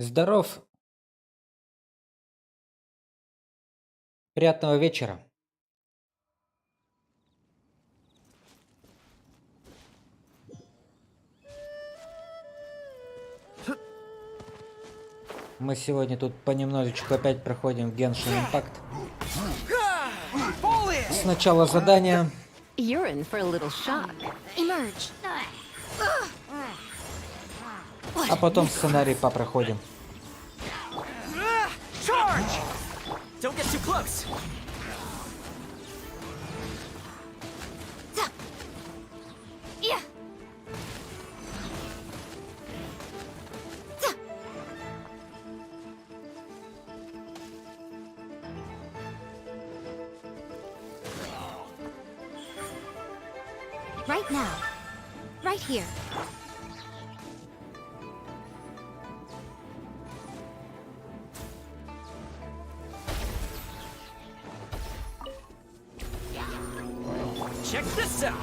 Здоров. Приятного вечера. Мы сегодня тут понемножечку опять проходим Genshin Impact. Сначала задание, You're in for a little shock. Emerge. а потом сценарий попроходим. Charge! Don't get too close. Yeah. Right now. Right here. Check this out.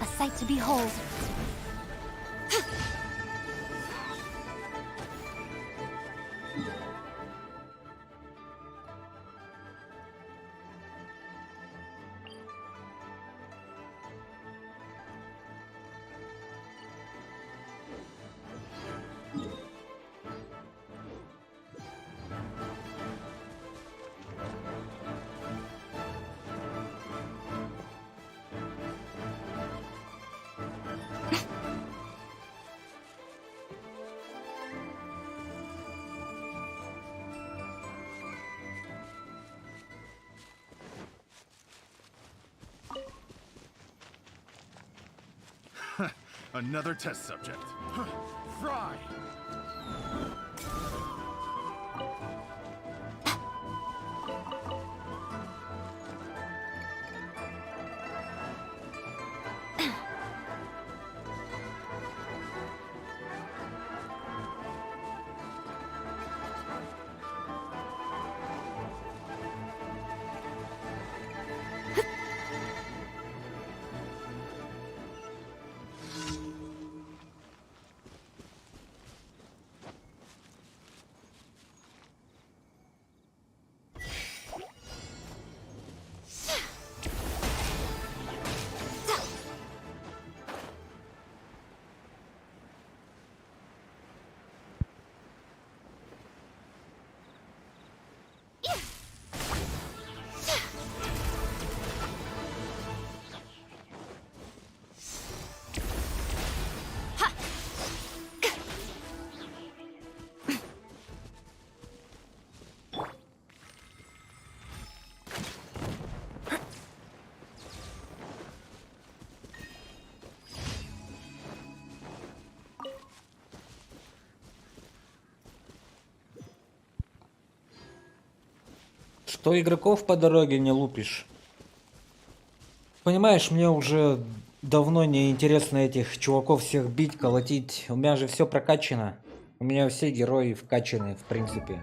A sight to behold. Another test subject. Fry! Что игроков по дороге не лупишь? Понимаешь, мне уже давно не интересно этих чуваков всех бить, колотить. У меня же все прокачано. У меня все герои вкачаны, в принципе.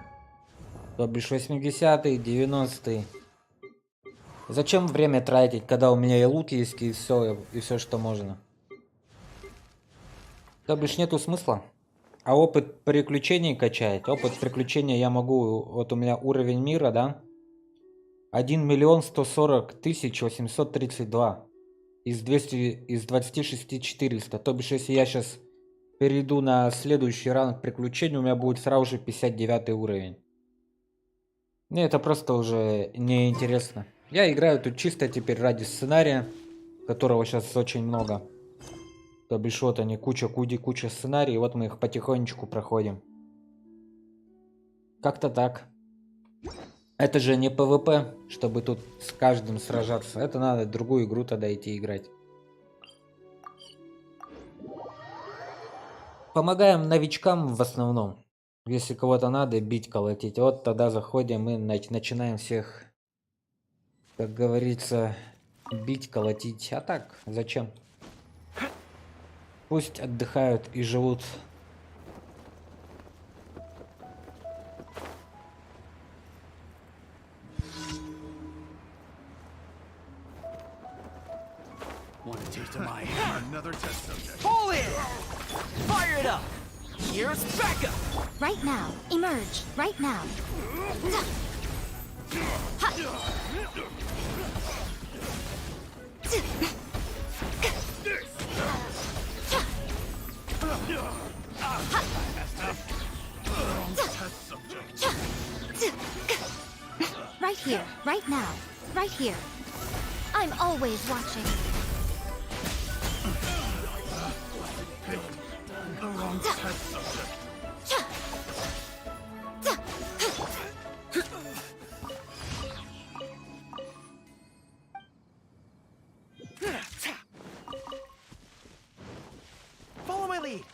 То бишь 80-е, 90-е. Зачем время тратить, когда у меня и лут есть, и все, что можно? То бишь нету смысла. А опыт приключений качать. Опыт приключений я могу. Вот у меня уровень мира, да? 1 140 832 из 26 400. То бишь, если я сейчас перейду на следующий ранг приключений, у меня будет сразу же 59 уровень. Мне это просто уже неинтересно. Я играю тут чисто теперь ради сценария, которого сейчас очень много. То бишь, вот они, куча сценариев, вот мы их потихонечку проходим. Как-то так. Это же не ПВП, чтобы тут с каждым сражаться. Это надо другую игру тогда идти играть. Помогаем новичкам в основном. Если кого-то надо бить, колотить. Вот тогда заходим и начинаем всех, как говорится, бить, колотить. А так, зачем? Пусть отдыхают и живут. Want a taste of my... Another test subject. Pull in! Fire it up! Here's backup. Right now. Emerge. Right now. Test subject. Right here. Right now. Right here. I'm always watching. Picked the wrong test subject. Follow my lead.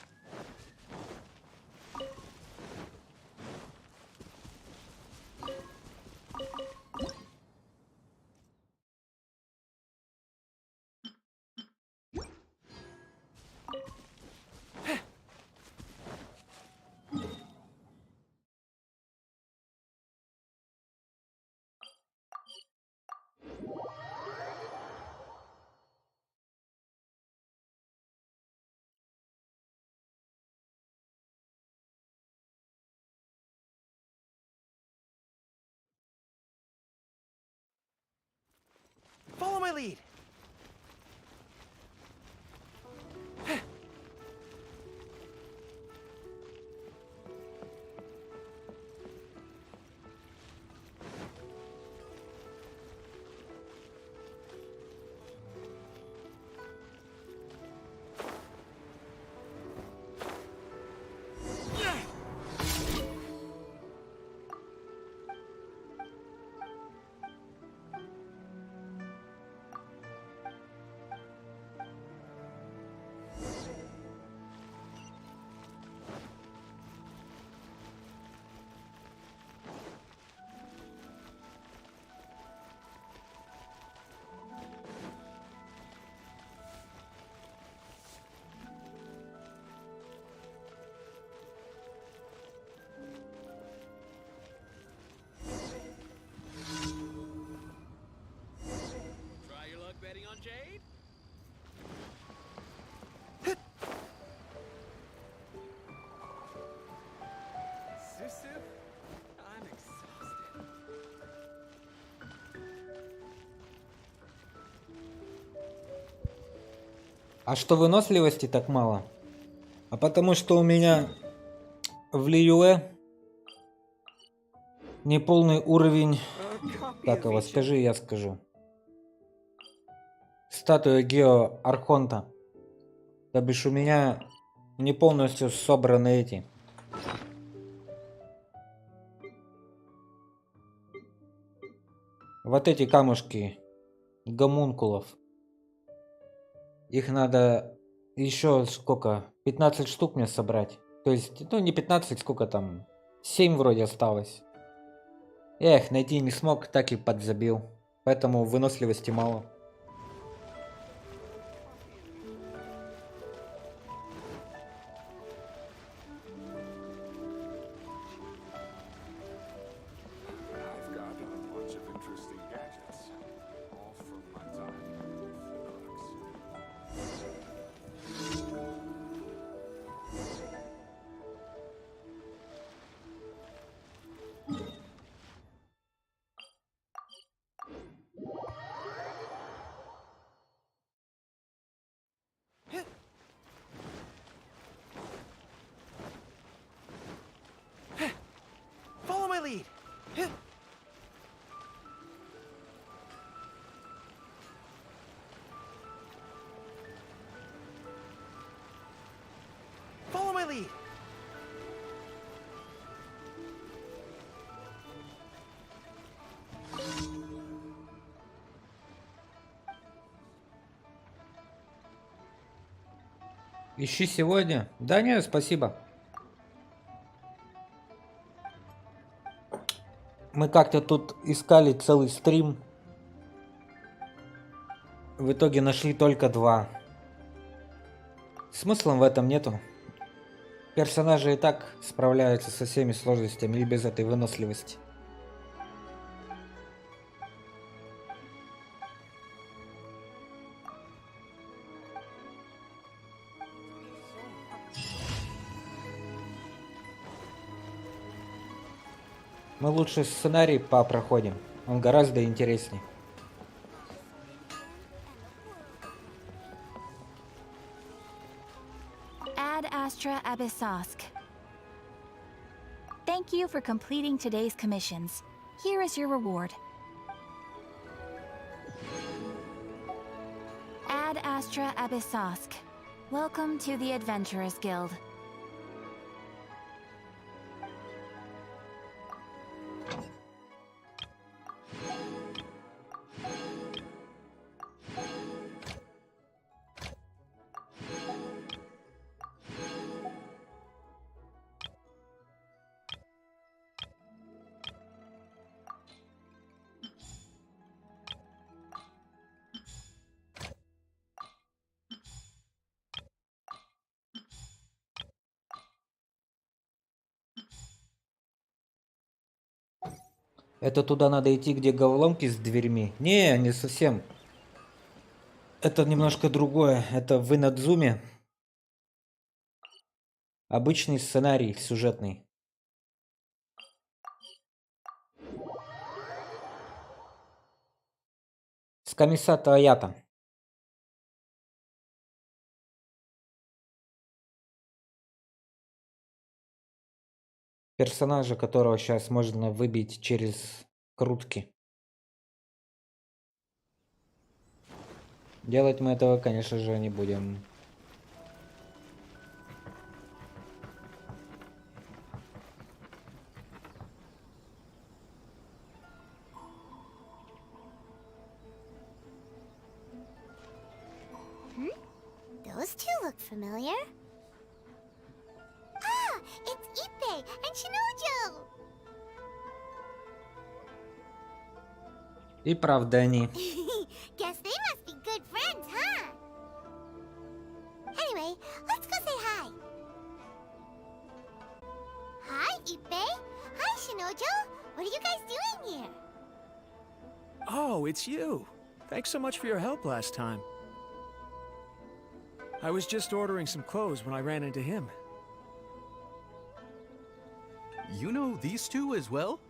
Follow my lead. Try your luck betting on Jade? Susu? I'm exhausted. А что выносливости так мало? А потому что у меня в Лиюэ неполный уровень. Как его, скажи, я скажу. Статуя Гео Архонта. То бишь у меня не полностью собраны эти. Вот эти камушки гомункулов. Их надо еще сколько? 15 штук мне собрать. То есть, ну не 15, сколько там? 7 вроде осталось. Я их найти не смог, так и подзабил. Поэтому выносливости мало. I've got a bunch of interesting gadgets, all from my time in Flux. Follow my lead. Follow my lead. Ищи сегодня. Да нет, спасибо. Мы как-то тут искали целый стрим. В итоге нашли только 2. Смысла в этом нету. Персонажи и так справляются со всеми сложностями и без этой выносливости. Мы лучше сценарий попроходим. Он гораздо интересней. Ad Astra Abyssosk. Thank you for completing today's commissions. Here is your reward. Ad Astra Abyssosk. Welcome to the Adventurers Guild. Это туда надо идти, где головоломки с дверьми? Не совсем. Это немножко другое. Это в Инадзуме. Обычный сценарий сюжетный. С Камисато Аята. Персонажа, которого сейчас можно выбить через крутки. Делать мы этого, конечно же, не будем. Those two look familiar. Ah, it's Ippei and Shinojo! И правда они. Guess they must be good friends, huh? Anyway, let's go say hi. Hi, Ippei. Hi, Shinojo. What are you guys doing here? Oh, it's you. Thanks so much for your help last time. I was just ordering some clothes when I ran into him. You know these two as well?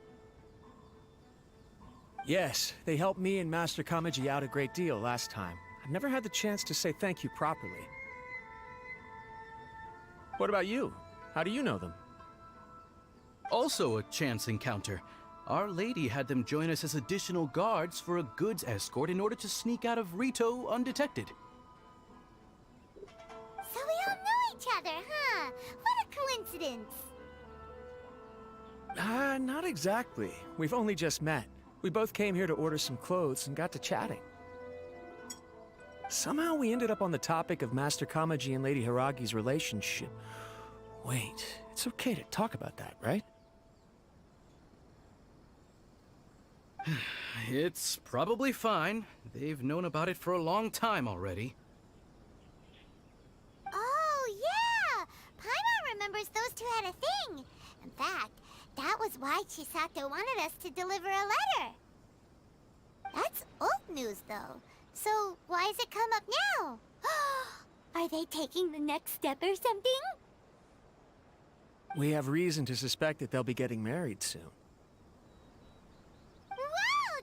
Yes, they helped me and Master Kamaji out a great deal last time. I've never had the chance to say thank you properly. What about you? How do you know them? Also a chance encounter. Our lady had them join us as additional guards for a goods escort in order to sneak out of Rito undetected. So we all know each other, huh? What a coincidence. Not exactly. We've only just met. We both came here to order some clothes and got to chatting. Somehow we ended up on the topic of Master Kamaji and Lady Hiragi's relationship. Wait, it's okay to talk about that, right? It's probably fine. They've known about it for a long time already. Oh, yeah! Paimon remembers those two had a thing. In fact, that was why Chisato wanted us to deliver a letter. That's old news, though. So why has it come up now? Are they taking the next step or something? We have reason to suspect that they'll be getting married soon. Wow,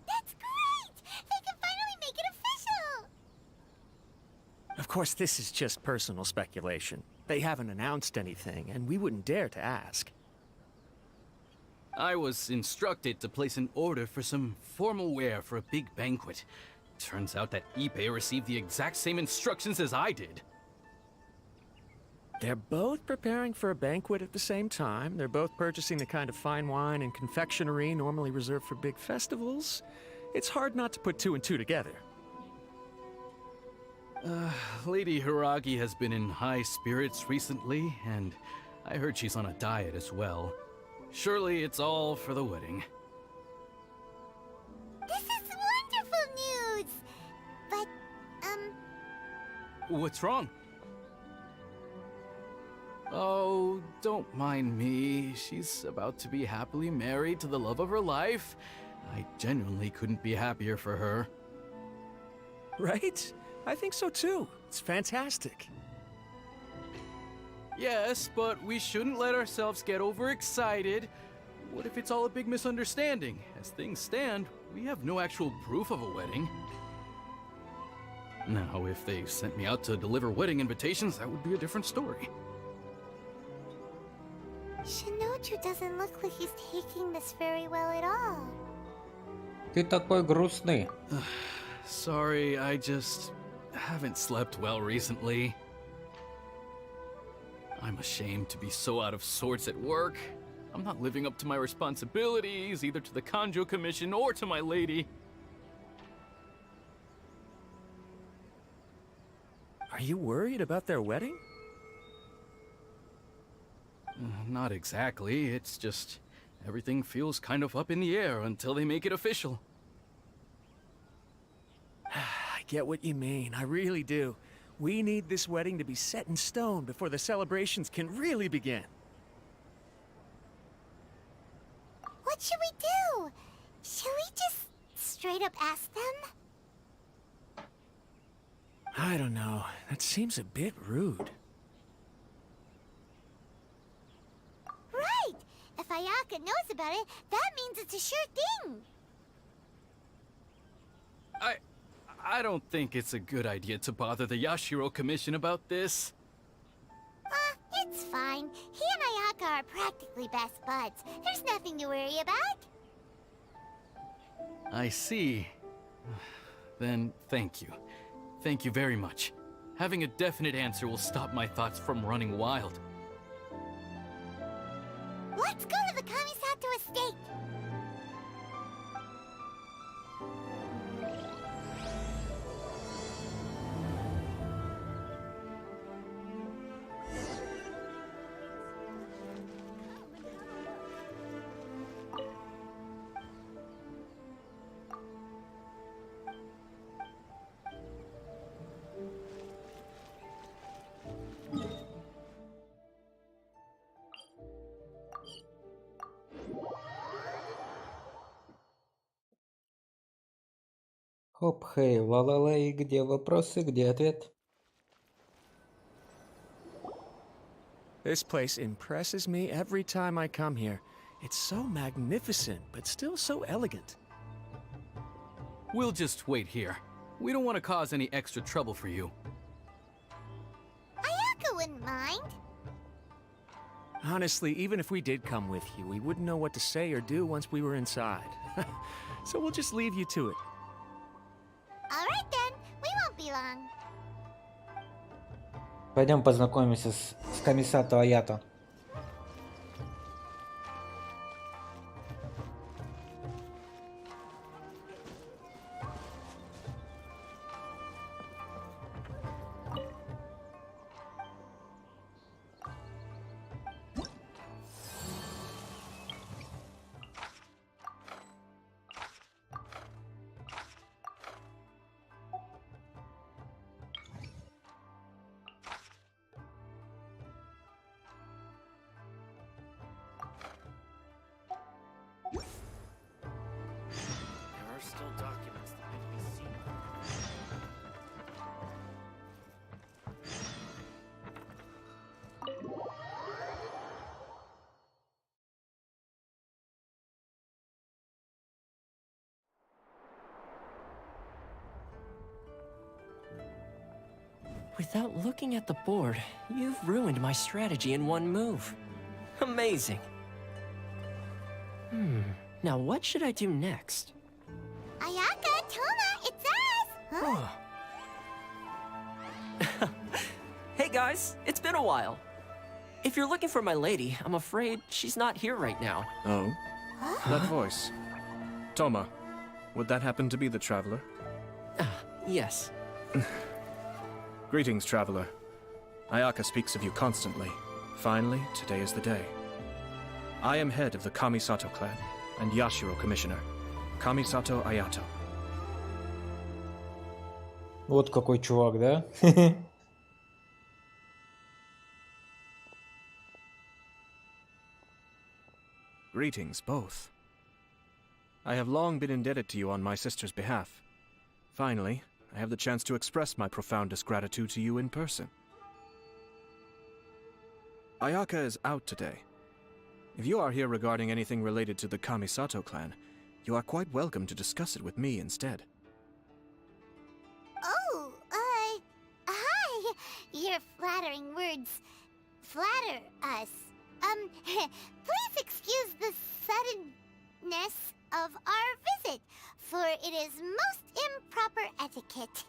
that's great! They can finally make it official! Of course, this is just personal speculation. They haven't announced anything, and we wouldn't dare to ask. I was instructed to place an order for some formal wear for a big banquet. Turns out that Ippei received the exact same instructions as I did. They're both preparing for a banquet at the same time. They're both purchasing the kind of fine wine and confectionery normally reserved for big festivals. It's hard not to put two and two together. Lady Hiragi has been in high spirits recently, and I heard she's on a diet as well. Surely it's all for the wedding. This is wonderful news! But, What's wrong? Oh, don't mind me. She's about to be happily married to the love of her life. I genuinely couldn't be happier for her. Right? I think so too. It's fantastic. Yes, but we shouldn't let ourselves get overexcited. what if it's all a big misunderstanding? As things stand, we have no actual proof of a wedding. Now, if they sent me out to deliver wedding invitations, that would be a different story. Shinoju doesn't look like he's taking this very well at all. Ты такой грустный. Sorry, I just haven't slept well recently. I'm ashamed to be so out of sorts at work. I'm not living up to my responsibilities, either to the Kanjo Commission or to my lady. Are you worried about their wedding? Not exactly, it's just everything feels kind of up in the air until they make it official. I get what you mean, I really do. We need this wedding to be set in stone before the celebrations can really begin. What should we do? Should we just straight up ask them? I don't know. That seems a bit rude. Right! If Ayaka knows about it, that means it's a sure thing. I don't think it's a good idea to bother the Yashiro Commission about this. It's fine. He and Ayaka are practically best buds. There's nothing to worry about. I see. Then thank you. Thank you very much. Having a definite answer will stop my thoughts from running wild. Let's go to the Kamisato estate. Хоп, хей, ла-ла-лей, где вопросы, где ответ? This place impresses me every time I come here. It's so magnificent, but still so elegant. We'll just wait here. We don't want to cause any extra trouble for you. Ayaka wouldn't mind. Honestly, even if we did come with you, we wouldn't know what to say or do once we were inside. So we'll just leave you to it. Alright then, we won't be long. Пойдем познакомимся с Камисато Аято. There are still documents that need to be seen. Without looking at the board, you've ruined my strategy in one move. Amazing. Now what should I do next? Ayaka, Toma, it's us! Huh? Hey guys, it's been a while. If you're looking for my lady, I'm afraid she's not here right now. Oh? That voice. Toma, would that happen to be the traveler? Yes. Greetings, traveler. Ayaka speaks of you constantly. Finally, today is the day. I am head of the Kamisato clan and Yashiro commissioner, Kamisato Ayato. Вот какой чувак, да? Greetings, both. I have long been indebted to you on my sister's behalf. Finally, I have the chance to express my profoundest gratitude to you in person. Ayaka is out today. If you are here regarding anything related to the Kamisato clan, you are quite welcome to discuss it with me instead. Oh, hi. Your flattering words flatter us. Please excuse the suddenness of our visit, for it is most improper etiquette.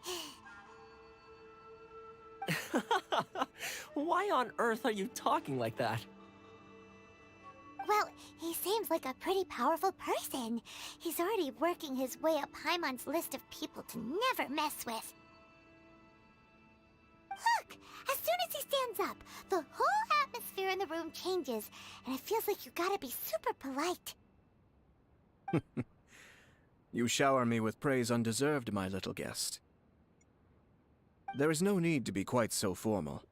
Why on earth are you talking like that? Well, he seems like a pretty powerful person. He's already working his way up Paimon's list of people to never mess with. Look! As soon as he stands up, the whole atmosphere in the room changes, and it feels like you gotta be super polite. You shower me with praise undeserved, my little guest. There is no need to be quite so formal.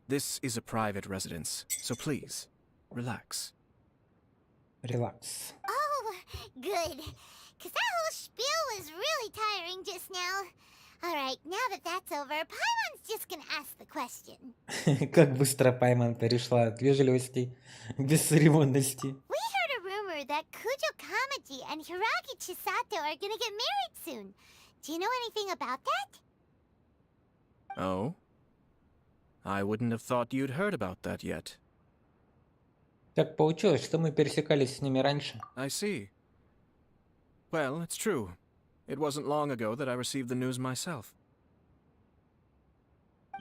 This is a private residence, so please, relax. Relax. Oh, good. Because that whole spiel was really tiring just now. Alright, now that that's over, Paimon's just gonna ask the question. Как быстро Пайман перешла от вежливости к бесцеремонности. We heard a rumor that Kujo Kamaji and Hiragi Chisato are gonna get married soon. Do you know anything about that? Oh? I wouldn't have thought you'd heard about that yet. Так получилось, что мы пересекались с ними раньше. I see. Well, it's true. It wasn't long ago that I received the news myself.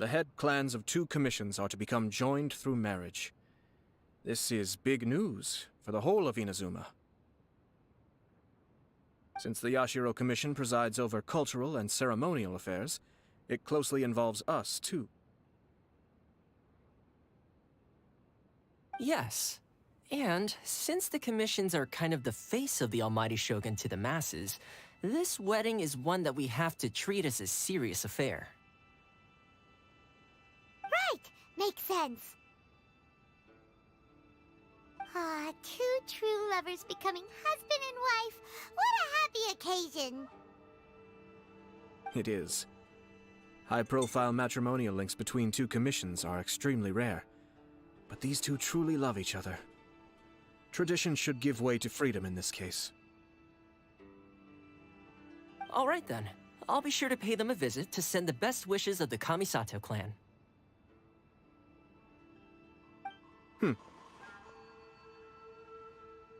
The head clans of 2 commissions are to become joined through marriage. This is big news for the whole of Inazuma. Since the Yashiro Commission presides over cultural and ceremonial affairs, it closely involves us, too. Yes. And since the commissions are kind of the face of the Almighty Shogun to the masses, this wedding is one that we have to treat as a serious affair. Right, makes sense. Ah, 2 true lovers becoming husband and wife. What a happy occasion. It is. High-profile matrimonial links between 2 commissions are extremely rare. But these 2 truly love each other. Tradition should give way to freedom in this case. All right then. I'll be sure to pay them a visit to send the best wishes of the Kamisato clan.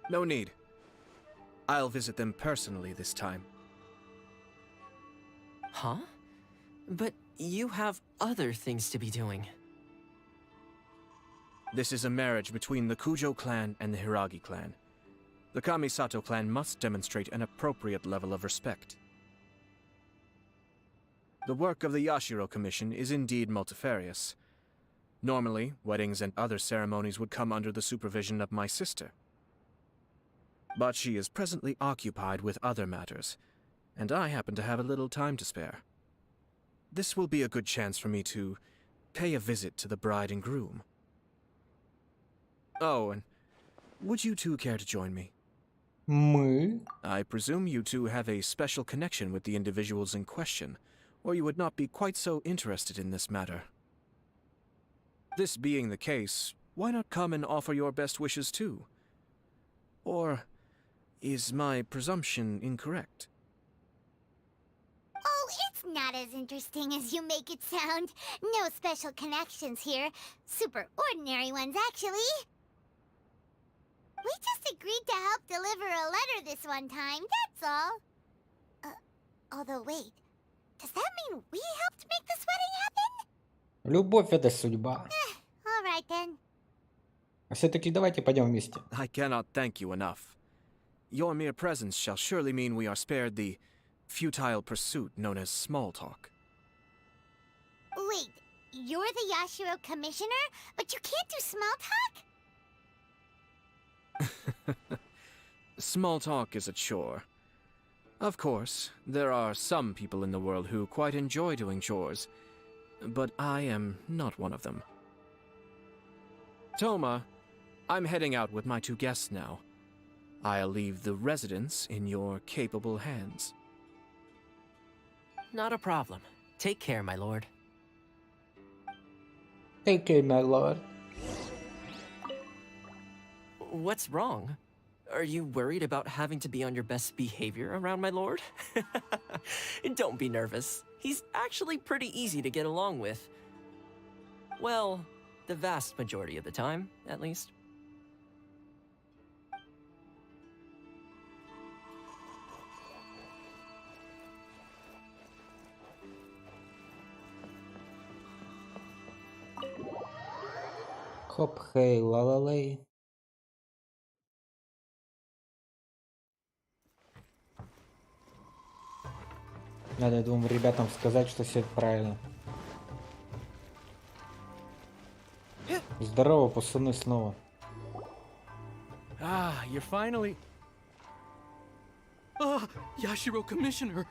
No need. I'll visit them personally this time. Huh? But you have other things to be doing. This is a marriage between the Kujo clan and the Hiragi clan. The Kamisato clan must demonstrate an appropriate level of respect. The work of the Yashiro Commission is indeed multifarious. Normally, weddings and other ceremonies would come under the supervision of my sister. But she is presently occupied with other matters, and I happen to have a little time to spare. This will be a good chance for me to pay a visit to the bride and groom. Oh, and would you 2 care to join me? Мы? I presume you 2 have a special connection with the individuals in question, or you would not be quite so interested in this matter. This being the case, why not come and offer your best wishes too? Or is my presumption incorrect? Oh, it's not as interesting as you make it sound. No special connections here. Super ordinary ones, actually. We just agreed to help deliver a letter this one time, that's all. Although wait, does that mean we helped make this wedding happen? Любовь — это судьба. Alright then. А все-таки давайте пойдем вместе. I cannot thank you enough. Your mere presence shall surely mean we are spared the futile pursuit known as small talk. Wait, you're the Yashiro Commissioner, but you can't do small talk? Small talk is a chore. Of course, there are some people in the world who quite enjoy doing chores, but I am not one of them. Toma, I'm heading out with my 2 guests now. I'll leave the residence in your capable hands. Not a problem. Take care, my lord. Take care, my lord. What's wrong? Are you worried about having to be on your best behavior around my lord? Don't be nervous. He's actually pretty easy to get along with. Well, the vast majority of the time, at least. Хоп, хей, ла-ла-лей. Надо двум ребятам сказать, что все правильно. Здорово, пацаны, снова. Ah, you're finally... Ah, Yashiro Commissioner!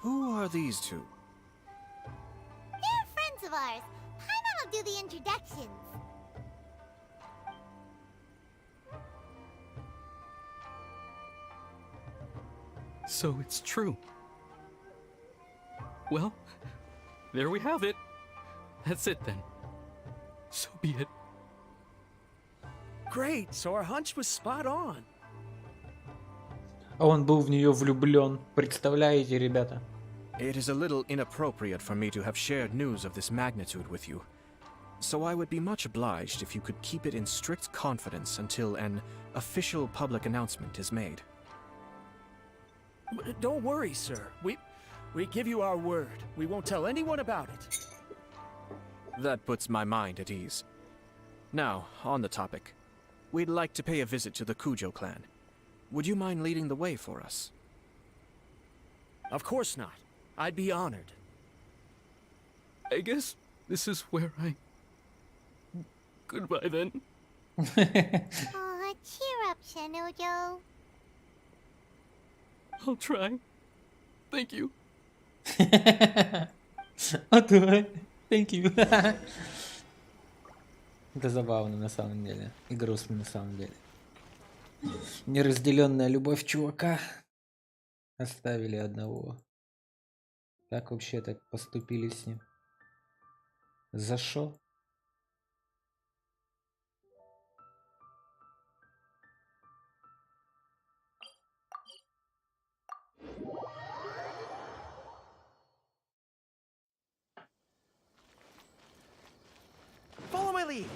Who are these two? They're friends of ours. Paimon will do the introductions. So it's true. Well, there we have it. That's it then. So be it. Great, so our hunch was spot on. А он был в нее влюблен. Представляете, ребята? It is a little inappropriate for me to have shared news of this magnitude with you. So I would be much obliged if you could keep it in strict confidence until an official public announcement is made. Don't worry, sir. We give you our word. We won't tell anyone about it. That puts my mind at ease. Now, on the topic. We'd like to pay a visit to the Kujo clan. Would you mind leading the way for us? Of course not. I'd be honored. I guess this is where I... Goodbye then. Aw, cheer up, Shanujo. I'll try. Thank you. Thank you. Это забавно на самом деле. И грустно на самом деле. Неразделенная любовь чувака. Оставили одного. Как вообще так поступили с ним? За шо? Follow my lead.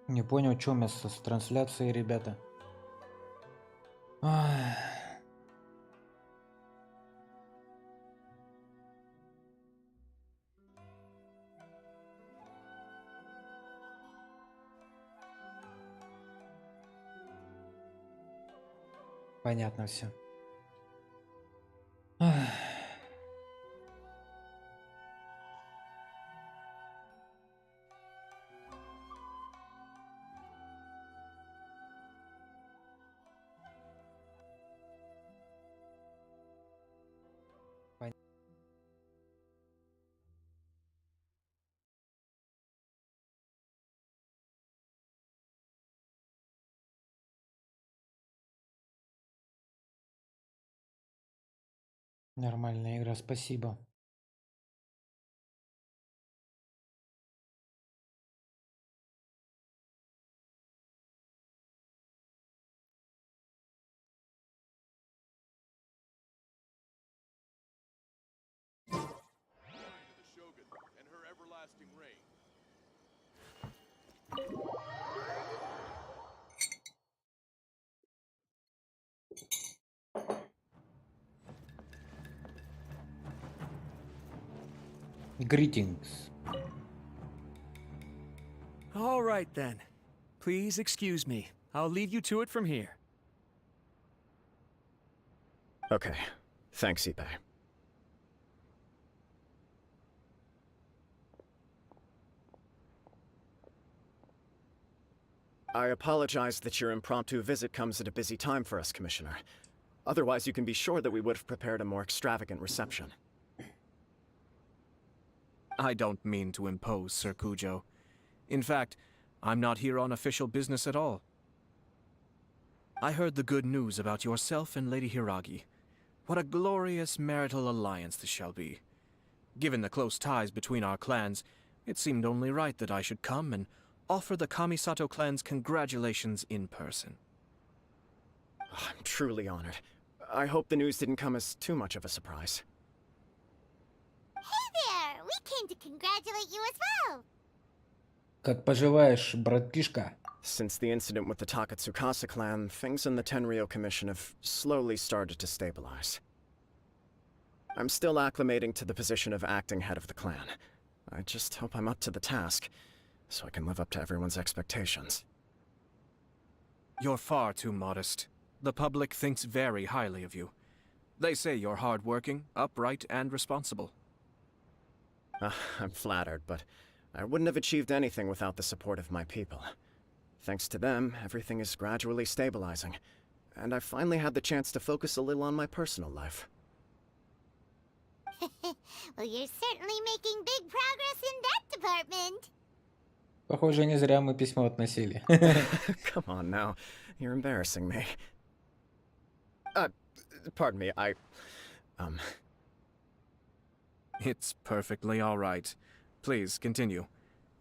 Не понял, что у меня с трансляцией, ребята. Ах. Понятно все. Нормальная игра, спасибо. The Shogun and her everlasting reign. Greetings. All right then. Please excuse me. I'll leave you to it from here. Okay. Thanks, Ipe. I apologize that your impromptu visit comes at a busy time for us, Commissioner. Otherwise, you can be sure that we would have prepared a more extravagant reception. I don't mean to impose, Sir Kujo. In fact, I'm not here on official business at all. I heard the good news about yourself and Lady Hiragi. What a glorious marital alliance this shall be. Given the close ties between our clans, it seemed only right that I should come and offer the Kamisato clans congratulations in person. I'm truly honored. I hope the news didn't come as too much of a surprise. Hey there! We came to congratulate you as well! Как поживаешь, братишка? Since the incident with the Takatsukasa clan, things in the Tenryou Commission have slowly started to stabilize. I'm still acclimating to the position of acting head of the clan. I just hope I'm up to the task, so I can live up to everyone's expectations. You're far too modest. The public thinks very highly of you. They say you're hardworking, upright, and responsible. I'm flattered, but I wouldn't have achieved anything without the support of my people. Thanks to them, everything is gradually stabilizing, and I finally had the chance to focus a little on my personal life. Well, you're certainly making big progress in that department. Похоже, не зря мы письмо относили. Come on now, you're embarrassing me. Pardon me, It's perfectly all right. Please, continue.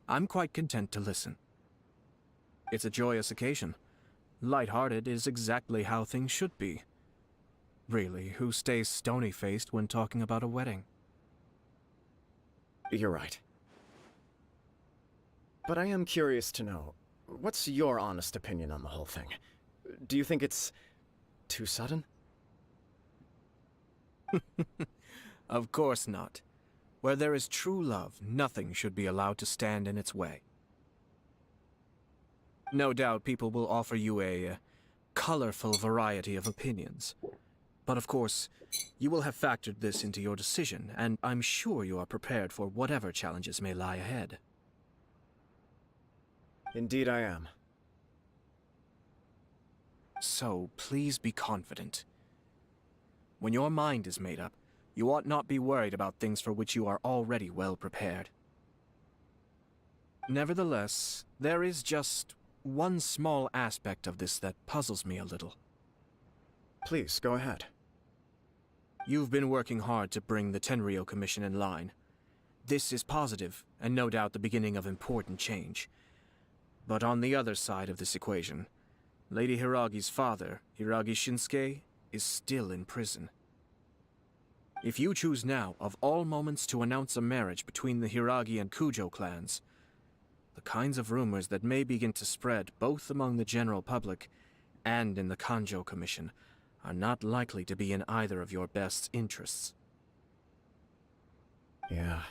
I'm quite content to listen. It's a joyous occasion. Light-hearted is exactly how things should be. Really, who stays stony-faced when talking about a wedding? You're right. But I am curious to know, what's your honest opinion on the whole thing? Do you think it's too sudden? Of course not. Where there is true love, nothing should be allowed to stand in its way. No doubt people will offer you a colorful variety of opinions. But of course, you will have factored this into your decision, and I'm sure you are prepared for whatever challenges may lie ahead. Indeed I am. So, please be confident. When your mind is made up, you ought not be worried about things for which you are already well prepared. Nevertheless, there is just one small aspect of this that puzzles me a little. Please, go ahead. You've been working hard to bring the Tenryou Commission in line. This is positive, and no doubt the beginning of important change. But on the other side of this equation, Lady Hiragi's father, Hiragi Shinsuke, is still in prison. If you choose now, of all moments, to announce a marriage between the Hiragi and Kujo clans, the kinds of rumors that may begin to spread both among the general public and in the Kanjo Commission are not likely to be in either of your best interests. Yeah.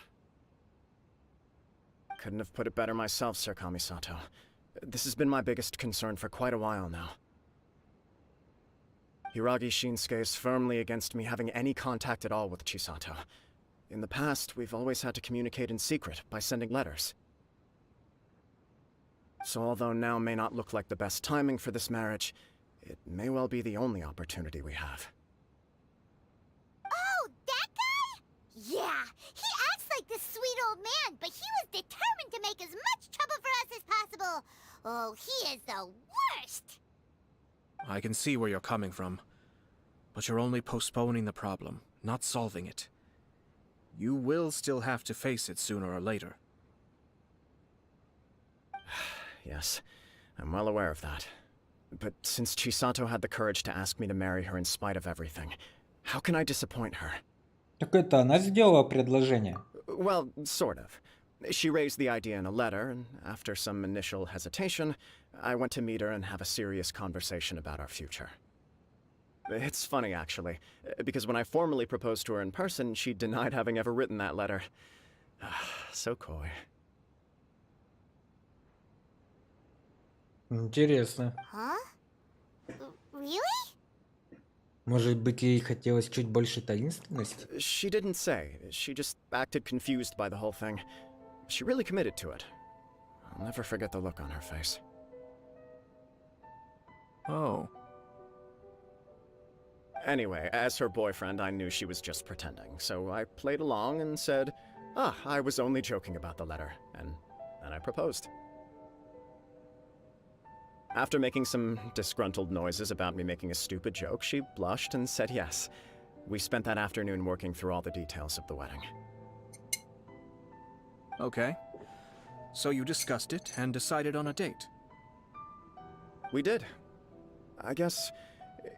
Couldn't have put it better myself, Sir Kamisato. This has been my biggest concern for quite a while now. Hiragi Shinsuke is firmly against me having any contact at all with Chisato. In the past, we've always had to communicate in secret by sending letters. So although now may not look like the best timing for this marriage, it may well be the only opportunity we have. Oh, that guy? Yeah, he acts like this sweet old man, but he was determined to make as much trouble for us as possible. Oh, he is the worst! I can see where you're coming from, but you're only postponing the problem, not solving it. You will still have to face it sooner or later. Yes, I'm well aware of that. But since Chisato had the courage to ask me to marry her in spite of everything, how can I disappoint her? Так это она сделала предложение. Well, sort of. She raised the idea in a letter, and after some initial hesitation, I went to meet her and have a serious conversation about our future. It's funny, actually, because when I formally proposed to her in person, she denied having ever written that letter. So coy. Интересно. Huh? Really? Может быть, ей хотелось чуть больше таинственности? She didn't say. She just acted confused by the whole thing. She really committed to it. I'll never forget the look on her face. Oh. Anyway, as her boyfriend, I knew she was just pretending, so I played along and said, I was only joking about the letter, and then I proposed. After making some disgruntled noises about me making a stupid joke, she blushed and said yes. We spent that afternoon working through all the details of the wedding. Okay. So you discussed it and decided on a date. We did. I guess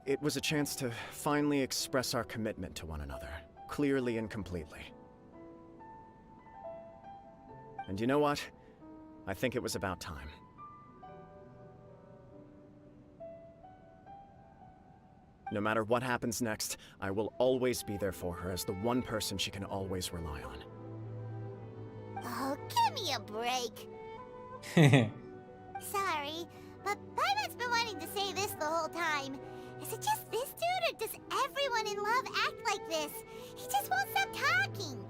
it was a chance to finally express our commitment to one another, clearly and completely. And you know what? I think it was about time. No matter what happens next, I will always be there for her as the one person she can always rely on. Oh, give me a break. Sorry, but Paimon's been wanting to say this the whole time. Is it just this dude, or does everyone in love act like this? He just won't stop talking.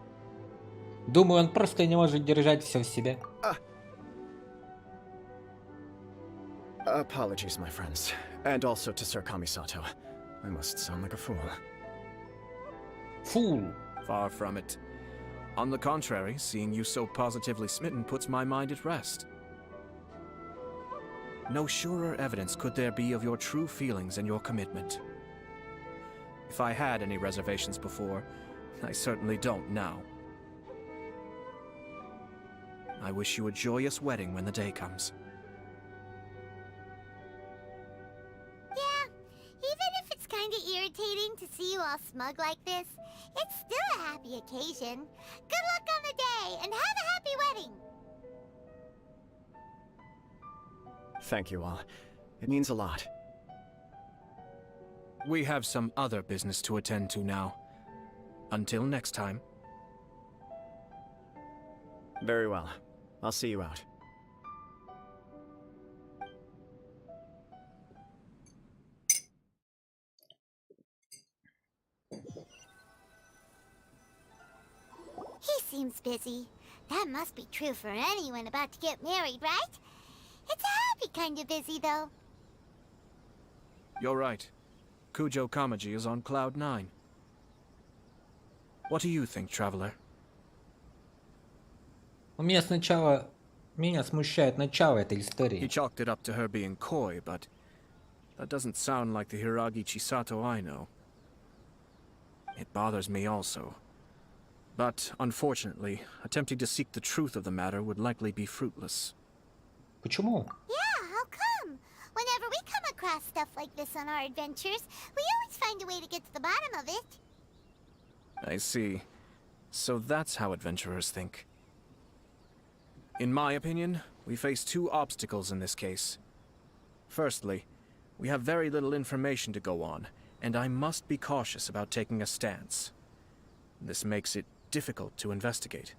Думаю, он просто не может держать все в себе. Apologies, my friends. And also to Sir Kamisato. I must sound like a fool. Fool. Far from it. On the contrary, seeing you so positively smitten puts my mind at rest. No surer evidence could there be of your true feelings and your commitment. If I had any reservations before, I certainly don't now. I wish you a joyous wedding when the day comes. Yeah, even if it's kinda irritating to see you all smug like this, it's still a happy occasion. Good luck on the day, and have a happy wedding! Thank you all. It means a lot. We have some other business to attend to now. Until next time. Very well. I'll see you out. He seems busy. That must be true for anyone about to get married, right? It's a happy kind of busy, though. You're right. Kujo Kamaji is on cloud 9. What do you think, traveler? Меня смущает начало этой He истории. chalked it up to her being coy, but that doesn't sound like the Hiragi Chisato I know. It bothers me also. But, unfortunately, attempting to seek the truth of the matter would likely be fruitless. Почему? Yeah, how come? Whenever we come across stuff like this on our adventures, we always find a way to get to the bottom of it. I see. So that's how adventurers think. In my opinion, we face two obstacles in this case. Firstly, we have very little information to go on, and I must be cautious about taking a stance. This makes it difficult to investigate.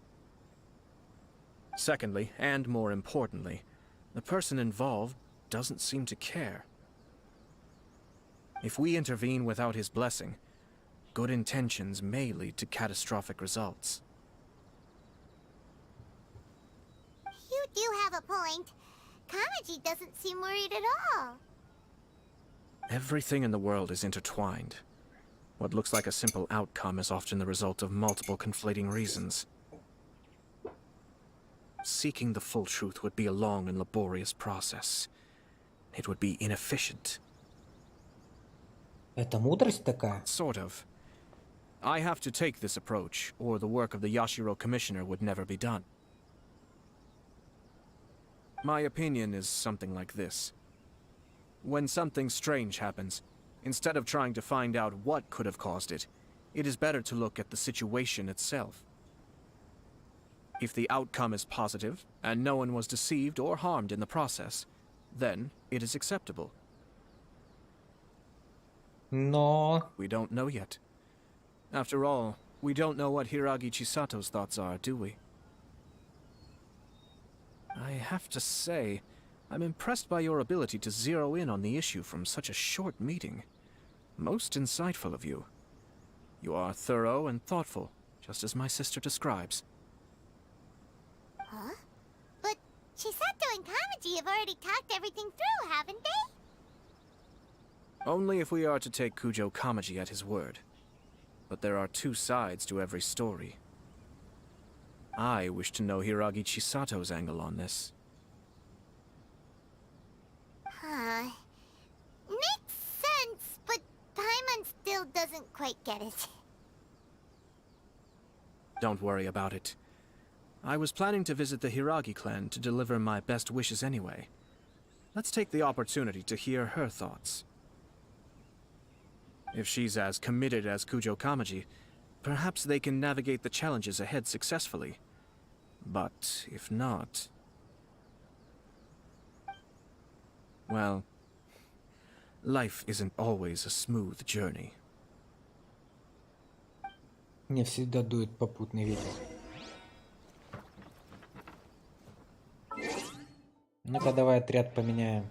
Secondly, and more importantly, the person involved doesn't seem to care. If we intervene without his blessing, good intentions may lead to catastrophic results. You do have a point. Kamaji doesn't seem worried at all. Everything in the world is intertwined. What looks like a simple outcome is often the result of multiple conflating reasons. Seeking the full truth would be a long and laborious process. It would be inefficient. Это мудрость такая? Sort of. I have to take this approach, or the work of the Yashiro Commissioner would never be done. My opinion is something like this. When something strange happens, instead of trying to find out what could have caused it, it is better to look at the situation itself. If the outcome is positive, and no one was deceived or harmed in the process, then it is acceptable. Но... We don't know yet. After all, we don't know what Hiragi Chisato's thoughts are, do we? I have to say, I'm impressed by your ability to zero in on the issue from such a short meeting. Most insightful of you. You are thorough and thoughtful, just as my sister describes. Huh? But Chisato and Kamaji have already talked everything through, haven't they? Only if we are to take Kujo Kamaji at his word. But there are two sides to every story. I wish to know Hiragi Chisato's angle on this. Huh. Makes sense, but Paimon still doesn't quite get it. Don't worry about it. I was planning to visit the Hiragi clan to deliver my best wishes anyway. Let's take the opportunity to hear her thoughts. If she's as committed as Kujo Kamaji, perhaps they can navigate the challenges ahead successfully. But if not... well, life isn't always a smooth journey. Не всегда дует попутный ветер. Ну-ка, давай отряд поменяем.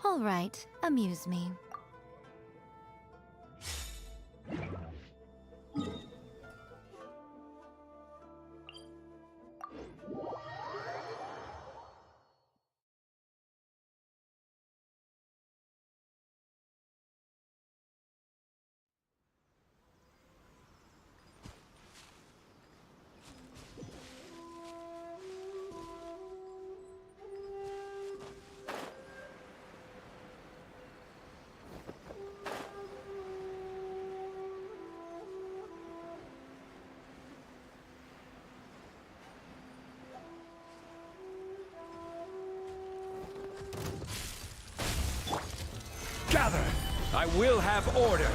All right, amuse me. Gather! I will have order!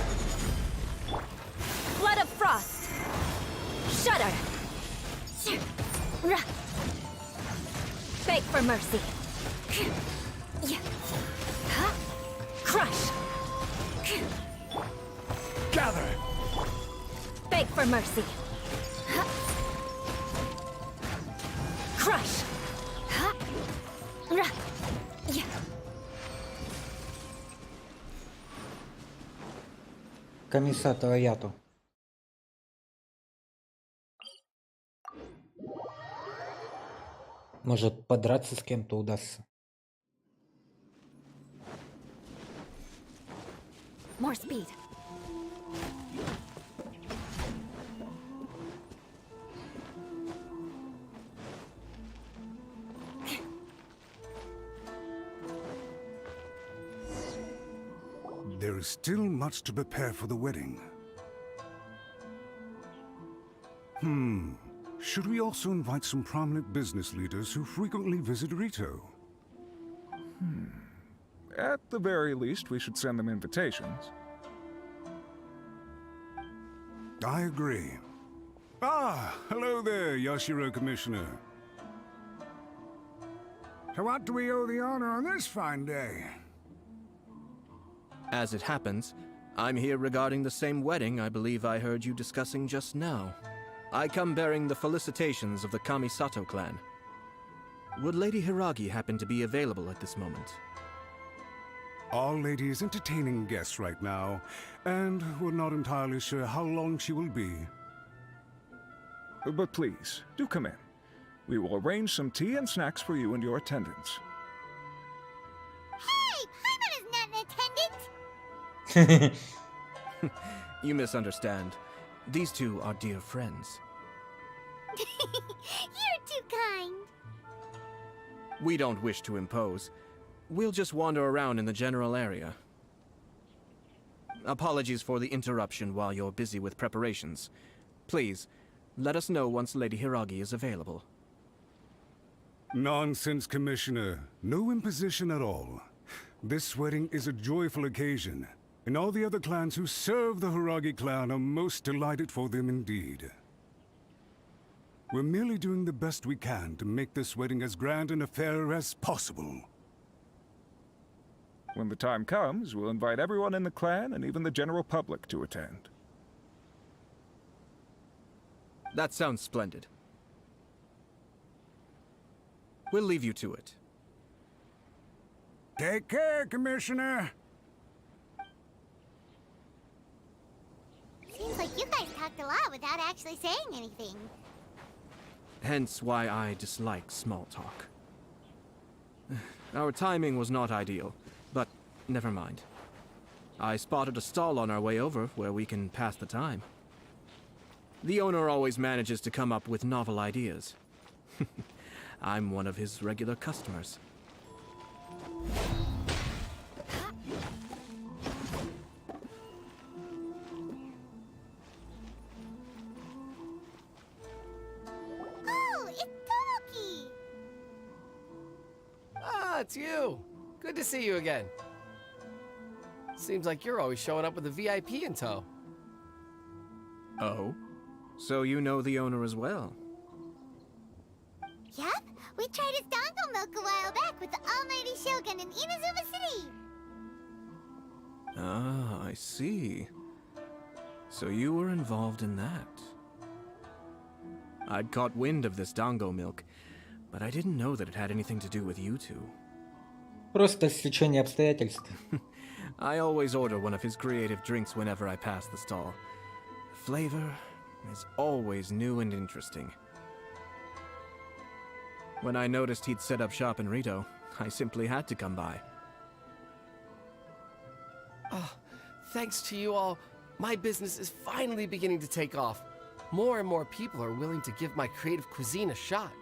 Flood of frost! Shudder! Beg for mercy! Crush! Gather! Beg for mercy! Crush! Камисато Аято. Может, подраться с кем-то удастся. More speed. There is still much to prepare for the wedding. Should we also invite some prominent business leaders who frequently visit Rito? At the very least, we should send them invitations. I agree. Ah, hello there, Yashiro Commissioner. To what do we owe the honor on this fine day? As it happens, I'm here regarding the same wedding I believe I heard you discussing just now. I come bearing the felicitations of the Kamisato clan. Would Lady Hiragi happen to be available at this moment? Our lady is entertaining guests right now, and we're not entirely sure how long she will be. But please, do come in. We will arrange some tea and snacks for you and your attendants. Hey, Paimon is not an attendant! You misunderstand. These two are dear friends. You're too kind. We don't wish to impose. We'll just wander around in the general area. Apologies for the interruption while you're busy with preparations. Please, let us know once Lady Hiragi is available. Nonsense, Commissioner. No imposition at all. This wedding is a joyful occasion, and all the other clans who serve the Hiragi clan are most delighted for them indeed. We're merely doing the best we can to make this wedding as grand an affair as possible. When the time comes, we'll invite everyone in the clan and even the general public to attend. That sounds splendid. We'll leave you to it. Take care, Commissioner. Seems like you guys talked a lot without actually saying anything. Hence why I dislike small talk. Our timing was not ideal, but never mind. I spotted a stall on our way over where we can pass the time. The owner always manages to come up with novel ideas. I'm one of his regular customers. Oh, it's Tomoki! Ah, it's you. Good to see you again. Seems like you're always showing up with a VIP in tow. Oh? So you know the owner as well? Yep, we tried his dongo milk a while back with the almighty Shogun in Inazuma City. Ah, I see. So you were involved in that. I'd caught wind of this dango milk, but I didn't know that it had anything to do with you two. Просто стечение обстоятельств. I always order one of his creative drinks whenever I pass the stall. The flavor is always new and interesting. When I noticed he'd set up shop in Rito, I simply had to come by. Oh, thanks to you all, my business is finally beginning to take off. More and more people are willing to give my creative cuisine a shot.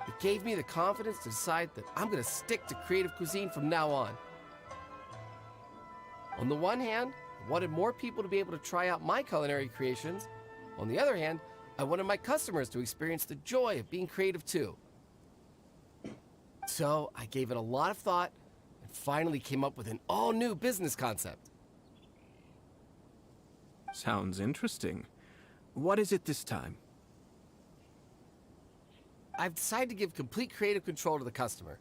It gave me the confidence to decide that I'm going to stick to creative cuisine from now on. On the one hand, I wanted more people to be able to try out my culinary creations. On the other hand, I wanted my customers to experience the joy of being creative too. So I gave it a lot of thought and finally came up with an all-new business concept. Sounds interesting. What is it this time? I've decided to give complete creative control to the customer.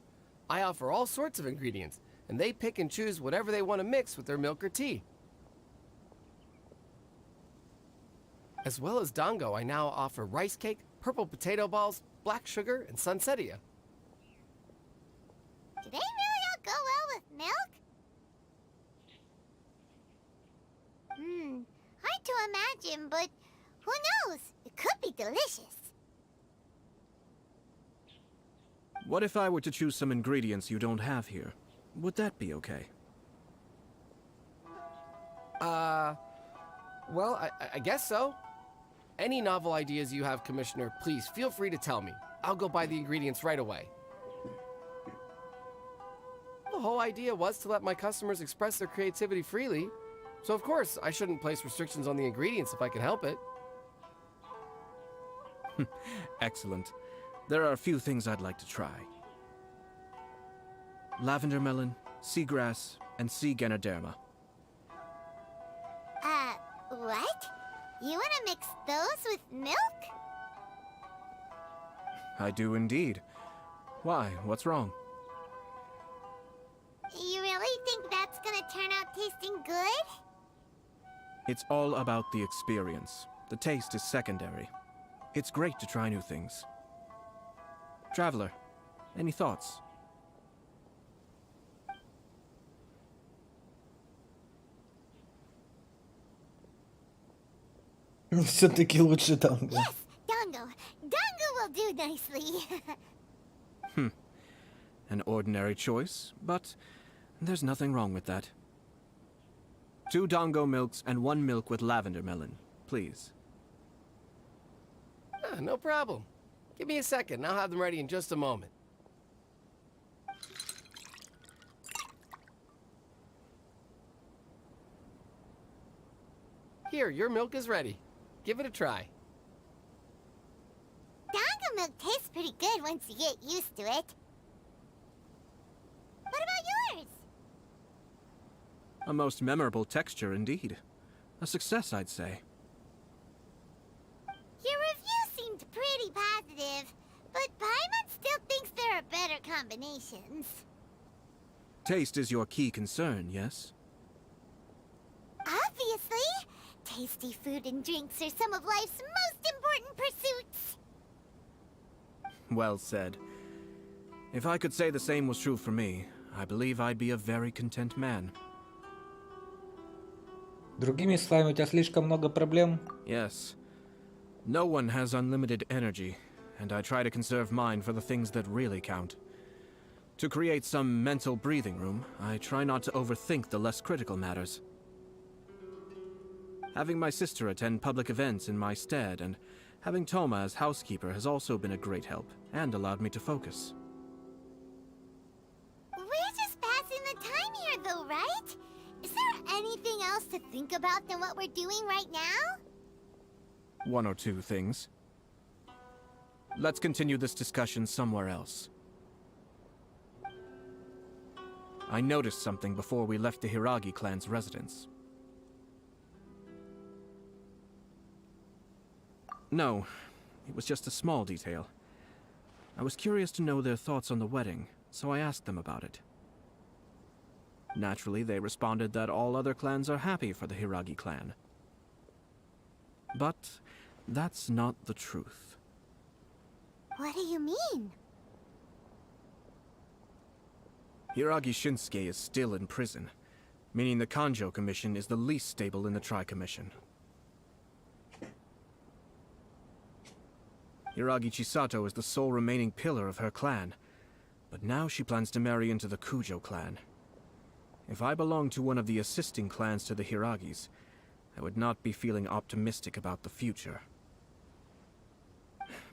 I offer all sorts of ingredients, and they pick and choose whatever they want to mix with their milk or tea. As well as dango, I now offer rice cake, purple potato balls, black sugar, and sunsettia. Do they really all go well with milk? Hard to imagine, but who knows? It could be delicious. What if I were to choose some ingredients you don't have here? Would that be okay? Well, I guess so. Any novel ideas you have, Commissioner, please feel free to tell me. I'll go buy the ingredients right away. The whole idea was to let my customers express their creativity freely. So of course, I shouldn't place restrictions on the ingredients if I can help it. Excellent. There are a few things I'd like to try. Lavender melon, seagrass, and sea Ganoderma. What? You wanna mix those with milk? I do indeed. Why? What's wrong? You really think that's gonna turn out tasting good? It's all about the experience. The taste is secondary. It's great to try new things. Traveler, any thoughts? Все-таки лучше танго. Yes, dango. Dango will do nicely. An ordinary choice, but there's nothing wrong with that. 2 dango milks and 1 milk with lavender melon, please. No problem. Give me a second, I'll have them ready in just a moment. Here, your milk is ready. Give it a try. Dango milk tastes pretty good once you get used to it. What about yours? A most memorable texture indeed. A success, I'd say. Your review seemed pretty positive, but Paimon still thinks there are better combinations. Taste is your key concern, yes? Obviously! Tasty food and drinks are some of life's most important pursuits. Well said. If I could say the same was true for me, I believe I'd be a very content man. Другими словами, у тебя слишком много проблем. Yes. No one has unlimited energy, and I try to conserve mine for the things that really count. To create some mental breathing room, I try not to overthink the less critical matters. Having my sister attend public events in my stead, and having Toma as housekeeper has also been a great help, and allowed me to focus. We're just passing the time here, though, right? Is there anything else to think about than what we're doing right now? One or two things. Let's continue this discussion somewhere else. I noticed something before we left the Hiragi clan's residence. No, it was just a small detail. I was curious to know their thoughts on the wedding, so I asked them about it. Naturally, they responded that all other clans are happy for the Hiragi clan. But that's not the truth. What do you mean? Hiragi Shinsuke is still in prison, meaning the Kanjo Commission is the least stable in the Tri-Commission. Hiragi Chisato is the sole remaining pillar of her clan, but now she plans to marry into the Kujo clan. If I belonged to one of the assisting clans to the Hiragis, I would not be feeling optimistic about the future.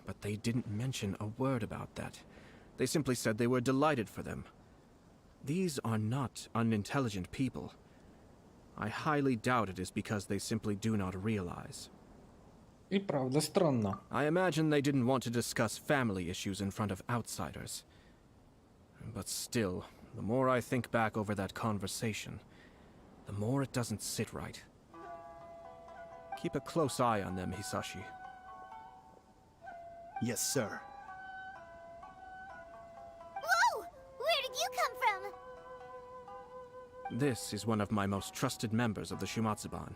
But they didn't mention a word about that. They simply said they were delighted for them. These are not unintelligent people. I highly doubt it is because they simply do not realize. И правда странно. I imagine they didn't want to discuss family issues in front of outsiders. But still, the more I think back over that conversation, the more it doesn't sit right. Keep a close eye on them, Hisashi. Yes, sir. Whoa! Where did you come from? This is one of my most trusted members of the Shumatsuban.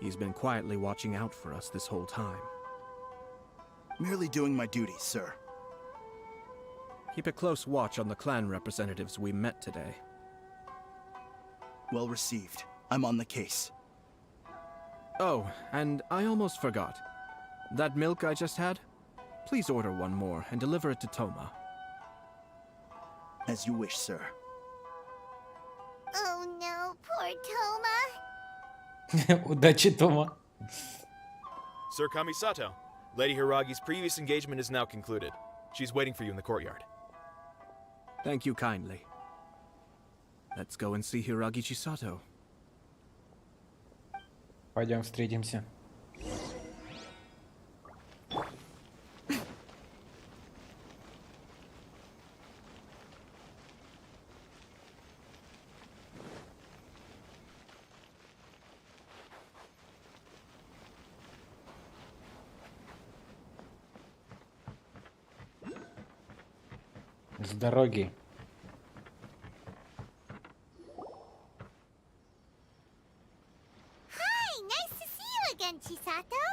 He's been quietly watching out for us this whole time. Merely doing my duty, sir. Keep a close watch on the clan representatives we met today. Well received. I'm on the case. Oh, and I almost forgot. That milk I just had? Please order one more and deliver it to Toma. As you wish, sir. Oh no, poor Toma. Удачи, Тома. Sir Kamisato, Lady Hiragi's previous engagement is now concluded. She's waiting for you in the courtyard. Thank you kindly. Let's go and see Hiragi Chisato. Пойдем встретимся. С дороги. Hi, nice to see you again, Chisato.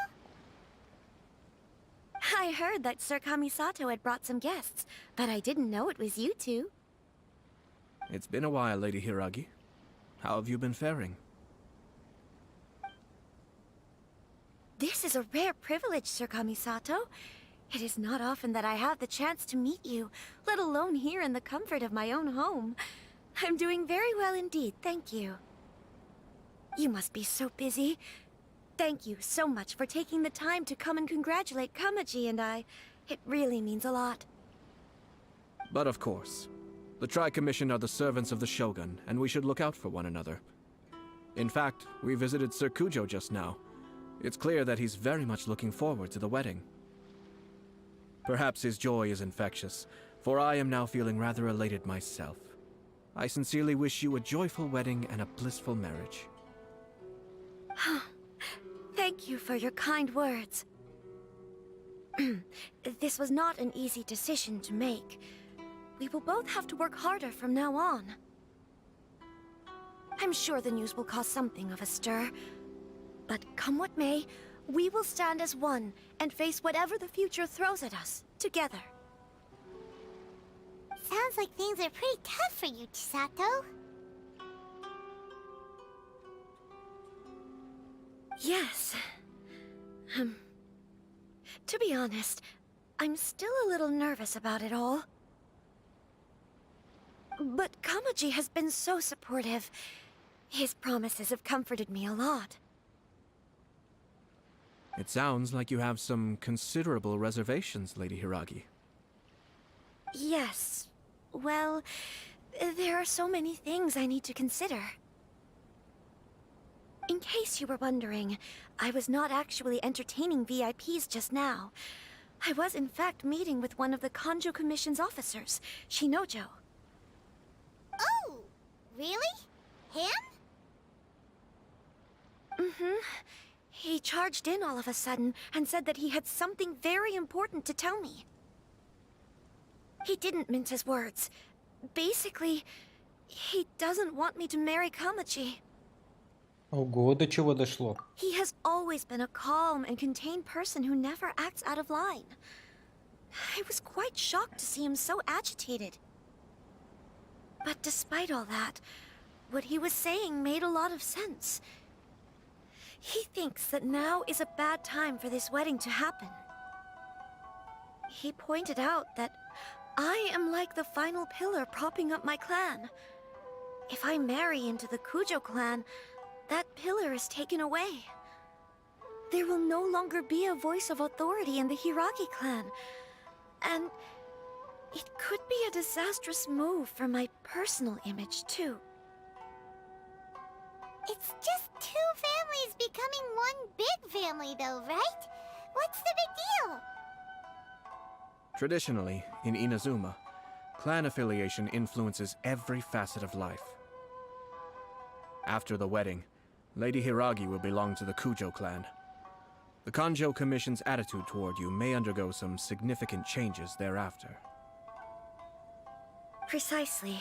I heard that Sir Kamisato had brought some guests, but I didn't know it was you two. It's been a while, Lady Hiragi. How have you been faring? This is a rare privilege, Sir Kamisato. It is not often that I have the chance to meet you, let alone here in the comfort of my own home. I'm doing very well indeed, thank you. You must be so busy. Thank you so much for taking the time to come and congratulate Kamaji and I. It really means a lot. But of course. The Tri-Commission are the servants of the Shogun, and we should look out for one another. In fact, we visited Sir Kujo just now. It's clear that he's very much looking forward to the wedding. Perhaps his joy is infectious, for I am now feeling rather elated myself. I sincerely wish you a joyful wedding and a blissful marriage. Thank you for your kind words. This was not an easy decision to make. We will both have to work harder from now on. I'm sure the news will cause something of a stir. But come what may, we will stand as one and face whatever the future throws at us, together. Sounds like things are pretty tough for you, Chisato. Yes. To be honest, I'm still a little nervous about it all. But Kamaji has been so supportive. His promises have comforted me a lot. It sounds like you have some considerable reservations, Lady Hiragi. Yes. Well, there are so many things I need to consider. In case you were wondering, I was not actually entertaining VIPs just now. I was in fact meeting with one of the Kanjo Commission's officers, Shinojo. Oh, really? Him? Mm-hmm. He charged in all of a sudden and said that he had something very important to tell me. He didn't mince his words. Basically, he doesn't want me to marry Kamaji. Ого, до чего дошло? He has always been a calm and contained person who never acts out of line. I was quite shocked to see him so agitated. But despite all that, what he was saying made a lot of sense. He thinks that now is a bad time for this wedding to happen. He pointed out that I am like the final pillar propping up my clan. If I marry into the Kujo clan, that pillar is taken away. There will no longer be a voice of authority in the Hiragi clan. And it could be a disastrous move for my personal image, too. It's just two families becoming one big family, though, right? What's the big deal? Traditionally, in Inazuma, clan affiliation influences every facet of life. After the wedding, Lady Hiragi will belong to the Kujo clan. The Kanjo Commission's attitude toward you may undergo some significant changes thereafter. Precisely.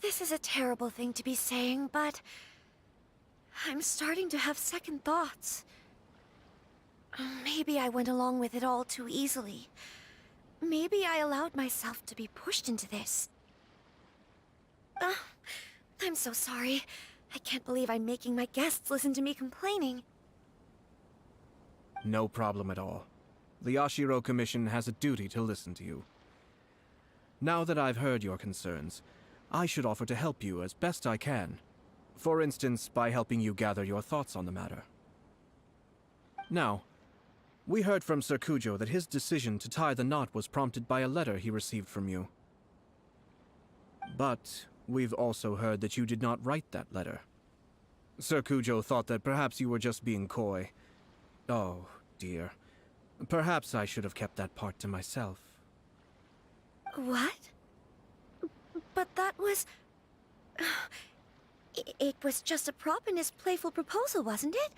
This is a terrible thing to be saying, but I'm starting to have second thoughts. Maybe I went along with it all too easily. Maybe I allowed myself to be pushed into this. I'm so sorry. I can't believe I'm making my guests listen to me complaining. No problem at all. The Yashiro Commission has a duty to listen to you. Now that I've heard your concerns, I should offer to help you as best I can. For instance, by helping you gather your thoughts on the matter. Now, we heard from Sir Kujo that his decision to tie the knot was prompted by a letter he received from you. But we've also heard that you did not write that letter. Sir Kujo thought that perhaps you were just being coy. Oh, dear. Perhaps I should have kept that part to myself. What? But that was... It was just a prop in his playful proposal, wasn't it?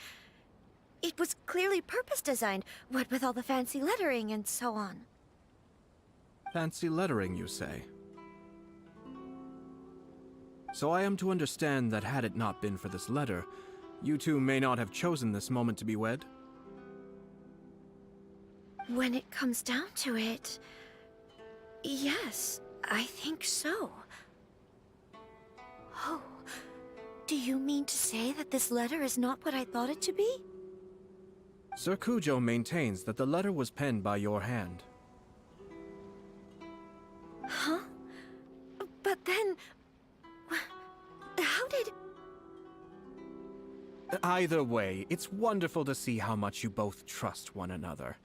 It was clearly purpose-designed, what with all the fancy lettering and so on. Fancy lettering, you say? So I am to understand that had it not been for this letter, you two may not have chosen this moment to be wed? When it comes down to it... yes, I think so. Oh, do you mean to say that this letter is not what I thought it to be? Sir Kujo maintains that the letter was penned by your hand. Huh? But then... how did... Either way, it's wonderful to see how much you both trust one another.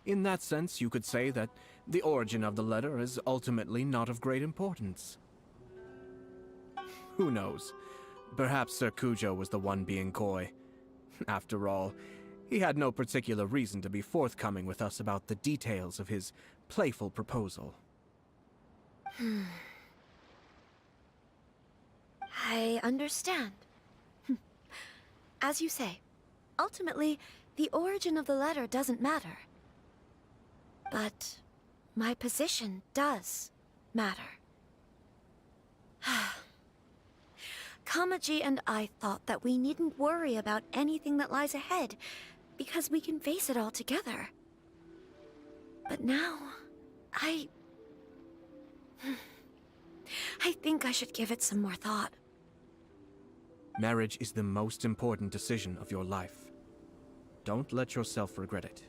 In that sense, you could say that the origin of the letter is ultimately not of great importance. Who knows? Perhaps Sir Kujo was the one being coy. After all, he had no particular reason to be forthcoming with us about the details of his playful proposal. I understand. As you say, ultimately, the origin of the letter doesn't matter. But my position does matter. Kamaji and I thought that we needn't worry about anything that lies ahead, because we can face it all together. But now, I think I should give it some more thought. Marriage is the most important decision of your life. Don't let yourself regret it.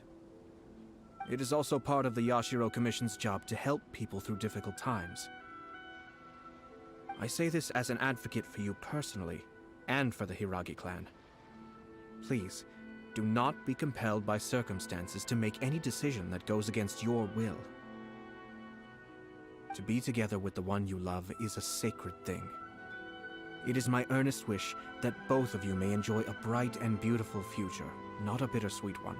It is also part of the Yashiro Commission's job to help people through difficult times. I say this as an advocate for you personally, and for the Hiragi clan. Please, do not be compelled by circumstances to make any decision that goes against your will. To be together with the one you love is a sacred thing. It is my earnest wish that both of you may enjoy a bright and beautiful future, not a bittersweet one.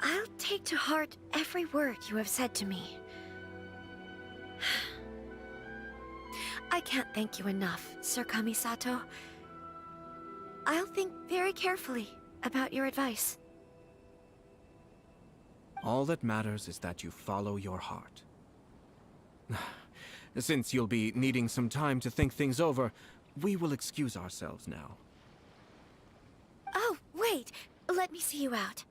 I'll take to heart every word you have said to me. I can't thank you enough, Sir Kamisato. I'll think very carefully about your advice. All that matters is that you follow your heart. Since you'll be needing some time to think things over, we will excuse ourselves now. Oh, wait! Let me see you out.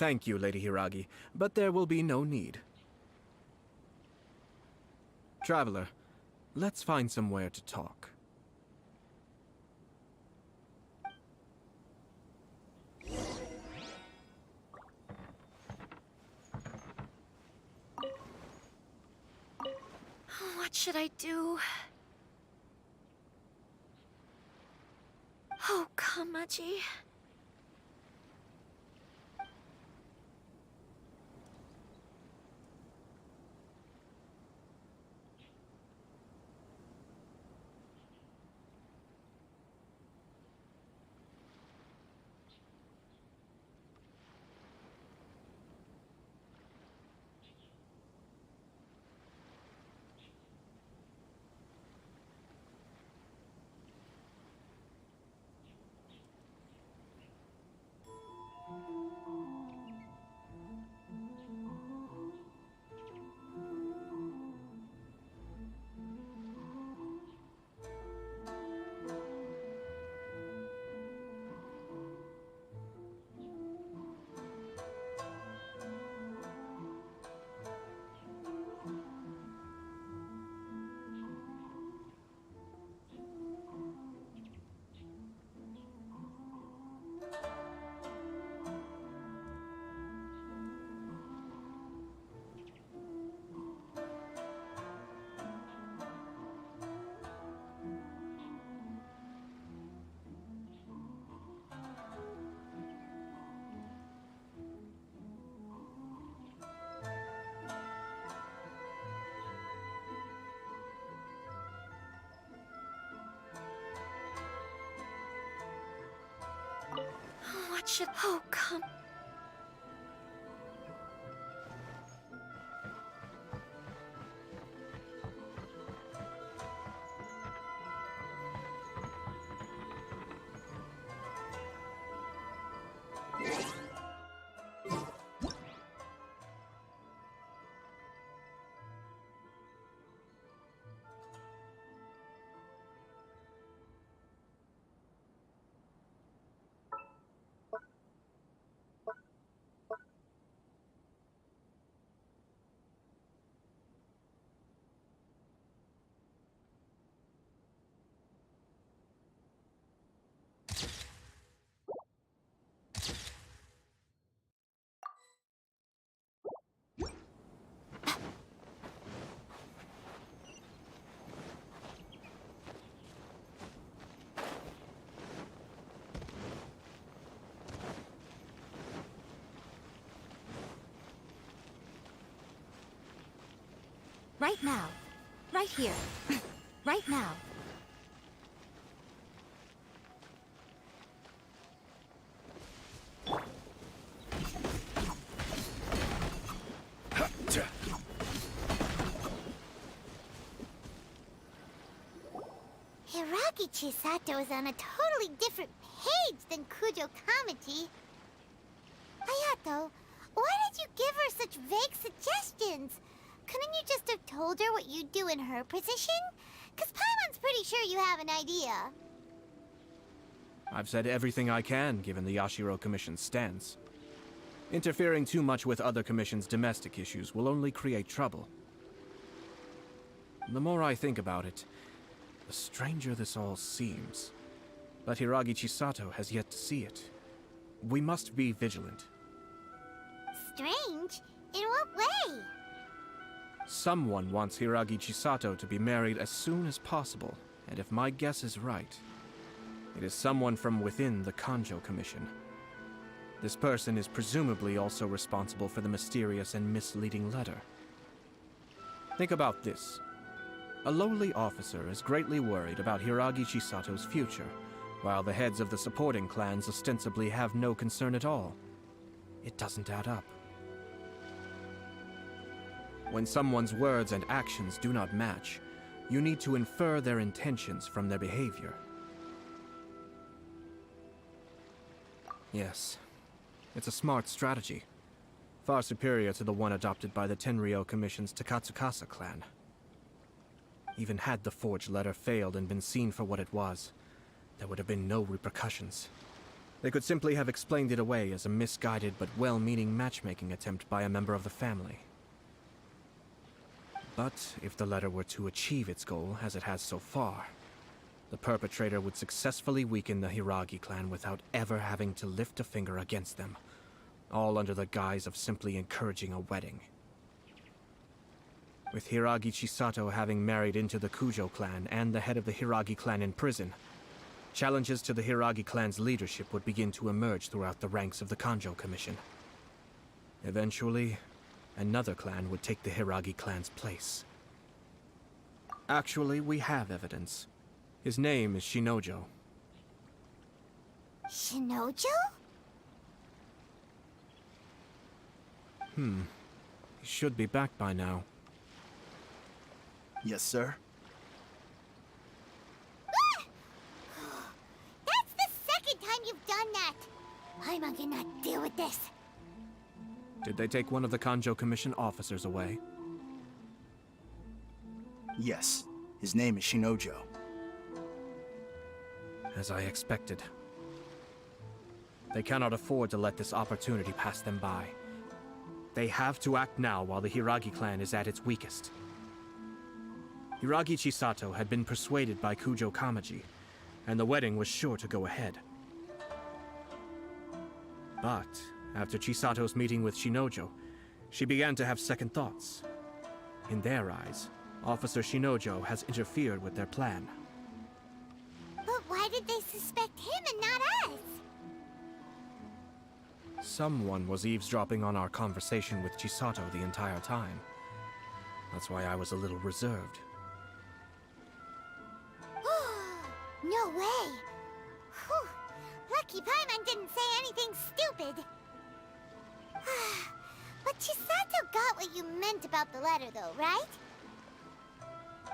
Thank you, Lady Hiragi, but there will be no need. Traveler, let's find somewhere to talk. What should I do? Oh, Kamaji. What should... Oh, come... Right now. Right here. Right now. Hiragi Chisato is on a totally different page than Kujo Kamaji. Hayato, why did you give her such vague suggestions? Couldn't you just have told her what you'd do in her position? 'Cause Paimon's pretty sure you have an idea. I've said everything I can, given the Yashiro Commission's stance. Interfering too much with other commissions' domestic issues will only create trouble. The more I think about it, the stranger this all seems. But Hiragi Chisato has yet to see it. We must be vigilant. Strange? In what way? Someone wants Hiragi Chisato to be married as soon as possible, and if my guess is right, it is someone from within the Kanjo Commission. This person is presumably also responsible for the mysterious and misleading letter. Think about this. A lowly officer is greatly worried about Hiragi Chisato's future, while the heads of the supporting clans ostensibly have no concern at all. It doesn't add up. When someone's words and actions do not match, you need to infer their intentions from their behavior. Yes, it's a smart strategy, far superior to the one adopted by the Tenryou Commission's Takatsukasa clan. Even had the forged letter failed and been seen for what it was, there would have been no repercussions. They could simply have explained it away as a misguided but well-meaning matchmaking attempt by a member of the family. But if the letter were to achieve its goal, as it has so far, the perpetrator would successfully weaken the Hiragi clan without ever having to lift a finger against them, all under the guise of simply encouraging a wedding. With Hiragi Chisato having married into the Kujo clan and the head of the Hiragi clan in prison, challenges to the Hiragi clan's leadership would begin to emerge throughout the ranks of the Kanjo Commission. Eventually, another clan would take the Hiragi clan's place. Actually, we have evidence. His name is Shinojo. Shinojo? He should be back by now. Yes, sir. That's the second time you've done that! I'm not gonna deal with this. Did they take one of the Kanjo Commission officers away? Yes. His name is Shinojo. As I expected. They cannot afford to let this opportunity pass them by. They have to act now while the Hiragi clan is at its weakest. Hiragi Chisato had been persuaded by Kujo Kamaji, and the wedding was sure to go ahead. But after Chisato's meeting with Shinojo, she began to have second thoughts. In their eyes, Officer Shinojo has interfered with their plan. But why did they suspect him and not us? Someone was eavesdropping on our conversation with Chisato the entire time. That's why I was a little reserved. No way! Whew. Lucky Paimon didn't say anything stupid. But Chisato got what you meant about the letter though, right?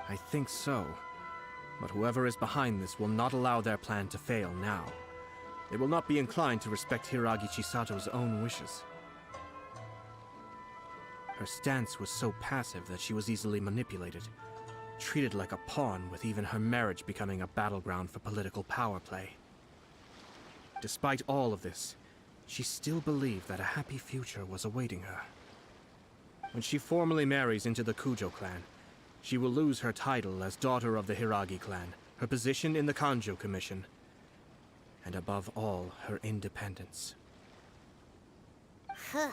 I think so. But whoever is behind this will not allow their plan to fail now. They will not be inclined to respect Hiragi Chisato's own wishes. Her stance was so passive that she was easily manipulated, treated like a pawn, with even her marriage becoming a battleground for political power play. Despite all of this, she still believed that a happy future was awaiting her. When she formally marries into the Kujo clan, she will lose her title as daughter of the Hiragi clan, her position in the Kanjo Commission, and above all, her independence. Huh.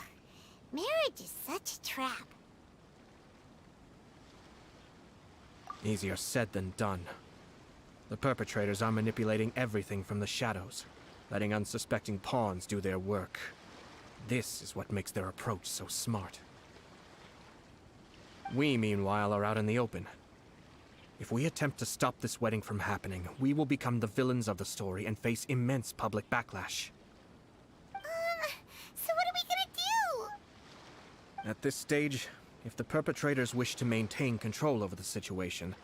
Marriage is such a trap. Easier said than done. The perpetrators are manipulating everything from the shadows, letting unsuspecting pawns do their work. This is what makes their approach so smart. We, meanwhile, are out in the open. If we attempt to stop this wedding from happening, we will become the villains of the story and face immense public backlash. So what are we gonna do? At this stage, if the perpetrators wish to maintain control over the situation,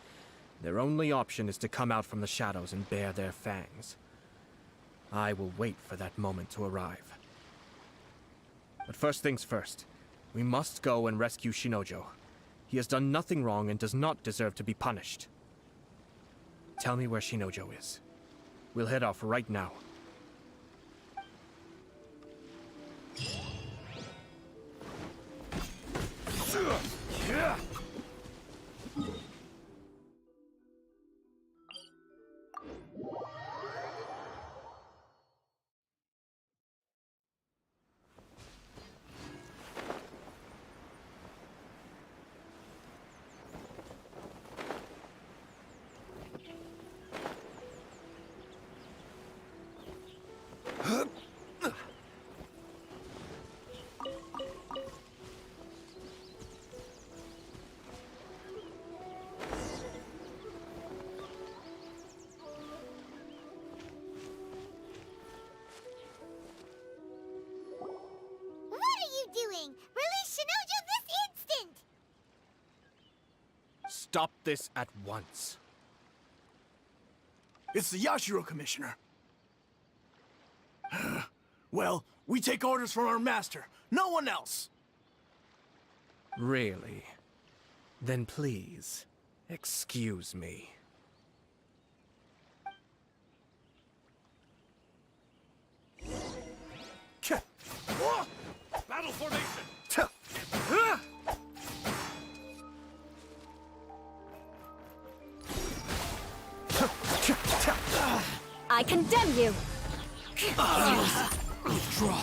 their only option is to come out from the shadows and bare their fangs. I will wait for that moment to arrive. But first things first, we must go and rescue Shinojo. He has done nothing wrong and does not deserve to be punished. Tell me where Shinojo is. We'll head off right now. What are you doing? Release Shinojo this instant! Stop this at once. It's the Yashiro Commissioner. Well, we take orders from our master. No one else. Really? Then please, excuse me. Battle formation! I condemn you! Withdraw.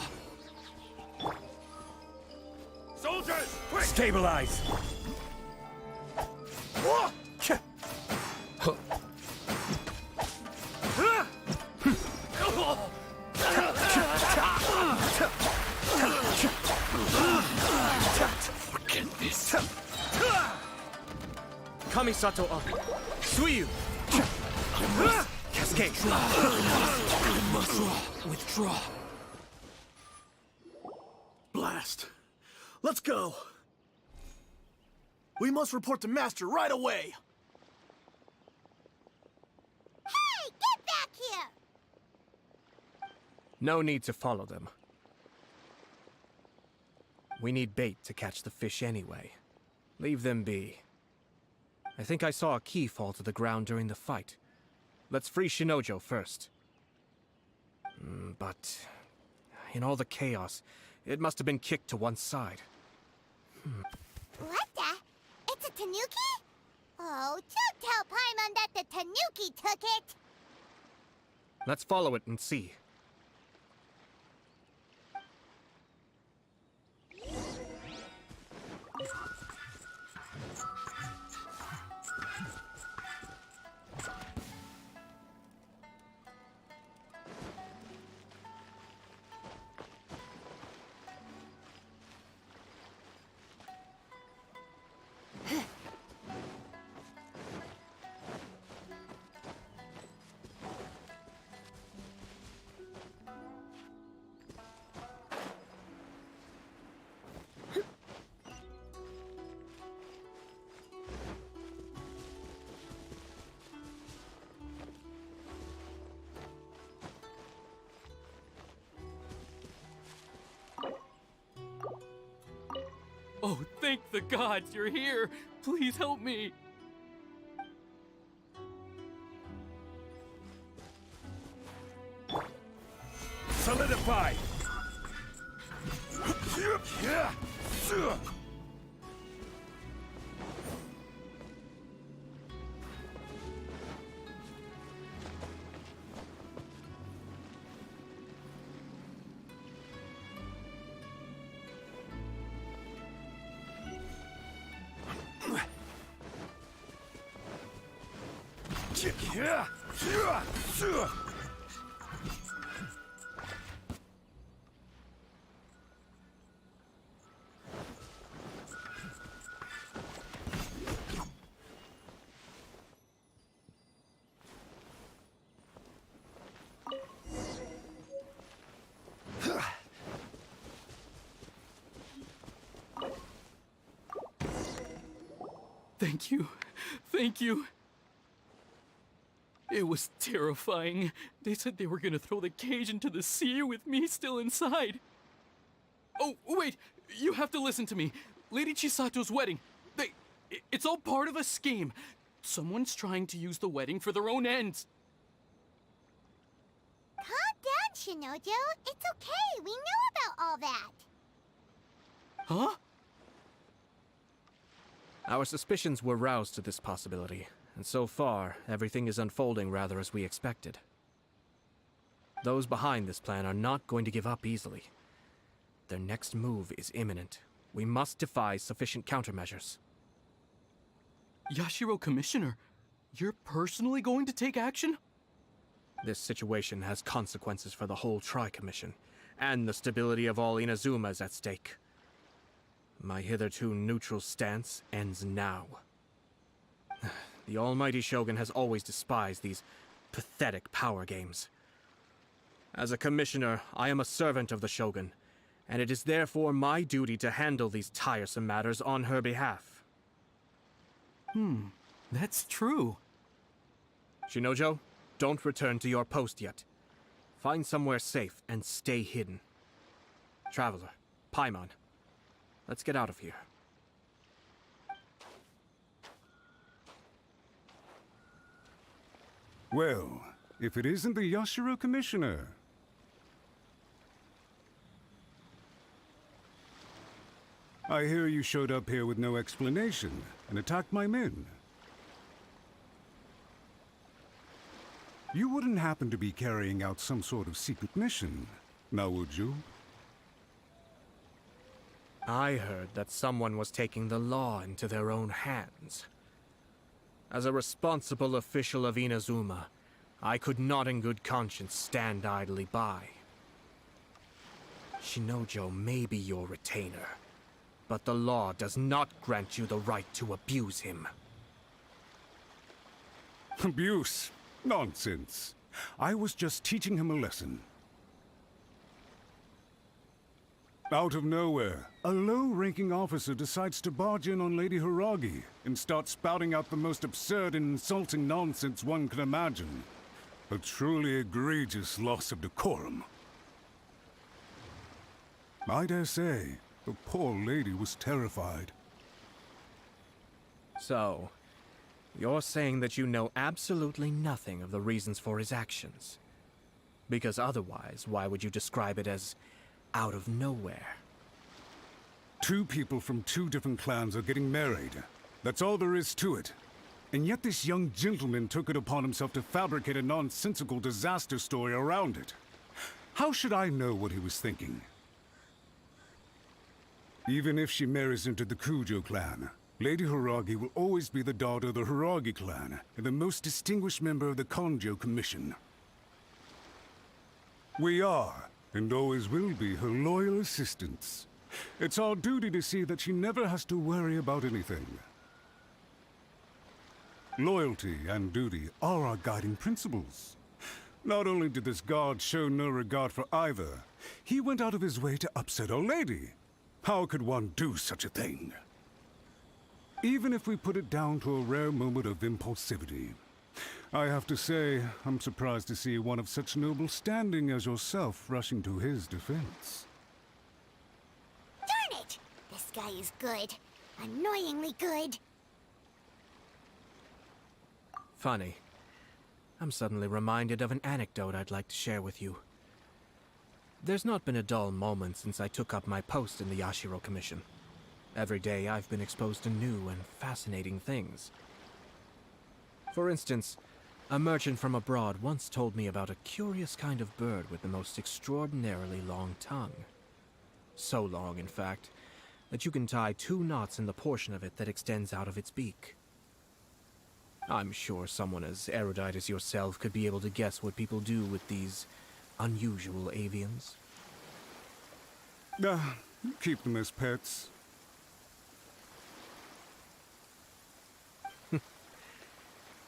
Soldiers, quick! Stabilize! Forget this. Kamisato up. Stweam! Cascade! I must withdraw. Blast. Let's go. We must report to Master right away. Hey, get back here! No need to follow them. We need bait to catch the fish anyway. Leave them be. I think I saw a key fall to the ground during the fight. Let's free Shinojo first. But in all the chaos, it must have been kicked to one side. What the? It's a tanuki? Oh, don't tell Paimon that the tanuki took it! Let's follow it and see. Oh, thank the gods you're here! Please help me! Solidify! Thank you. Thank you. It was terrifying. They said they were gonna throw the cage into the sea with me still inside. Oh, wait! You have to listen to me. Lady Chisato's wedding. It's all part of a scheme. Someone's trying to use the wedding for their own ends. Calm down, Shinojo. It's okay. We know about all that. Huh? Our suspicions were roused to this possibility, and so far, everything is unfolding rather as we expected. Those behind this plan are not going to give up easily. Their next move is imminent. We must devise sufficient countermeasures. Yashiro Commissioner, you're personally going to take action? This situation has consequences for the whole Tri-Commission, and the stability of all Inazuma is at stake. My hitherto neutral stance ends now. The almighty Shogun has always despised these pathetic power games. As a commissioner, I am a servant of the Shogun, and it is therefore my duty to handle these tiresome matters on her behalf. That's true. Shinojo, don't return to your post yet. Find somewhere safe and stay hidden. Traveler, Paimon, let's get out of here. Well, if it isn't the Yashiro Commissioner. I hear you showed up here with no explanation and attacked my men. You wouldn't happen to be carrying out some sort of secret mission, now would you? I heard that someone was taking the law into their own hands. As a responsible official of Inazuma, I could not in good conscience stand idly by. Shinojo may be your retainer, but the law does not grant you the right to abuse him. Abuse? Nonsense. I was just teaching him a lesson. Out of nowhere, a low-ranking officer decides to barge in on Lady Hiragi and start spouting out the most absurd and insulting nonsense one can imagine. A truly egregious loss of decorum. I dare say, the poor lady was terrified. So, you're saying that you know absolutely nothing of the reasons for his actions? Because otherwise, why would you describe it as out of nowhere? Two people from two different clans are getting married. That's all there is to it. And yet this young gentleman took it upon himself to fabricate a nonsensical disaster story around it. How should I know what he was thinking? Even if she marries into the Kujo clan, Lady Hiragi will always be the daughter of the Hiragi clan and the most distinguished member of the Konjo Commission. We are, and always will be, her loyal assistants. It's our duty to see that she never has to worry about anything. Loyalty and duty are our guiding principles. Not only did this guard show no regard for either, he went out of his way to upset our lady. How could one do such a thing? Even if we put it down to a rare moment of impulsivity. I have to say, I'm surprised to see one of such noble standing as yourself rushing to his defense. Darn it! This guy is good. Annoyingly good. Funny. I'm suddenly reminded of an anecdote I'd like to share with you. There's not been a dull moment since I took up my post in the Yashiro Commission. Every day I've been exposed to new and fascinating things. For instance, a merchant from abroad once told me about a curious kind of bird with the most extraordinarily long tongue. So long, in fact, that you can tie 2 knots in the portion of it that extends out of its beak. I'm sure someone as erudite as yourself could be able to guess what people do with these unusual avians. Keep them as pets.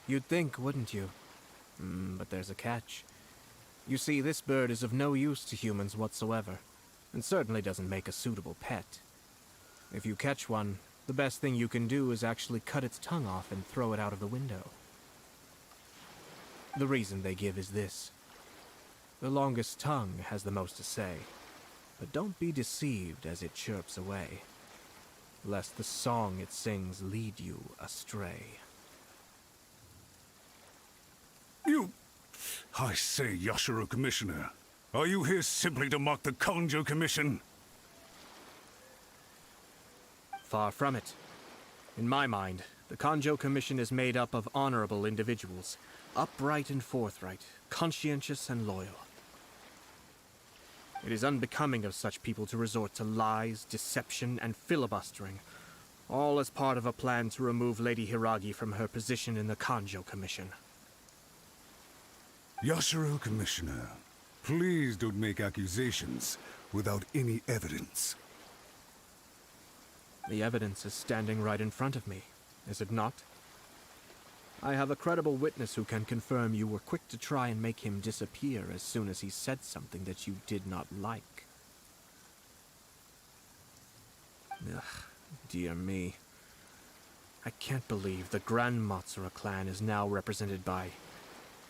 You'd think, wouldn't you? But there's a catch. You see, this bird is of no use to humans whatsoever, and certainly doesn't make a suitable pet. If you catch one, the best thing you can do is actually cut its tongue off and throw it out of the window. The reason they give is this. The longest tongue has the most to say, but don't be deceived as it chirps away, lest the song it sings lead you astray. You... I say, Yashiro Commissioner, are you here simply to mock the Kanjo Commission? Far from it. In my mind, the Kanjo Commission is made up of honorable individuals, upright and forthright, conscientious and loyal. It is unbecoming of such people to resort to lies, deception, and filibustering, all as part of a plan to remove Lady Hiragi from her position in the Kanjo Commission. Yashiro Commissioner, please don't make accusations without any evidence. The evidence is standing right in front of me, is it not? I have a credible witness who can confirm you were quick to try and make him disappear as soon as he said something that you did not like. Ugh, dear me. I can't believe the Grand Matsura clan is now represented by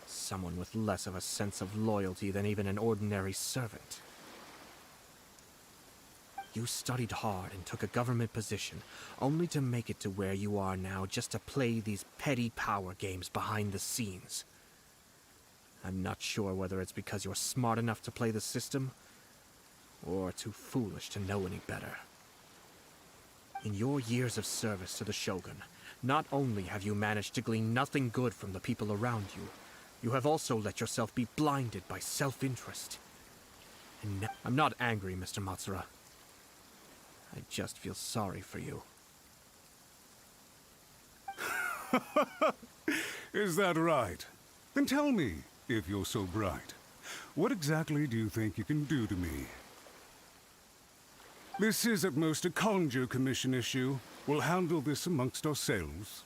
someone with less of a sense of loyalty than even an ordinary servant. You studied hard and took a government position, only to make it to where you are now just to play these petty power games behind the scenes. I'm not sure whether it's because you're smart enough to play the system, or too foolish to know any better. In your years of service to the Shogun, not only have you managed to glean nothing good from the people around you, you have also let yourself be blinded by self-interest. And now, I'm not angry, Mr. Matsura. I just feel sorry for you. Is that right? Then tell me, if you're so bright, what exactly do you think you can do to me? This is at most a Kanjo Commission issue. We'll handle this amongst ourselves.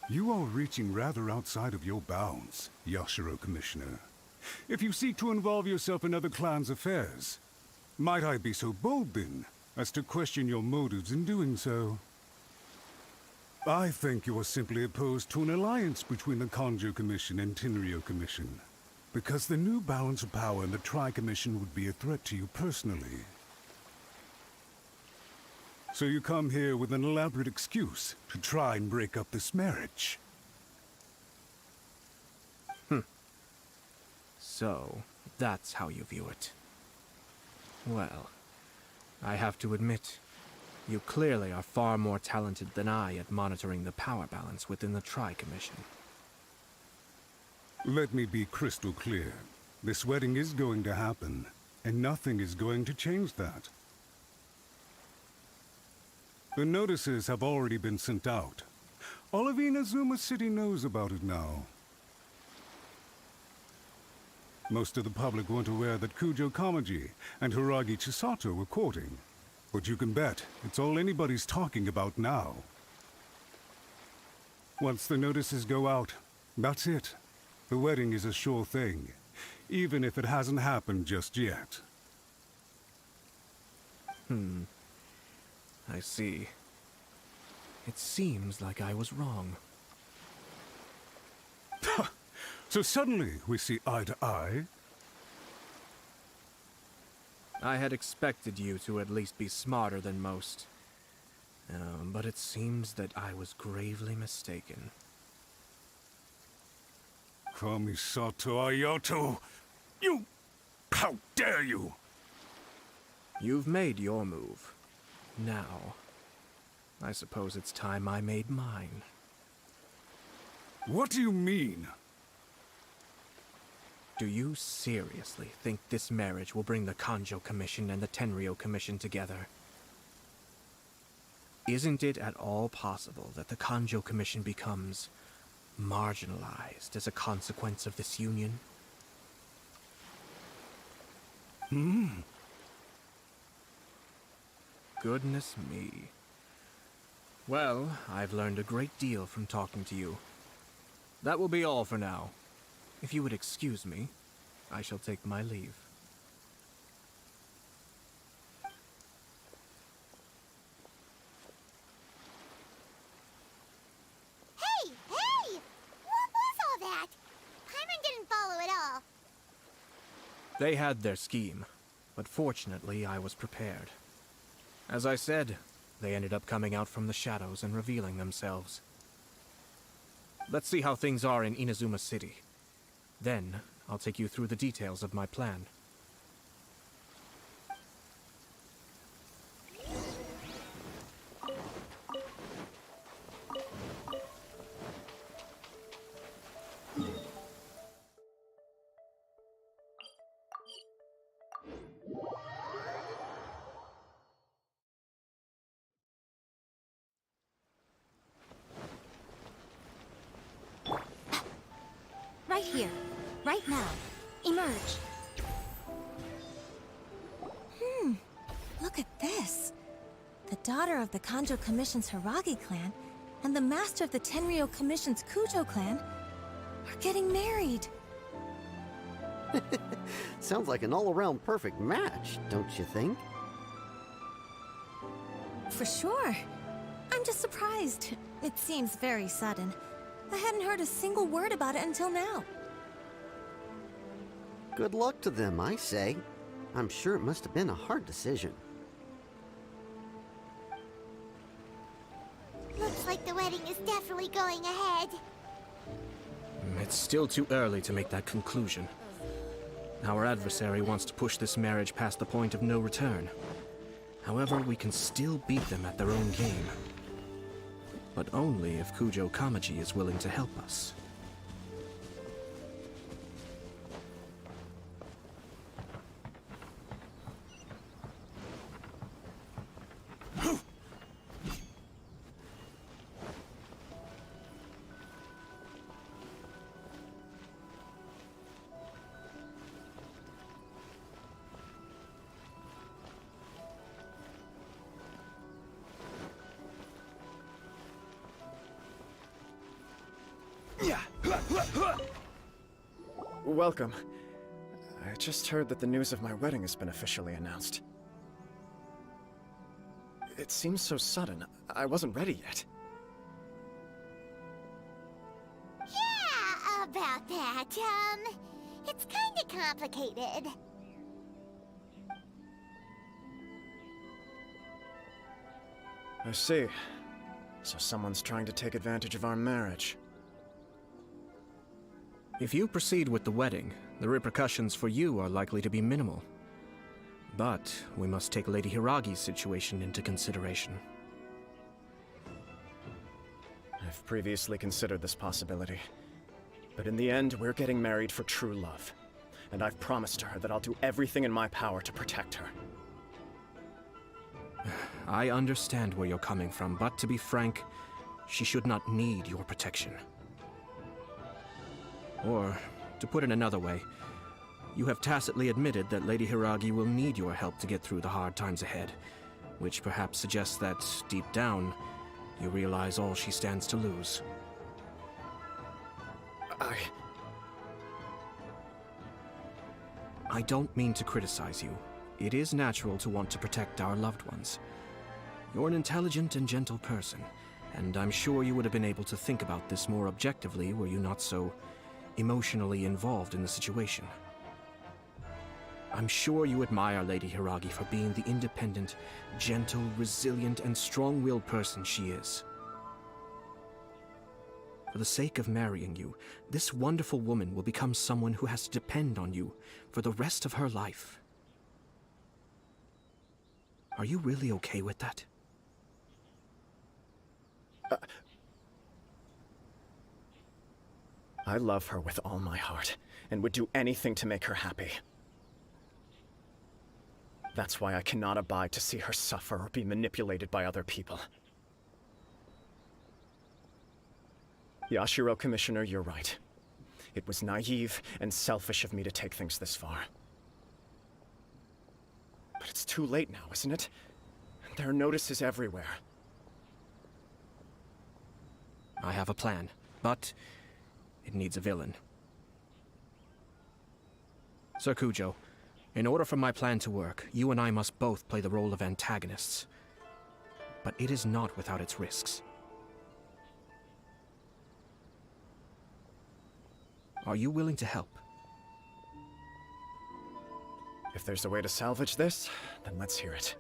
You are reaching rather outside of your bounds, Yashiro Commissioner. If you seek to involve yourself in other clans' affairs, might I be so bold, then, as to question your motives in doing so? I think you are simply opposed to an alliance between the Kanjo Commission and Tenryo Commission, because the new balance of power in the Tri-Commission would be a threat to you personally. So you come here with an elaborate excuse to try and break up this marriage. So, that's how you view it. Well, I have to admit, you clearly are far more talented than I at monitoring the power balance within the Tri-Commission. Let me be crystal clear. This wedding is going to happen, and nothing is going to change that. The notices have already been sent out. All of Inazuma City knows about it now. Most of the weren't aware that Kujo Kamaji and Hiragi Chisato were courting. But you can bet it's all anybody's talking about now. Once the notices go out, that's it. The wedding is a sure thing, even if it hasn't happened just yet. I see. It seems like I was wrong. So suddenly we see eye to eye? I had expected you to at least be smarter than most. But it seems that I was gravely mistaken. Kamisato Ayato! You... How dare you! You've made your move. Now, I suppose it's time I made mine. What do you mean? Do you seriously think this marriage will bring the Kanjo Commission and the Tenryo Commission together? Isn't it at all possible that the Kanjo Commission becomes marginalized as a consequence of this union? Goodness me. Well, I've learned a great deal from talking to you. That will be all for now. If you would excuse me, I shall take my leave. Hey! Hey! What was all that? Paimon didn't follow at all. They had their scheme, but fortunately I was prepared. As I said, they ended up coming out from the shadows and revealing themselves. Let's see how things are in Inazuma City. Then, I'll take you through the details of my plan. Right here. Right now. Emerge. Look at this. The daughter of the Kanjo Commission's Hiragi clan and the master of the Tenryo Commission's Kujo clan are getting married. Sounds like an all-around perfect match, don't you think? For sure. I'm just surprised. It seems very sudden. I hadn't heard a single word about it until now. Good luck to them, I say. I'm sure it must have been a hard decision. Looks like the wedding is definitely going ahead. It's still too early to make that conclusion. Our adversary wants to push this marriage past the point of no return. However, we can still beat them at their own game. But only if Kujo Kamaji is willing to help us. Welcome. I just heard that the news of my wedding has been officially announced. It seems so sudden. I wasn't ready yet. Yeah, about that. It's kinda complicated. I see. So someone's trying to take advantage of our marriage. If you proceed with the wedding, the repercussions for you are likely to be minimal. But we must take Lady Hiragi's situation into consideration. I've previously considered this possibility. But in the end, we're getting married for true love. And I've promised her that I'll do everything in my power to protect her. I understand where you're coming from, but to be frank, she should not need your protection. Or, to put it another way, you have tacitly admitted that Lady Hiragi will need your help to get through the hard times ahead, which perhaps suggests that, deep down, you realize all she stands to lose. I don't mean to criticize you. It is natural to want to protect our loved ones. You're an intelligent and gentle person, and I'm sure you would have been able to think about this more objectively were you not so emotionally involved in the situation. I'm sure you admire Lady Hiragi for being the independent, gentle, resilient, and strong-willed person she is. For the sake of marrying you, this wonderful woman will become someone who has to depend on you for the rest of her life. Are you really okay with that? I love her with all my heart, and would do anything to make her happy. That's why I cannot abide to see her suffer or be manipulated by other people. Yashiro, Commissioner, you're right. It was naive and selfish of me to take things this far. But it's too late now, isn't it? There are notices everywhere. I have a plan, but it needs a villain. Sir Kujo, in order for my plan to work, you and I must both play the role of antagonists. But it is not without its risks. Are you willing to help? If there's a way to salvage this, then let's hear it.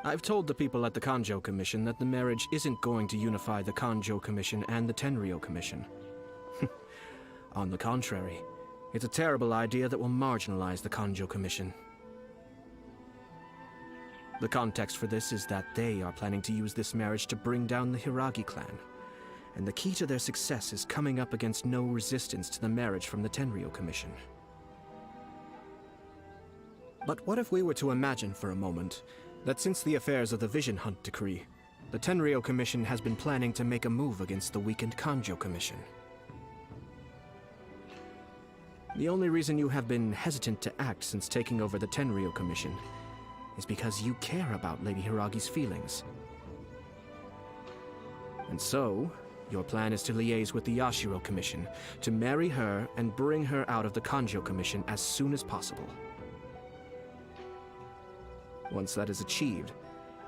I've told the people at the Kanjo Commission that the marriage isn't going to unify the Kanjo Commission and the Tenryou Commission. On the contrary, it's a terrible idea that will marginalize the Kanjo Commission. The context for this is that they are planning to use this marriage to bring down the Hiragi clan, and the key to their success is coming up against no resistance to the marriage from the Tenryou Commission. But what if we were to imagine for a moment that since the affairs of the Vision Hunt Decree, the Tenryou Commission has been planning to make a move against the weakened Kanjo Commission? The only reason you have been hesitant to act since taking over the Tenryou Commission is because you care about Lady Hiragi's feelings. And so, your plan is to liaise with the Yashiro Commission to marry her and bring her out of the Kanjo Commission as soon as possible. Once that is achieved,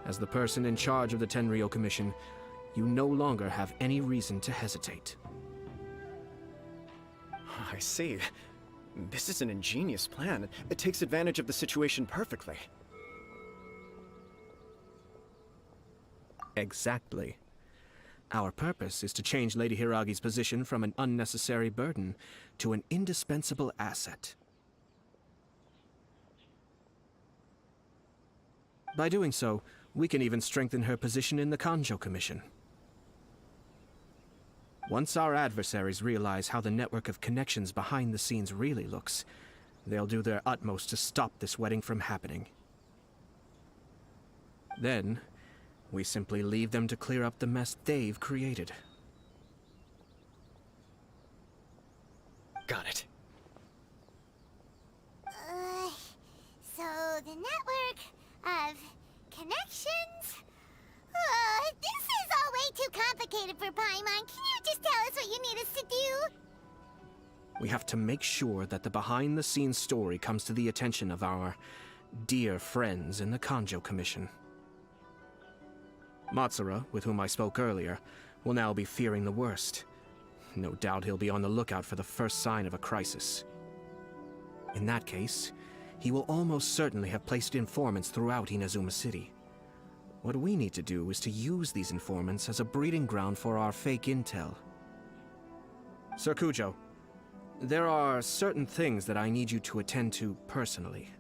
as the person in charge of the Tenryou Commission, you no longer have any reason to hesitate. I see. This is an ingenious plan. It takes advantage of the situation perfectly. Exactly. Our purpose is to change Lady Hiragi's position from an unnecessary burden to an indispensable asset. By doing so, we can even strengthen her position in the Kanjo Commission. Once our adversaries realize how the network of connections behind the scenes really looks, they'll do their utmost to stop this wedding from happening. Then, we simply leave them to clear up the mess they've created. Got it. So the network of connections? This is all way too complicated for Paimon. Can you just tell us what you need us to do? We have to make sure that the behind-the-scenes story comes to the attention of our dear friends in the Kanjo Commission. Matsura, with whom I spoke earlier, will now be fearing the worst. No doubt he'll be on the lookout for the first sign of a crisis. In that case, he will almost certainly have placed informants throughout Inazuma City. What we need to do is to use these informants as a breeding ground for our fake intel. Sir Kujo, there are certain things that I need you to attend to personally.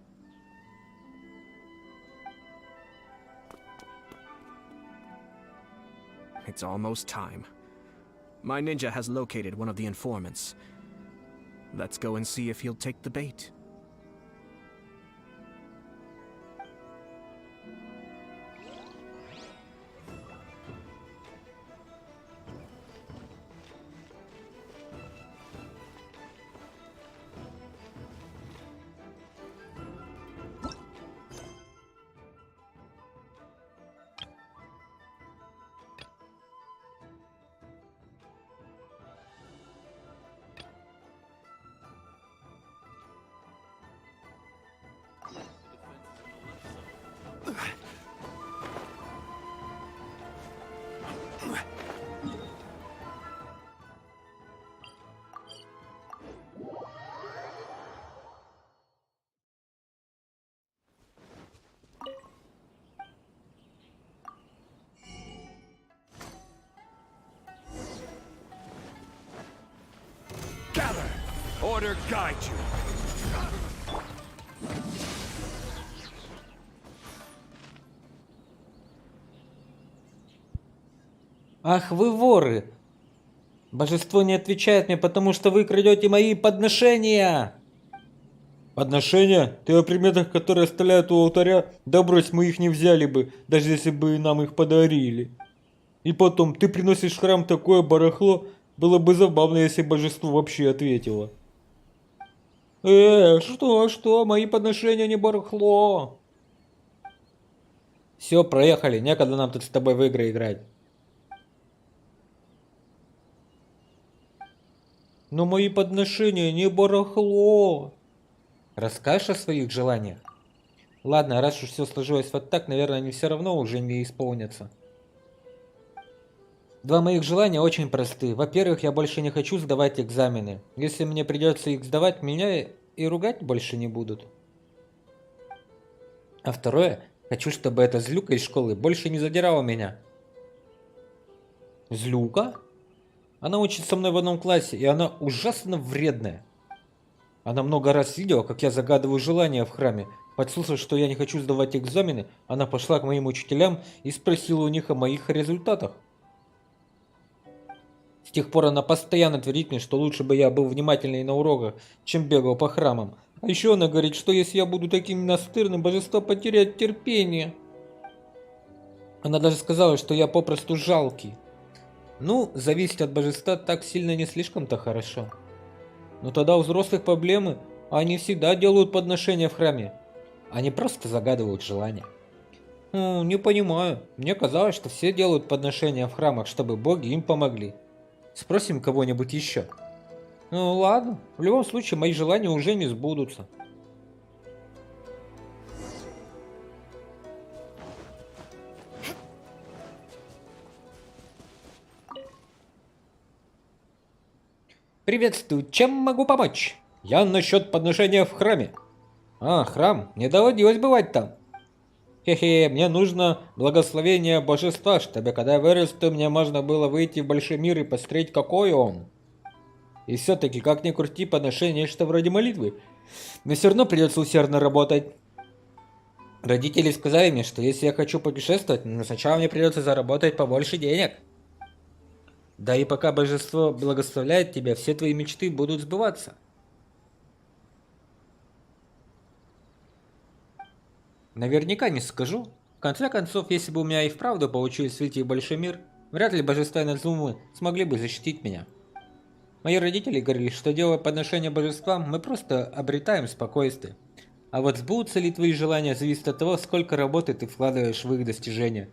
It's almost time. My ninja has located one of the informants. Let's go and see if he'll take the bait. Gather! Order guide you! Ах вы воры! Божество не отвечает мне, потому что вы крадете мои подношения! Подношения? Ты о предметах, которые оставляют у алтаря? Да брось, мы их не взяли бы, даже если бы нам их подарили. И потом, ты приносишь в храм такое барахло, было бы забавно, если божество вообще ответило. Что, мои подношения не барахло. Все, проехали, некогда нам тут с тобой в игры играть. Но мои подношения не барахло. Расскажешь о своих желаниях? Ладно, раз уж все сложилось вот так, наверное, они все равно уже не исполнятся. Два моих желания очень просты. Во-первых, я больше не хочу сдавать экзамены. Если мне придется их сдавать, меня и ругать больше не будут. А второе, Хочу, чтобы эта злюка из школы больше не задирала меня. Злюка? Она учится со мной в одном классе, и она ужасно вредная. Она много раз видела, как я загадываю желания в храме. Подслушав, что я не хочу сдавать экзамены, она пошла к моим учителям и спросила у них о моих результатах. С тех пор она постоянно твердит мне, что лучше бы я был внимательнее на уроках, чем бегал по храмам. А еще она говорит, что если я буду таким настырным, божество потеряет терпение. Она даже сказала, что я попросту жалкий. Ну, зависеть от божества так сильно не слишком-то хорошо. Но тогда у взрослых проблемы, а они всегда делают подношения в храме. Они просто загадывают желания. Не понимаю. Мне казалось, что все делают подношения в храмах, чтобы боги им помогли. Спросим кого-нибудь еще. Ну ладно, в любом случае мои желания уже не сбудутся. Приветствую, чем могу помочь? Я насчет подношения в храме. Храм, не доводилось бывать там. Хе-хе, мне нужно благословение божества, чтобы когда я вырасту, мне можно было выйти в большой мир и посмотреть, какой он. И все-таки, как ни крути, подношение нечто вроде молитвы. Но все равно придется усердно работать. Родители сказали мне, что если я хочу путешествовать, сначала мне придется заработать побольше денег. Да и пока божество благословляет тебя, все твои мечты будут сбываться. Наверняка не скажу. В конце концов, если бы у меня и вправду получилось выйти в большой мир, вряд ли божества и Назумы смогли бы защитить меня. Мои родители говорили, что делая подношение божествам, мы просто обретаем спокойствие. А вот сбудутся ли твои желания, зависит от того, сколько работы ты вкладываешь в их достижение.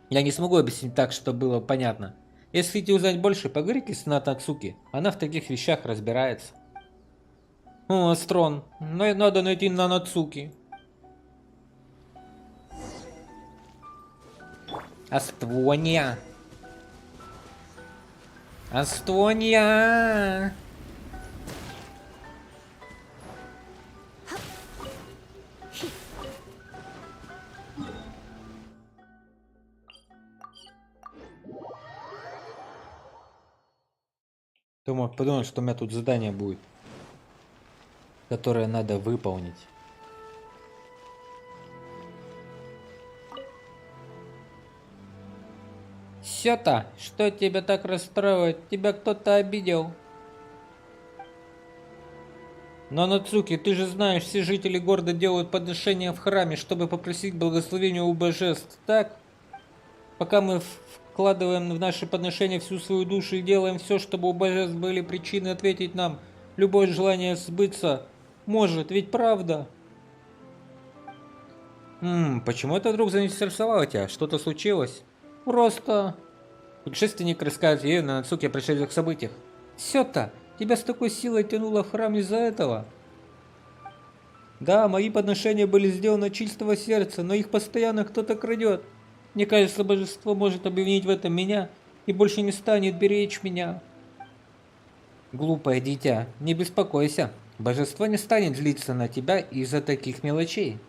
Я не смогу объяснить так, чтобы было понятно. Если хотите узнать больше, поговорите с Натацуки. Она в таких вещах разбирается. Астрон, надо найти Нанацуки. Астония. Астония. Подумал, что у меня тут задание будет, которое надо выполнить. Сёта, что тебя так расстраивает? Тебя кто-то обидел? Нанацуки, ты же знаешь, все жители города делают подношения в храме, чтобы попросить благословения у божеств, так? Пока мы вкладываем в наши подношения всю свою душу и делаем все, чтобы у божеств были причины ответить нам, любое желание сбыться может, ведь правда? Почему это вдруг заинтересовало тебя? Что-то случилось? Просто... Путешественник рассказывает ей на Нацуки о происшедших событиях. Сёта, тебя с такой силой тянуло в храм из-за этого? Да, мои подношения были сделаны от чистого сердца, но их постоянно кто-то крадет. Мне кажется, божество может обвинить в этом меня и больше не станет беречь меня. Глупое дитя, не беспокойся. Божество не станет злиться на тебя из-за таких мелочей.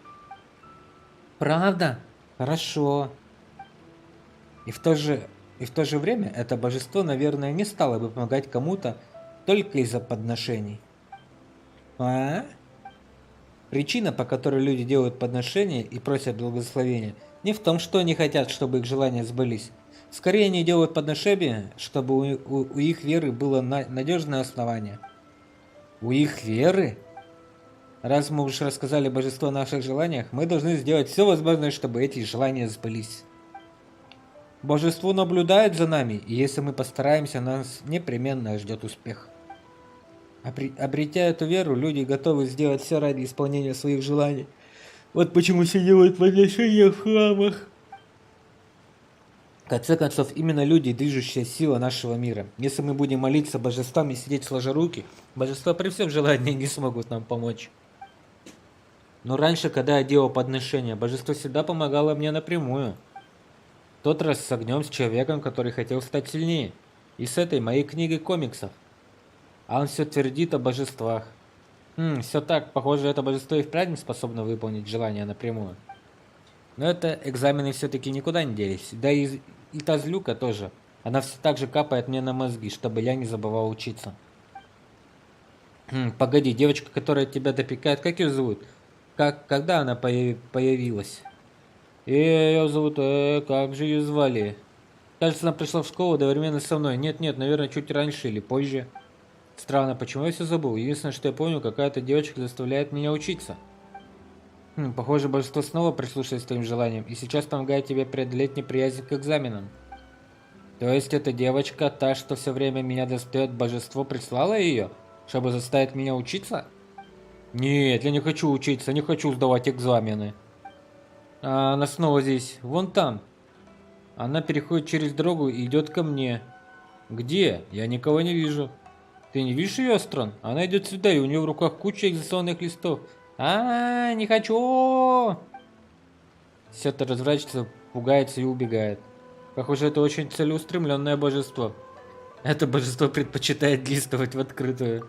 Правда? Хорошо. И в то же время это божество, наверное, не стало бы помогать кому-то только из-за подношений. Причина, по которой люди делают подношения и просят благословения, не в том, что они хотят, чтобы их желания сбылись. Скорее, они делают подношения, чтобы у их веры было надежное основание. У их веры? Раз мы уж рассказали божеству о наших желаниях, мы должны сделать все возможное, чтобы эти желания сбылись. Божество наблюдает за нами, и если мы постараемся, нас непременно ждет успех. Обретя эту веру, люди готовы сделать все ради исполнения своих желаний. Вот почему все делают подношения в храмах. В конце концов, именно люди – движущая сила нашего мира. Если мы будем молиться божествам и сидеть сложа руки, божества при всем желании не смогут нам помочь. Но раньше, когда я делал подношения, божество всегда помогало мне напрямую. В тот раз с огнем, с человеком, который хотел стать сильнее. И с этой моей книгой комиксов. А он все твердит о божествах. Все так. Похоже, это божество и впрямь не способно выполнить желание напрямую. Но это экзамены все-таки никуда не делись. Да и та злюка тоже. Она все так же капает мне на мозги, чтобы я не забывал учиться. Погоди, девочка, которая тебя допекает, как ее зовут? Когда она появилась? Ее зовут... как же ее звали? Кажется, она пришла в школу одновременно со мной. Нет, наверное, чуть раньше или позже. Странно, почему я все забыл? Единственное, что я помню, какая-то девочка заставляет меня учиться. Похоже, божество снова прислушивается к твоим желаниям и сейчас помогает тебе преодолеть неприязнь к экзаменам. То есть эта девочка, та, что все время меня достает, божество прислало ее, чтобы заставить меня учиться? Нет, я не хочу учиться, не хочу сдавать экзамены. А она снова здесь, вон там. Она переходит через дорогу и идет ко мне. Где? Я никого не вижу. Ты не видишь ее, Астрон? Она идет сюда, и у нее в руках куча экзаменационных листов. Не хочу! Сета развращается, пугается и убегает. Похоже, это очень целеустремленное божество. Это божество предпочитает действовать в открытую.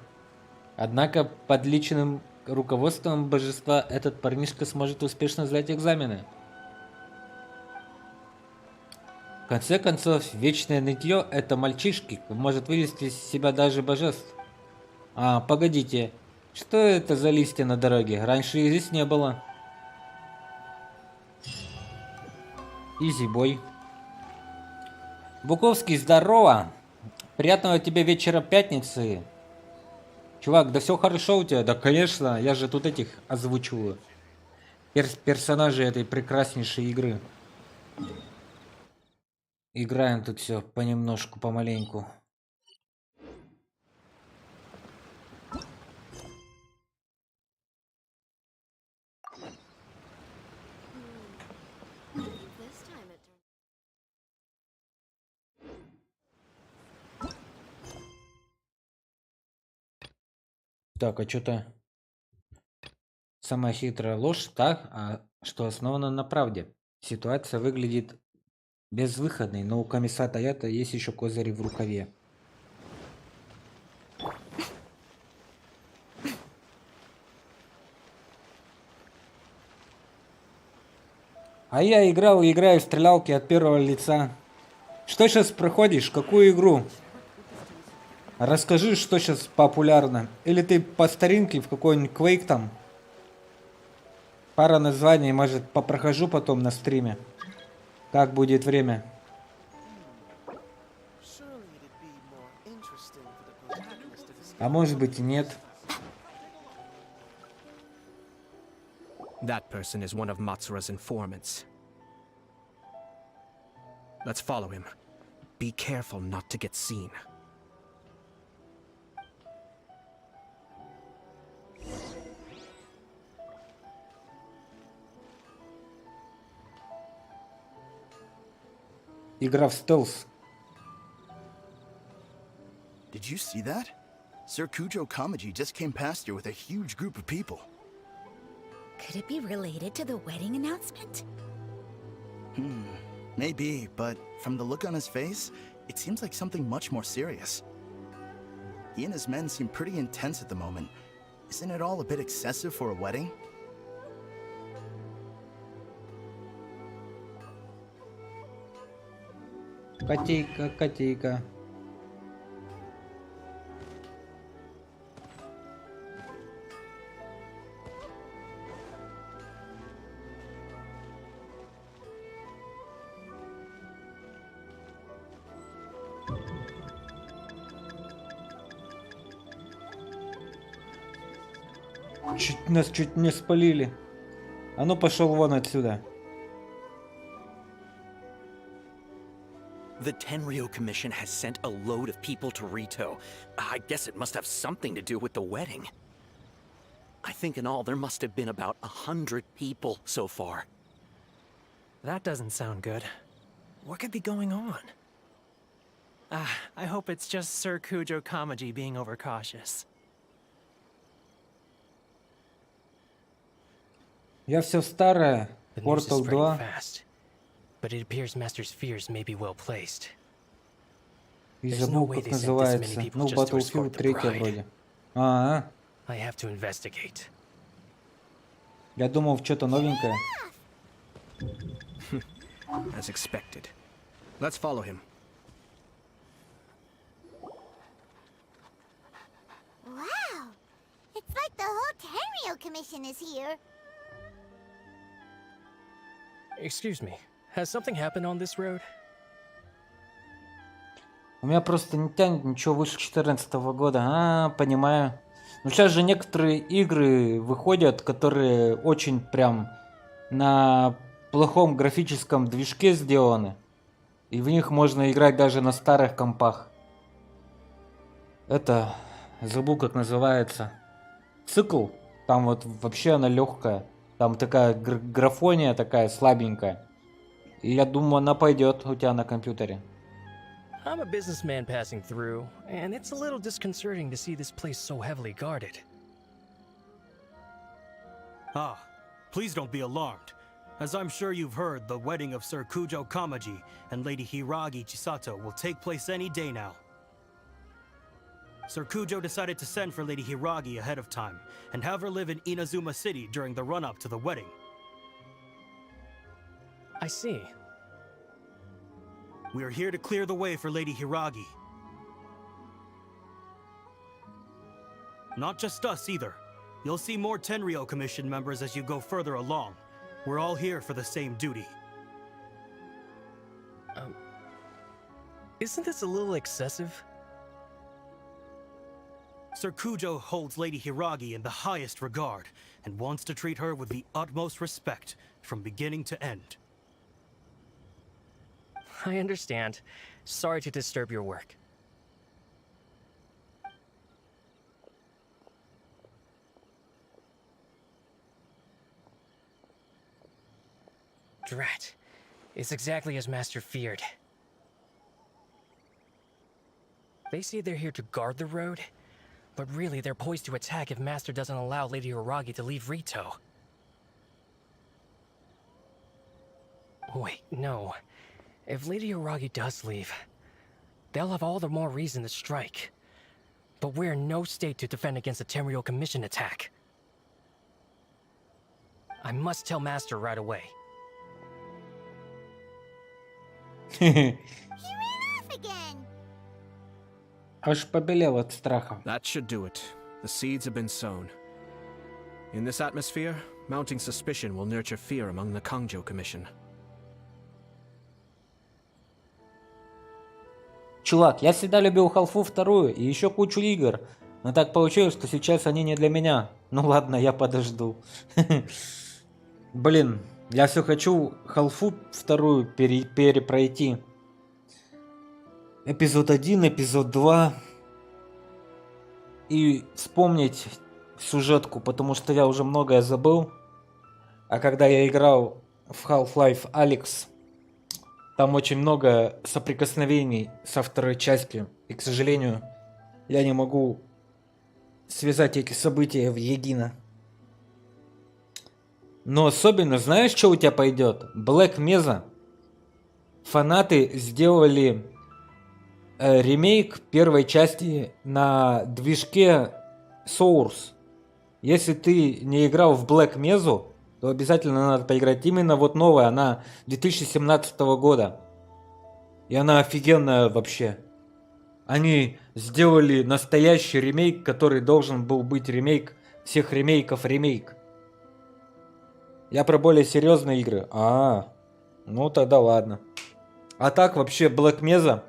Однако под личным руководством божества этот парнишка сможет успешно сдать экзамены. В конце концов, вечное нытье это мальчишки может вывести из себя даже божеств. Погодите, что это за листья на дороге? Раньше их здесь не было. Изи-бой. Буковский, здорово! Приятного тебе вечера пятницы. Чувак, да все хорошо у тебя? Да, конечно, я же тут этих озвучиваю. Персонажи этой прекраснейшей игры. Играем тут все понемножку, помаленьку. Так, а что-то самая хитрая ложь, так, что основана на правде. Ситуация выглядит безвыходной, но у комисса Таята есть еще козыри в рукаве. А я играл и играю в стрелялки от первого лица. Что сейчас проходишь? Какую игру? Расскажи, что сейчас популярно. Или ты по старинке в какой-нибудь Quake там? Пара названий, может, попрохожу потом на стриме. Как будет время. А может быть и нет. That person is one of Matsura's informants. Let's follow him. Be careful not to get seen. Игра в стелс. Did you see that? Sir Kujo Kamaji just came past here with a huge group of people. Could it be related to the wedding announcement? Maybe, but from the look on his face, it seems like something much more serious. He and his men seem pretty intense at the moment. Isn't it all a bit excessive for a wedding? Котейка, котейка. Нас чуть не спалили. А ну пошел вон отсюда. The Tenryo Commission has sent a load of people to Rito. I guess it must have something to do with the wedding. I think in all there must have been about 100 people so far. That doesn't sound good. What could be going on? I hope it's just Sir Kujo Kamaji being overcautious. Я все старое. The news is Portal spreading 2. fast, but it appears Master's fears may be well placed. И There's no забыл, way как they sent this many называется. people Ну, just to Battlefield escort the 3 bride. вроде. I have to investigate. Я думал, что-то новенькое. As expected. Let's follow him. Wow! It's like the whole Tenryo Commission is here. Excuse me, has something happened on this road? У меня просто не тянет ничего выше 2014 года. Понимаю. Но сейчас же некоторые игры выходят, которые очень прям на плохом графическом движке сделаны. И в них можно играть даже на старых компах. Это, забыл как называется. Цикл. Там вот вообще она легкая. Там такая графония такая слабенькая. И я думаю, она пойдет у тебя на компьютере. I'm a businessman passing through, and it's a little disconcerting to see this place so heavily guarded. Ah, please don't be alarmed. As I'm sure you've heard, the wedding of Sir Kujo Kamaji and Lady Hiragi Chisato will take place any day now. Sir Kujo decided to send for Lady Hiragi ahead of time and have her live in Inazuma City during the run-up to the wedding. I see. We are here to clear the way for Lady Hiragi. Not just us either. You'll see more Tenryo Commission members as you go further along. We're all here for the same duty. Isn't this a little excessive? Sir Kujo holds Lady Hiragi in the highest regard and wants to treat her with the utmost respect from beginning to end. I understand. Sorry to disturb your work. Drat. It's exactly as Master feared. They say they're here to guard the road, but really they're poised to attack if Master doesn't allow Lady Hiragi to leave Rito. Wait, no. If Lady Hiragi does leave, they'll have all the more reason to strike. But we're in no state to defend against a Tenryo Commission attack. I must tell Master right away. He ran off again. Аж побелел от страха. That should do it. The seeds have been sown. In this atmosphere, mounting suspicion will nurture fear among the Kangjo Commission. Чувак, я всегда любил Халфу вторую и еще кучу игр. Но так получилось, что сейчас они не для меня. Ну ладно, я подожду. Блин, я все хочу Халфу вторую перепройти. Эпизод 1, эпизод 2. И вспомнить сюжетку, потому что я уже многое забыл. А когда я играл в Half-Life Alyx, там очень много соприкосновений со второй частью. И, к сожалению, я не могу связать эти события воедино. Но особенно, знаешь, что у тебя пойдет? Black Mesa. Фанаты сделали ремейк первой части на движке Source. Если ты не играл в Black Mesa, то обязательно надо поиграть. Именно вот новая, она 2017 года. И она офигенная вообще. Они сделали настоящий ремейк, который должен был быть ремейк всех ремейков ремейк. Я про более серьезные игры. Ну тогда ладно. А так вообще Black Mesa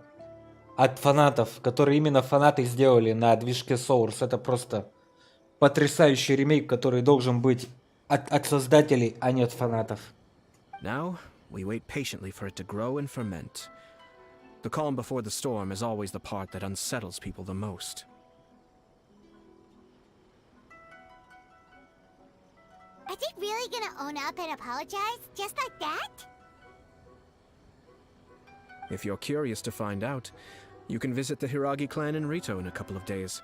от фанатов, которые именно фанаты сделали на движке Source, это просто потрясающий ремейк, который должен быть от создателей, а не от фанатов. Now, we wait patiently for it to grow and ferment. The calm before the storm is always the part that unsettles people the most. Are they really gonna own up and apologize? Just like that? If you're curious to find out, you can visit the Hiragi clan in Rito in a couple of days.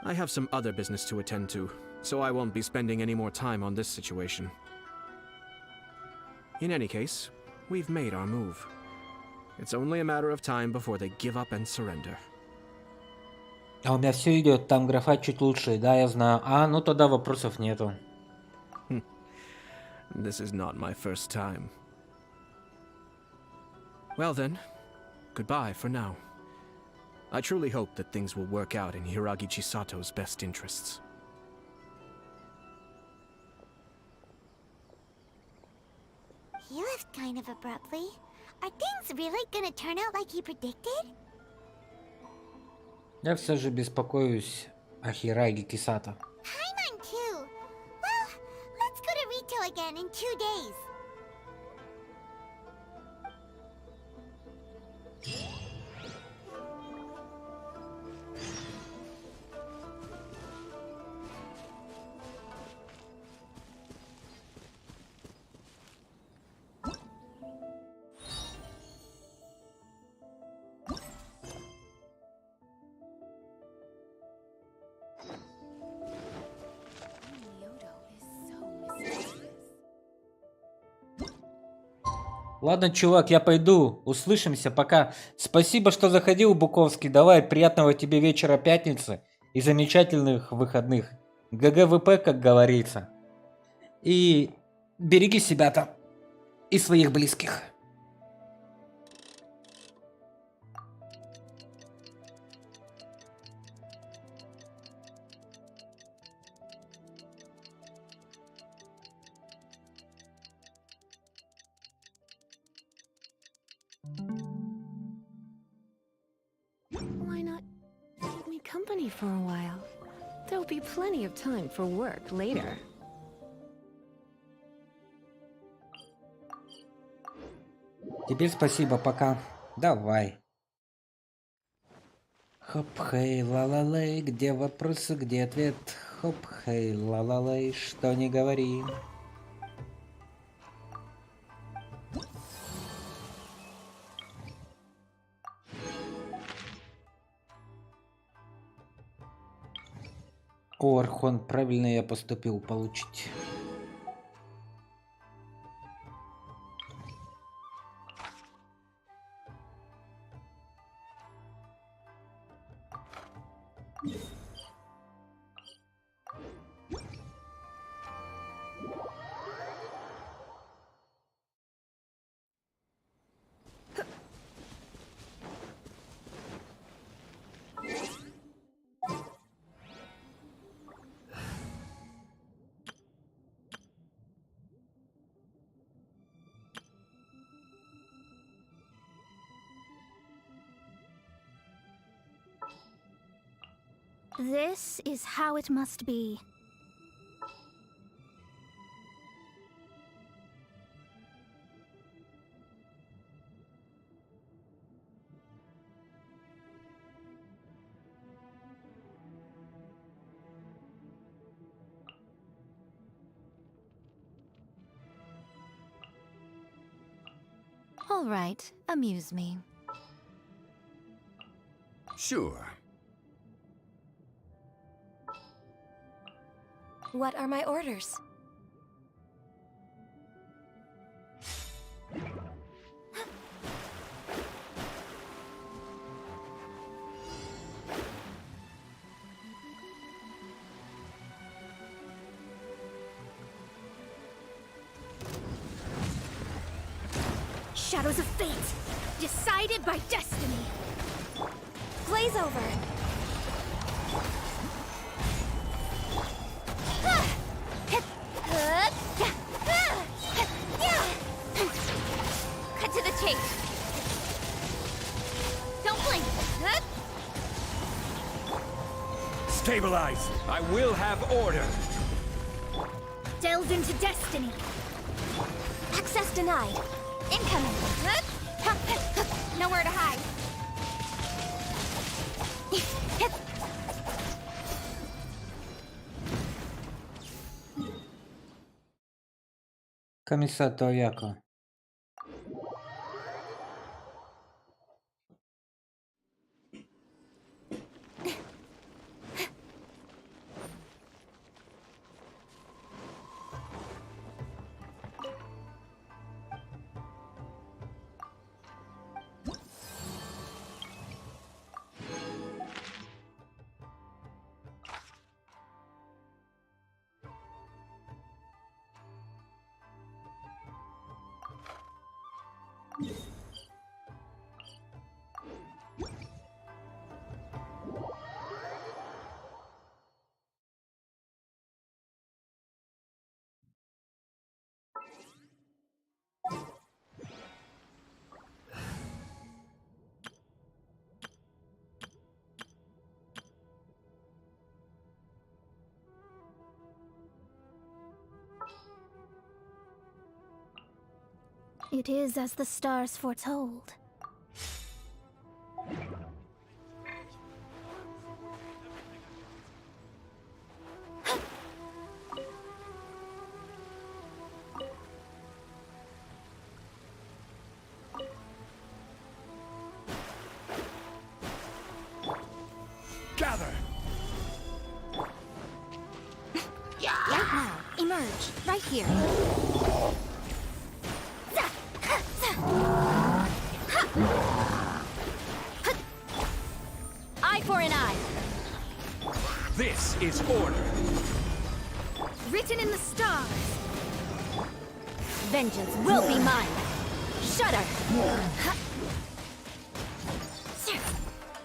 I have some other business to attend to, so I won't be spending any more time on this situation. In any case, we've made our move. It's only a matter of time before they give up and surrender. А у меня все идет, там графа чуть лучше, да, я знаю. А, ну тогда вопросов нету. This is not my first time. Well then, goodbye for now. I truly hope that things will work out in Hiragi Chisato's best interests. He left kind of abruptly. Are things really gonna turn out like he predicted? Я все же беспокоюсь о Хираги Кисато. Paimon too. Well, let's go to Rito again in 2 days. Ладно, чувак, я пойду. Услышимся, пока. Спасибо, что заходил, Буковский. Давай, приятного тебе вечера пятницы и замечательных выходных. ГГВП, как говорится. И береги себя там и своих близких. Why not keep me company for a while? There'll be plenty of time for work later. Тебе спасибо, пока. Давай. Хоп, хей, ла-ла-лей, где вопросы, где ответ? Хоп, хей, ла-ла-лей, что не говори. О, Архон, правильно я поступил получить. This is how it must be. All right, amuse me. Sure. What are my orders? Shadows of fate, decided by destiny. Glaze over. Cut to the chase. Don't blink. Stabilize! I will have order! Delve into destiny. Access denied. Incoming. Nowhere to hide. Камисато Яко. It is as the stars foretold. Gather! Right now, emerge, right here. Eye for an eye. This is order. Written in the stars. Vengeance will be mine. Shudder.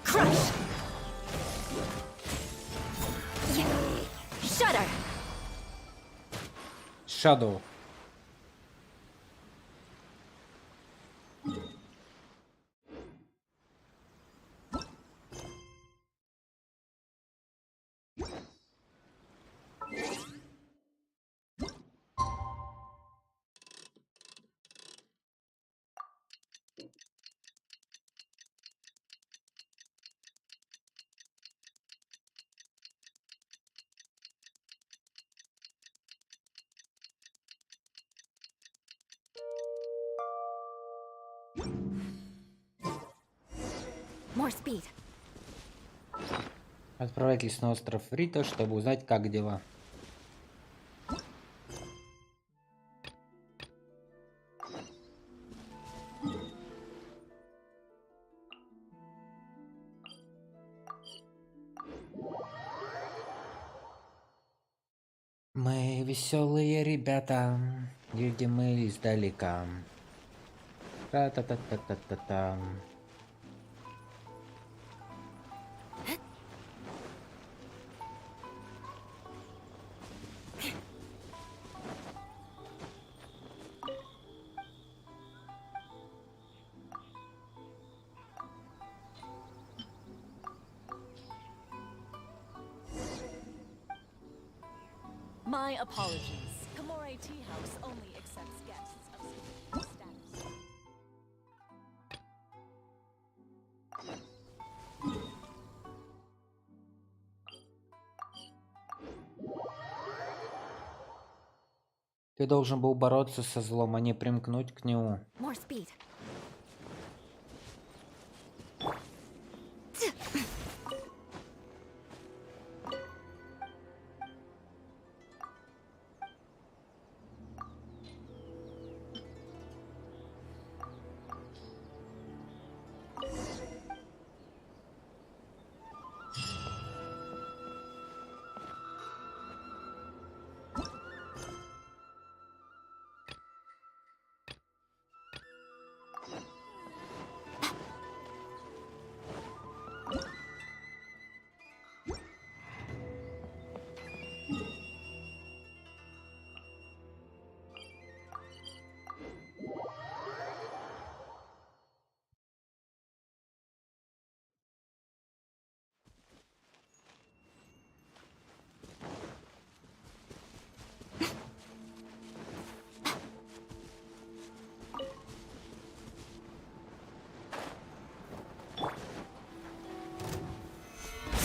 Crush. Shudder. Shadow. More speed. Отправляйтесь на остров Рита, чтобы узнать, как дела. Мы веселые ребята, едем мы издалека. Та-та-та-та-та-та-та. My apologies. Kamore Tea House only accepts guests of superior status. Ты должен был бороться со злом, а не примкнуть к нему. More speed.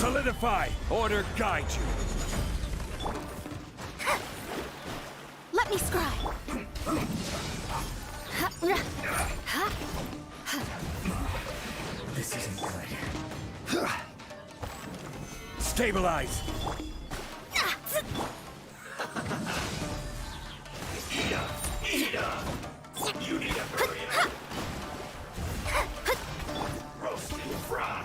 Solidify! Order guide you! Let me scribe. This isn't good. Stabilize! You need a hurry up. Roast and fry.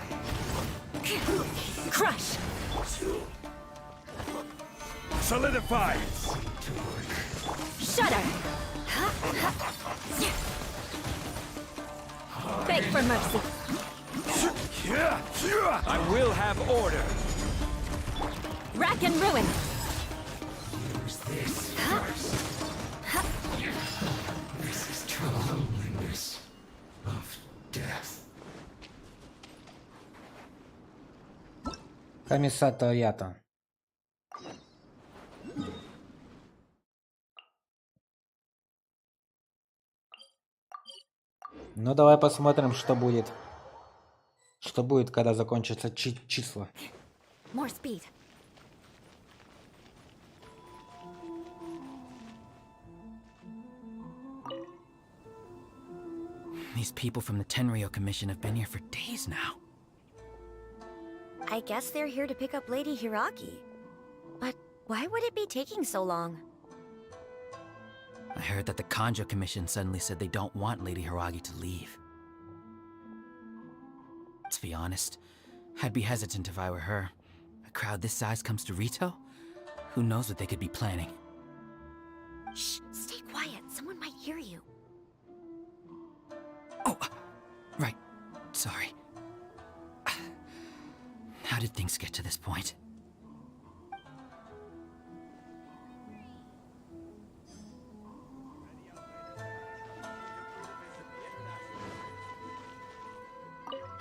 Crush. Solidify! Shudder. Beg for mercy. I will have order! Rack and ruin. Use this first. This is the loneliness of death. Камисато Ято. Ну давай посмотрим, что будет. Что будет, когда закончатся числа. More speed. These people from the Tenryo Commission have been here for days now. I guess they're here to pick up Lady Hiragi. But why would it be taking so long? I heard that the Kanjo Commission suddenly said they don't want Lady Hiragi to leave. To be honest, I'd be hesitant if I were her. A crowd this size comes to Rito? Who knows what they could be planning? Shh, stay quiet. Someone might hear you. Right. Sorry. How did things get to this point?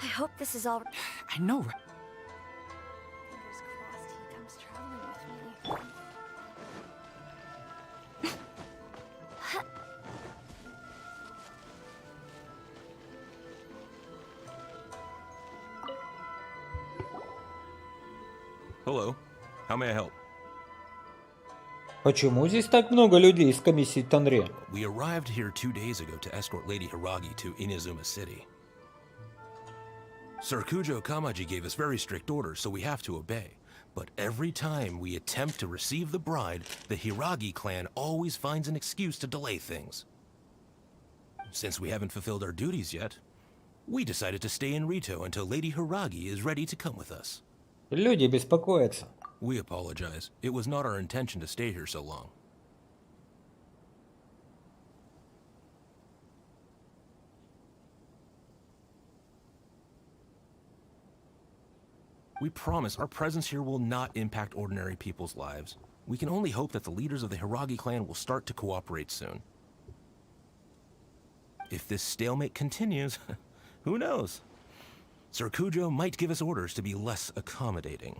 I hope this is all... I know, right? Fingers crossed he comes traveling with me. Hello. How may I help? Почему здесь так много людей из комиссии Тенрё? We arrived here 2 days ago to escort Lady Hiragi to Inazuma City. Sir Kujo Kamaji gave us very strict orders, so we have to obey. But every time we attempt to receive the bride, the Hiragi clan always finds an excuse to delay things. Since we haven't fulfilled our duties yet, we decided to stay in Rito until Lady Hiragi is ready to come with us. Люди беспокоятся. We apologize. It was not our intention to stay here so long. We promise our presence here will not impact ordinary people's lives. We can only hope that the leaders of the Hiragi clan will start to cooperate soon. If this stalemate continues, who knows? Sir Kujo might give us orders to be less accommodating.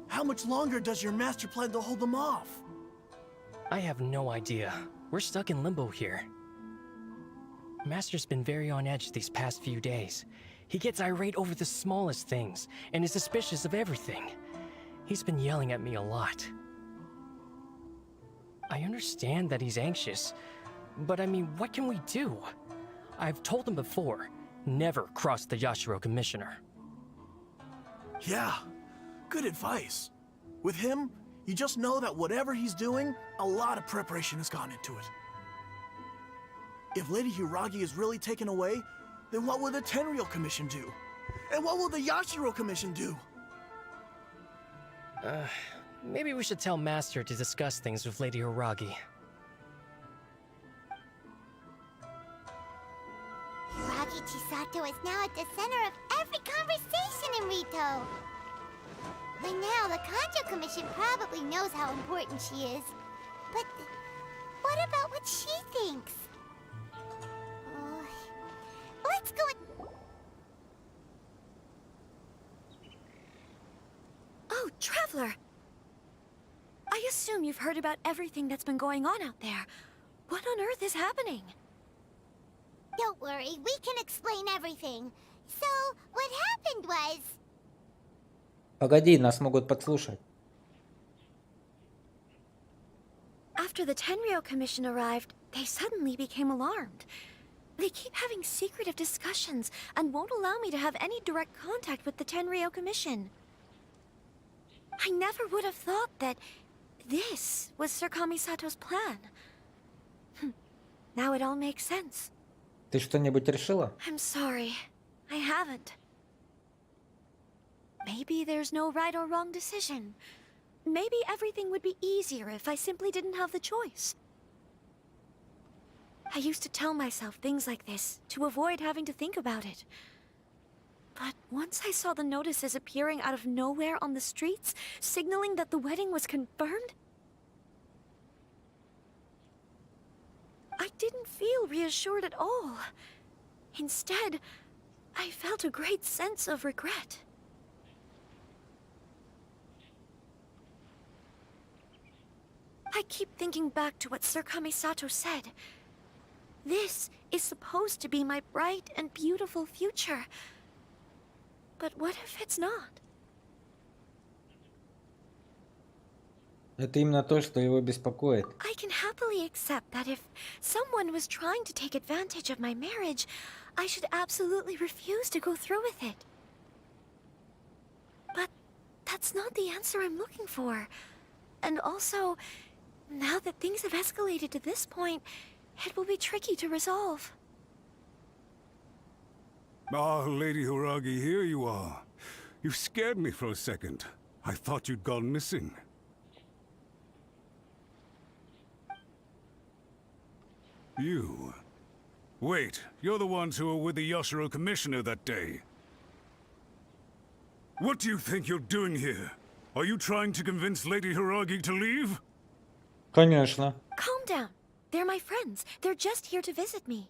How much longer does your master plan to hold them off? I have no idea. We're stuck in limbo here. Master's been very on edge these past few days. He gets irate over the smallest things, and is suspicious of everything. He's been yelling at me a lot. I understand that he's anxious, but I mean, what can we do? I've told him before, never cross the Yashiro Commissioner. Yeah, good advice. With him, you just know that whatever he's doing, a lot of preparation has gone into it. If Lady Hiragi is really taken away, then what will the Tenryo Commission do? And what will the Yashiro Commission do? Maybe we should tell Master to discuss things with Lady Hiragi. Hiragi Chisato is now at the center of every conversation in Rito. By now, the Kanjo Commission probably knows how important she is. But what about what she thinks? Let's go and... Oh, Traveler! I assume you've heard about everything that's been going on out there. What on earth is happening? Don't worry, we can explain everything. So, what happened was... Погоди, нас могут подслушать. After the Tenryo Commission arrived, they suddenly became alarmed. They keep having secretive discussions and won't allow me to have any direct contact with the Tenryo Commission. I never would have thought that this was Sir Kamisato's plan. Now it all makes sense. Ты что-нибудь решила? I'm sorry. I haven't. Maybe there's no right or wrong decision. Maybe everything would be easier if I simply didn't have the choice. I used to tell myself things like this to avoid having to think about it. But once I saw the notices appearing out of nowhere on the streets, signaling that the wedding was confirmed, I didn't feel reassured at all. Instead, I felt a great sense of regret. I keep thinking back to what Sir Kamisato said. This is supposed to be my bright and beautiful future. But what if it's not? Это именно то, что его беспокоит. I can happily accept that if someone was trying to take advantage of my marriage, I should absolutely refuse to go through with it. But that's not the answer I'm looking for. And also, now that things have escalated to this point, it will be tricky to resolve. Ah, Lady Hiragi, here you are. You scared me for a second. I thought you'd gone missing. You. Wait, you're the ones who were with the Yashiro Commissioner that day. What do you think you're doing here? Are you trying to convince Lady Hiragi to leave? Конечно. Calm down. They're my friends. They're just here to visit me.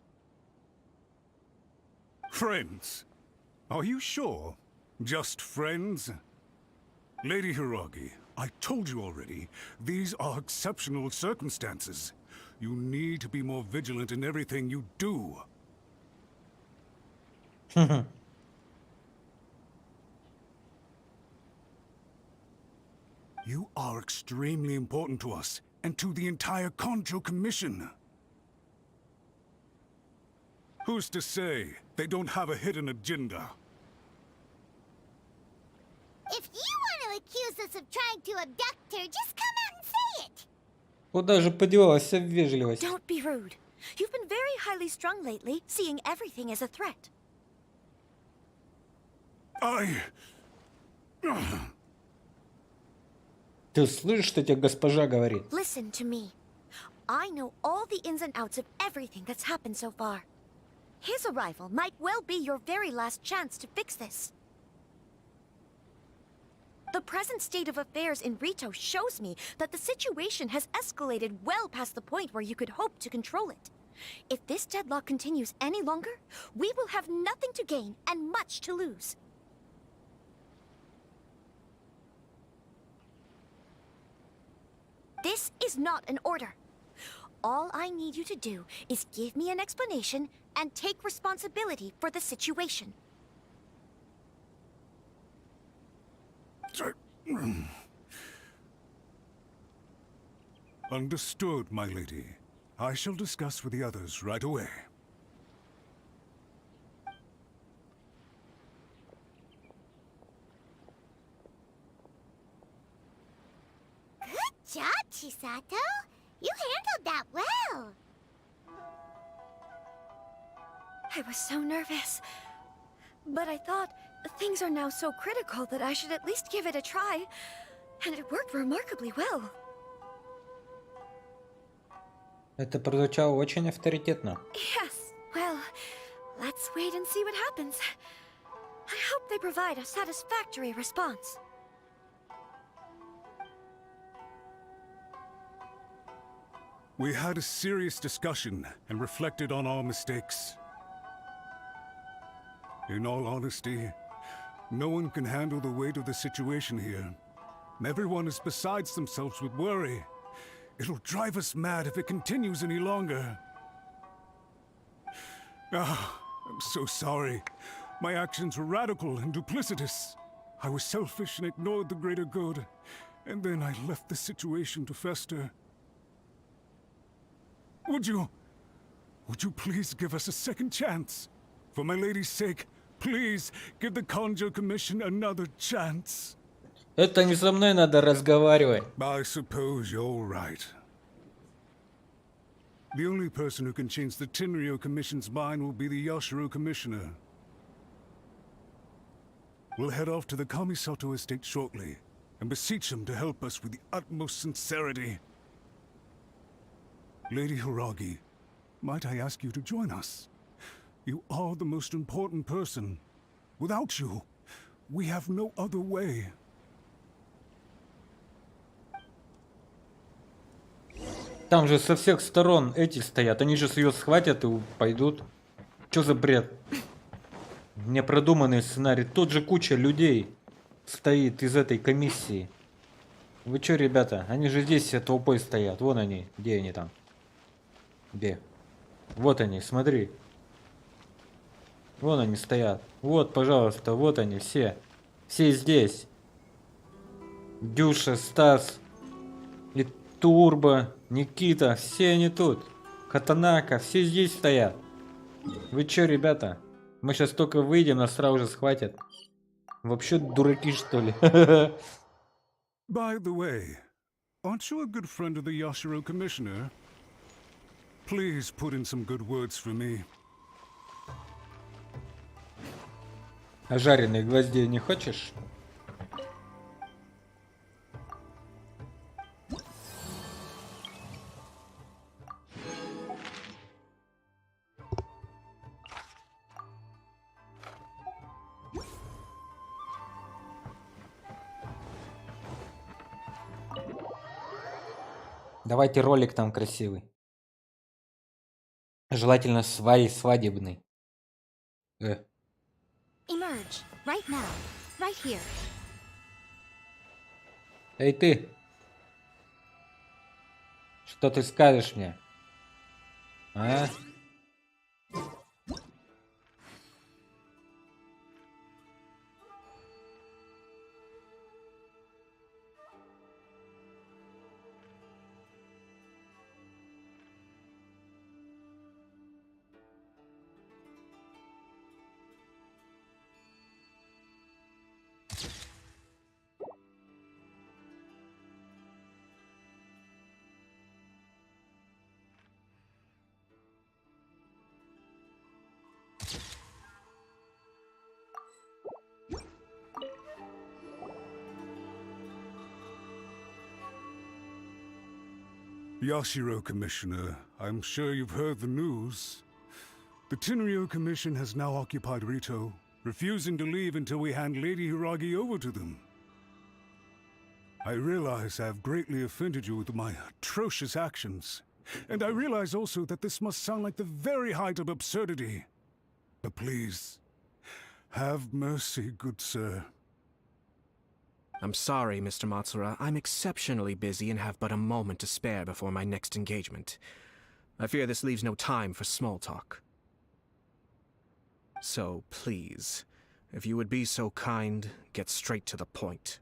Friends? Are you sure? Just friends? Lady Hiragi, I told you already, these are exceptional circumstances. You need to be more vigilant in everything you do. You are extremely important to us, and to the entire Konjo Commission. Who's to say they don't have a hidden agenda? If you want to accuse us of trying to abduct her, just come out and say it. Куда же подевалась вся вежливость? Don't be rude. You've been very highly strung lately, seeing everything as a threat. Ты слышишь, что тебе госпожа говорит? Listen to me. I know all the ins and outs of everything that's happened so far. His arrival might well be your very last chance to fix this. The present state of affairs in Rito shows me that the situation has escalated well past the point where you could hope to control it. If this deadlock continues any longer, we will have nothing to gain and much to lose. This is not an order. All I need you to do is give me an explanation and take responsibility for the situation. Understood, my lady. I shall discuss with the others right away. Good job, Chisato. You handled that well. I was so nervous. But I thought things are now so critical that I should at least give it a try. And it worked remarkably well. Это прозвучало очень авторитетно. Yes, well, let's wait and see what happens. I hope they provide a satisfactory response. We had a serious discussion and reflected on our mistakes. In all honesty, no one can handle the weight of the situation here. Everyone is besides themselves with worry. It'll drive us mad if it continues any longer. I'm so sorry. My actions were radical and duplicitous. I was selfish and ignored the greater good. And then I left the situation to fester. Would you please give us a second chance? For my lady's sake, please give the Konjo Commission another chance. Это не со мной надо разговаривать. I suppose you're right. The only person who can change the Tenryo Commission's mind will be the Yashiro Commissioner. We'll head off to the Kamisato estate shortly and beseech him to help us with the utmost sincerity. Lady Hiragi, might I ask you to join us? You are the most important person. Without you, we have no other way. Там же со всех сторон эти стоят. Они же ее схватят и пойдут. Что за бред? Непродуманный сценарий. Тут же куча людей стоит из этой комиссии. Вы чё, ребята? Они же здесь все толпой стоят. Вон они. Где они там? Где? Вот они, смотри. Вон они стоят. Вот, пожалуйста, вот они все. Все здесь. Дюша, Стас, и Турбо, Никита. Все они тут. Катанака, все здесь стоят. Вы чё, ребята? Мы сейчас только выйдем, нас сразу же схватят. Вообще дураки, что ли? By the way, aren't you a good friend of the Yashiro Commissioner? Please put in some good words for me. А жареных гвоздей не хочешь? Давайте ролик там красивый. Желательно свадебный. Emerge. Right now. Right here. Эй ты! Что ты скажешь мне? А? Yashiro Commissioner, I'm sure you've heard the news. The Tenryo Commission has now occupied Rito, refusing to leave until we hand Lady Hiragi over to them. I realize I have greatly offended you with my atrocious actions, and I realize also that this must sound like the very height of absurdity. But please, have mercy, good sir. I'm sorry, Mr. Matsura. I'm exceptionally busy and have but a moment to spare before my next engagement. I fear this leaves no time for small talk. So, please, if you would be so kind, get straight to the point.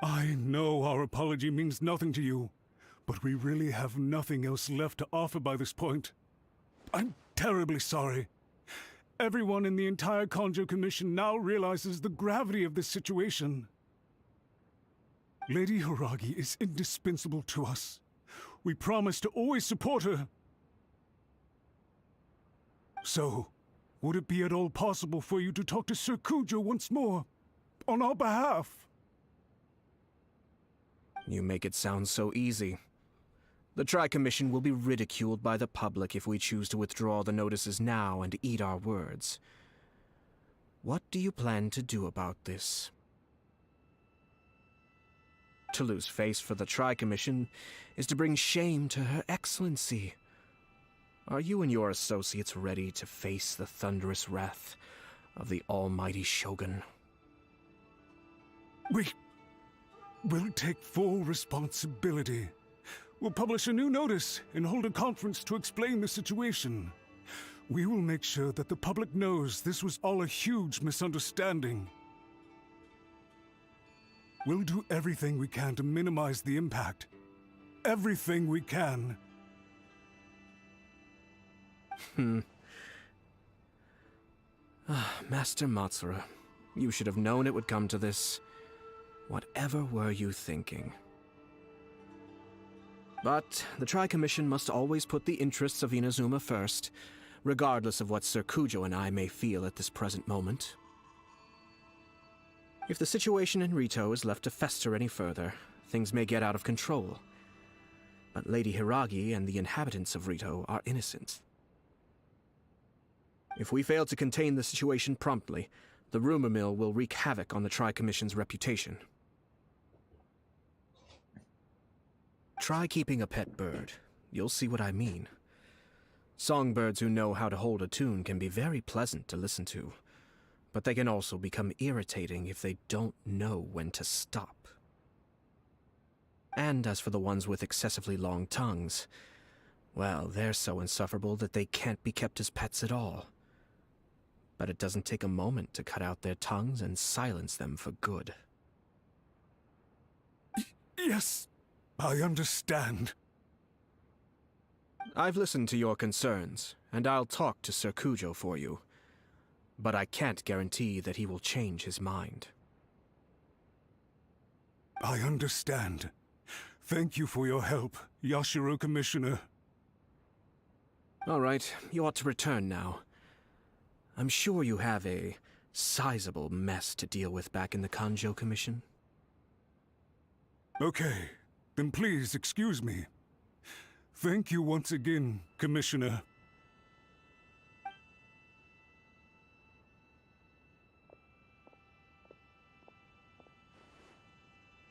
I know our apology means nothing to you, but we really have nothing else left to offer by this point. I'm terribly sorry. Everyone in the entire Konjo Commission now realizes the gravity of this situation. Lady Hiragi is indispensable to us. We promise to always support her. So, would it be at all possible for you to talk to Sir Kujo once more, on our behalf? You make it sound so easy. The Tri-Commission will be ridiculed by the public if we choose to withdraw the notices now and eat our words. What do you plan to do about this? To lose face for the Tri-Commission is to bring shame to Her Excellency. Are you and your associates ready to face the thunderous wrath of the almighty Shogun? We will take full responsibility. We'll publish a new notice and hold a conference to explain the situation. We will make sure that the public knows this was all a huge misunderstanding. We'll do everything we can to minimize the impact. Everything we can. Master Matsura, you should have known it would come to this. Whatever were you thinking? But the Tri-Commission must always put the interests of Inazuma first. regardless of what Sir Kujo and I may feel at this present moment. If the situation in Rito is left to fester any further, things may get out of control. But Lady Hiragi and the inhabitants of Rito are innocent. If we fail to contain the situation promptly, the rumor mill will wreak havoc on the Tri-Commission's reputation. Try keeping a pet bird. You'll see what I mean. Songbirds who know how to hold a tune can be very pleasant to listen to, but they can also become irritating if they don't know when to stop. And as for the ones with excessively long tongues, well, they're so insufferable that they can't be kept as pets at all. But it doesn't take a moment to cut out their tongues and silence them for good. Yes, I understand. I've listened to your concerns, and I'll talk to Sir Kujo for you. But I can't guarantee that he will change his mind. I understand. Thank you for your help, Yashiro Commissioner. All right, you ought to return now. I'm sure you have a sizable mess to deal with back in the Kanjo Commission. Okay, then please excuse me. Thank you once again, Commissioner.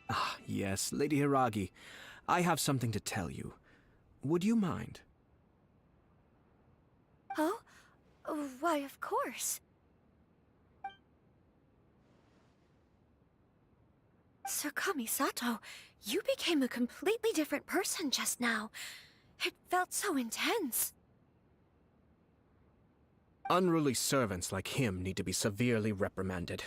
Ah, yes, Lady Hiragi. I have something to tell you. Would you mind? Oh? Why, of course. Sir Kamisato, you became a completely different person just now. It felt so intense. Unruly servants like him need to be severely reprimanded.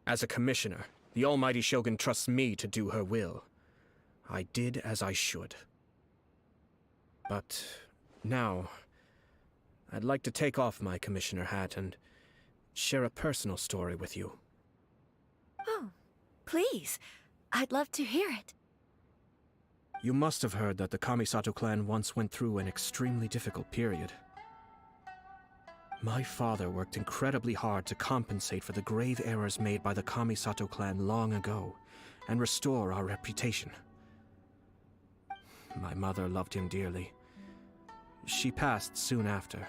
As a commissioner, the almighty Shogun trusts me to do her will. I did as I should. But now, I'd like to take off my commissioner hat and share a personal story with you. Oh, please. I'd love to hear it. You must have heard that the Kamisato clan once went through an extremely difficult period. My father worked incredibly hard to compensate for the grave errors made by the Kamisato clan long ago and restore our reputation. My mother loved him dearly. She passed soon after.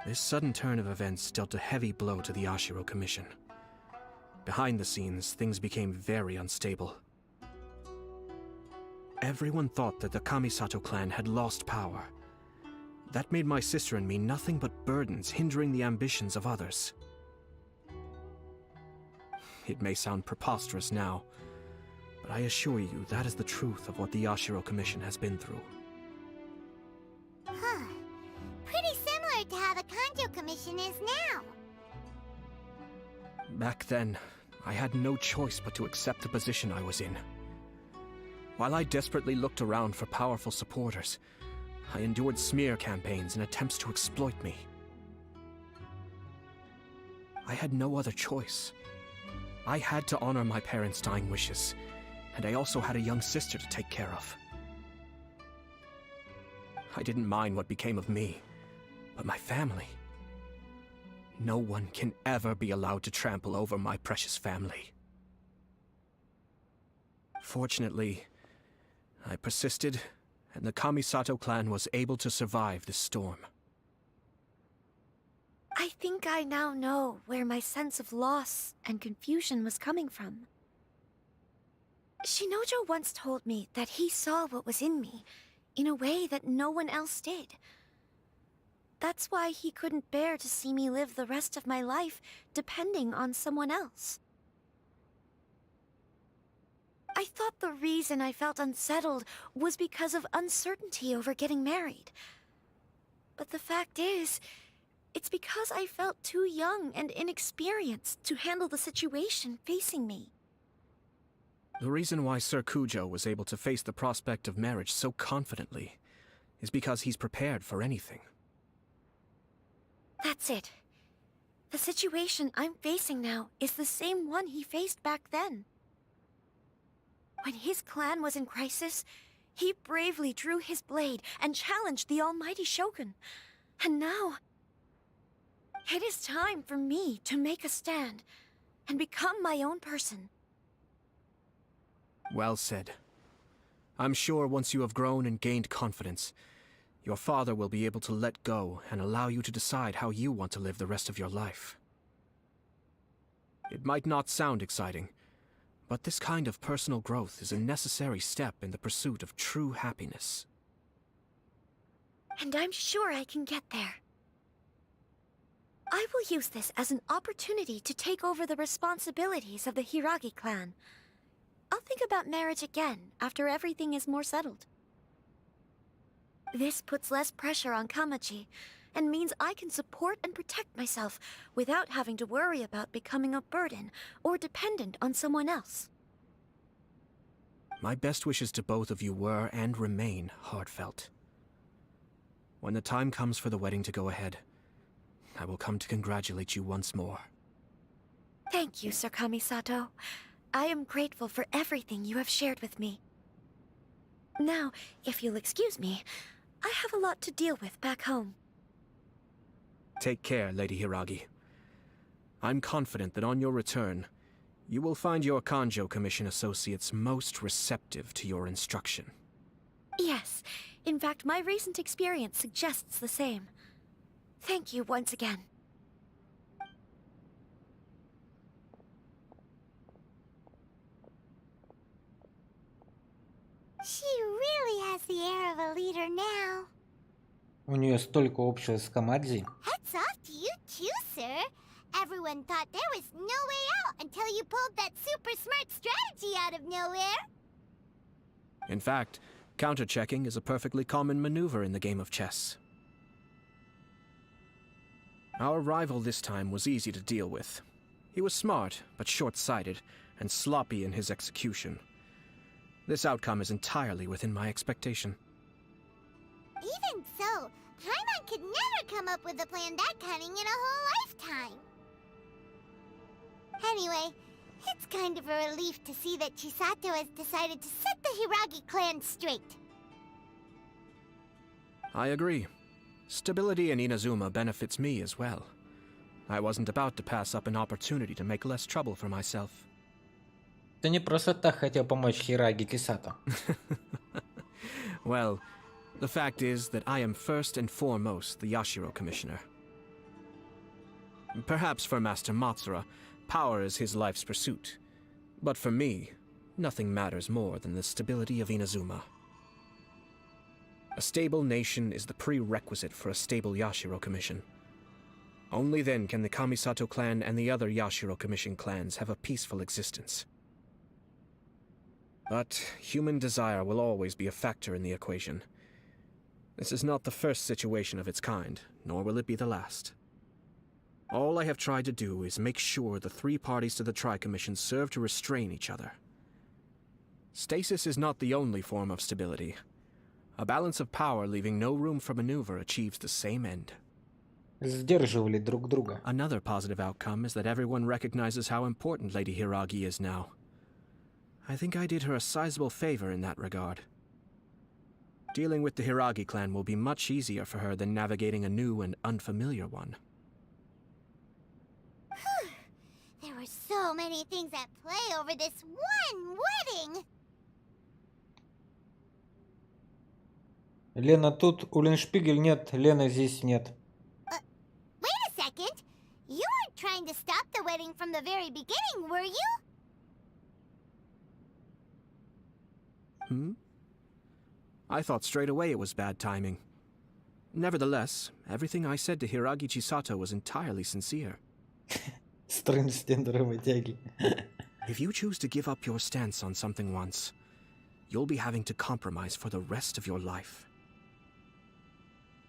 This sudden turn of events dealt a heavy blow to the Yashiro Commission. Behind the scenes, things became very unstable. Everyone thought that the Kamisato clan had lost power. That made my sister and me nothing but burdens, hindering the ambitions of others. It may sound preposterous now, but I assure you that is the truth of what the Yashiro Commission has been through. Huh. Pretty similar to how the Kanjo Commission is now. Back then, I had no choice but to accept the position I was in. While I desperately looked around for powerful supporters, I endured smear campaigns and attempts to exploit me. I had no other choice. I had to honor my parents' dying wishes, and I also had a young sister to take care of. I didn't mind what became of me, but my family. No one can ever be allowed to trample over my precious family. Fortunately, I persisted, and the Kamisato clan was able to survive this storm. I think I now know where my sense of loss and confusion was coming from. Shinojo once told me that he saw what was in me, in a way that no one else did. That's why he couldn't bear to see me live the rest of my life depending on someone else. I thought the reason I felt unsettled was because of uncertainty over getting married. But the fact is, it's because I felt too young and inexperienced to handle the situation facing me. The reason why Sir Kujo was able to face the prospect of marriage so confidently is because he's prepared for anything. That's it. The situation I'm facing now is the same one he faced back then. When his clan was in crisis, He bravely drew his blade and challenged the almighty Shogun. And now, it is time for me to make a stand and become my own person. Well said. I'm sure once you have grown and gained confidence, your father will be able to let go and allow you to decide how you want to live the rest of your life. It might not sound exciting, but this kind of personal growth is a necessary step in the pursuit of true happiness. And I'm sure I can get there. I will use this as an opportunity to take over the responsibilities of the Hiragi clan. I'll think about marriage again after everything is more settled. This puts less pressure on Kamaji, and means I can support and protect myself without having to worry about becoming a burden or dependent on someone else. My best wishes to both of you were and remain heartfelt. When the time comes for the wedding to go ahead, I will come to congratulate you once more. Thank you, Sir Kamisato. I am grateful for everything you have shared with me. Now, if you'll excuse me, I have a lot to deal with back home. Take care, Lady Hiragi. I'm confident that on your return, you will find your Kanjo Commission associates most receptive to your instruction. Yes, in fact, my recent experience suggests the same. Thank you once again. She really has the air of a leader now. У нее столько общего с Камадзи. Hats off to you too, sir. Everyone thought there was no way out until you pulled that super smart strategy out of nowhere. In fact, counter-checking is a perfectly common maneuver in the game of chess. Our rival this time was easy to deal with. He was smart, but short-sighted, and sloppy in his execution. This outcome is entirely within my expectation. Even so, Paimon could never come up with a plan that cunning in a whole lifetime. Anyway, it's kind of a relief to see that Chisato has decided to set the Hiragi clan straight. I agree. Stability in Inazuma benefits me as well. I wasn't about to pass up an opportunity to make less trouble for myself. Ты не просто так хотел помочь Хираги Кисато. Well, the fact is that I am first and foremost the Yashiro Commissioner. Perhaps for Master Matsura, power is his life's pursuit. But for me, nothing matters more than the stability of Inazuma. A stable nation is the prerequisite for a stable Yashiro Commission. Only then can the Kamisato clan and the other Yashiro Commission clans have a peaceful existence. But human desire will always be a factor in the equation. This is not the first situation of its kind, nor will it be the last. All I have tried to do is make sure the three parties to the Tri-Commission serve to restrain each other. Stasis is not the only form of stability. A balance of power leaving no room for maneuver achieves the same end. Сдерживали друг друга. Another positive outcome is that everyone recognizes how important Lady Hiragi is now. I think I did her a sizable favor in that regard. Dealing with the Hiragi clan will be much easier for her than navigating a new and unfamiliar one. There were so many things at play over this one wedding. Лена тут, Уллиншпигель нет, Лены здесь нет. Wait a second. You weren't trying to stop the wedding from the very beginning, were you? I thought straight away it was bad timing. Nevertheless, everything I said to Hiragi Chisato was entirely sincere. If you choose to give up your stance on something once, you'll be having to compromise for the rest of your life.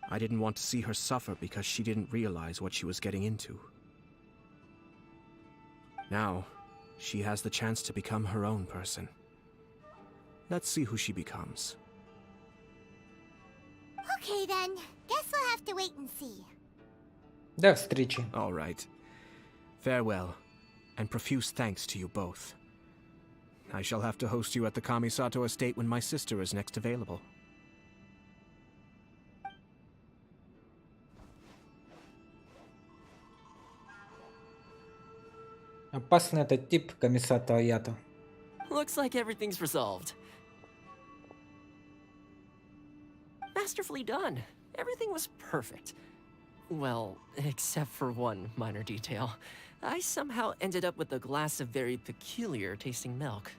I didn't want to see her suffer because she didn't realize what she was getting into. Now, she has the chance to become her own person. Let's see who she becomes. Okay then. Guess we'll have to wait and see. До встречи. All right. Farewell, and profuse thanks to you both. I shall have to host you at the Kamisato estate when my sister is next available. Опасный этот тип, Камисато Аято. Looks like everything's resolved. Masterfully done. Everything was perfect. Well, except for one minor detail. I somehow ended up with a glass of very peculiar tasting milk.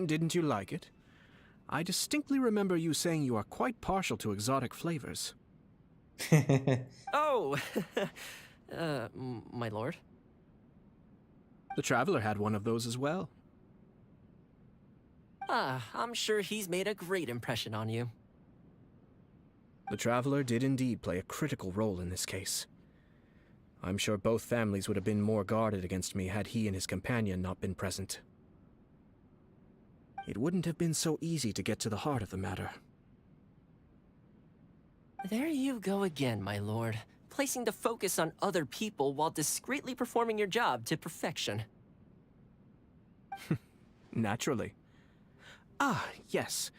Didn't you like it? I distinctly remember you saying you are quite partial to exotic flavors. Oh! My lord? The Traveler had one of those as well. I'm sure he's made a great impression on you. The Traveler did indeed play a critical role in this case. I'm sure both families would have been more guarded against me had he and his companion not been present. It wouldn't have been so easy to get to the heart of the matter. There you go again, my lord. Placing the focus on other people while discreetly performing your job to perfection. Naturally. Ah, yes.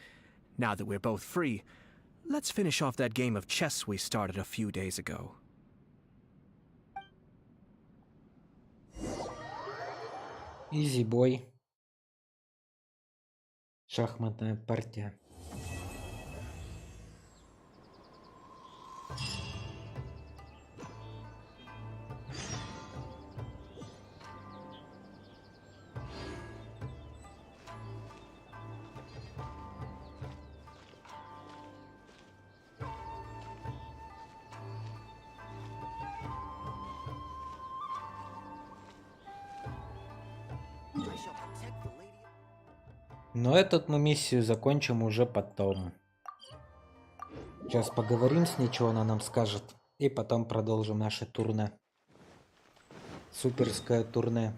Now that we're both free, let's finish off that game of chess we started a few days ago. Easy boy. Шахматная партия. Но эту мы миссию закончим уже потом. Сейчас поговорим с ней, что она нам скажет. И потом продолжим наше турне. Суперское турне.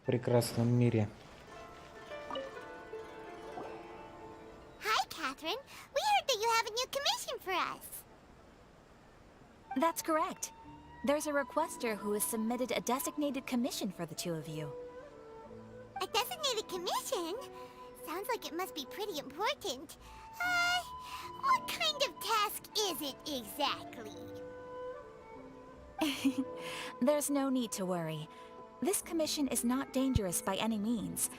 В прекрасном мире. Hi, Catherine. We heard that you have a new commission for us. That's correct. There's a requester who has submitted a designated commission for the two of you. A designated commission? Sounds like it must be pretty important. What kind of task is it exactly? There's no need to worry. This commission is not dangerous by any means.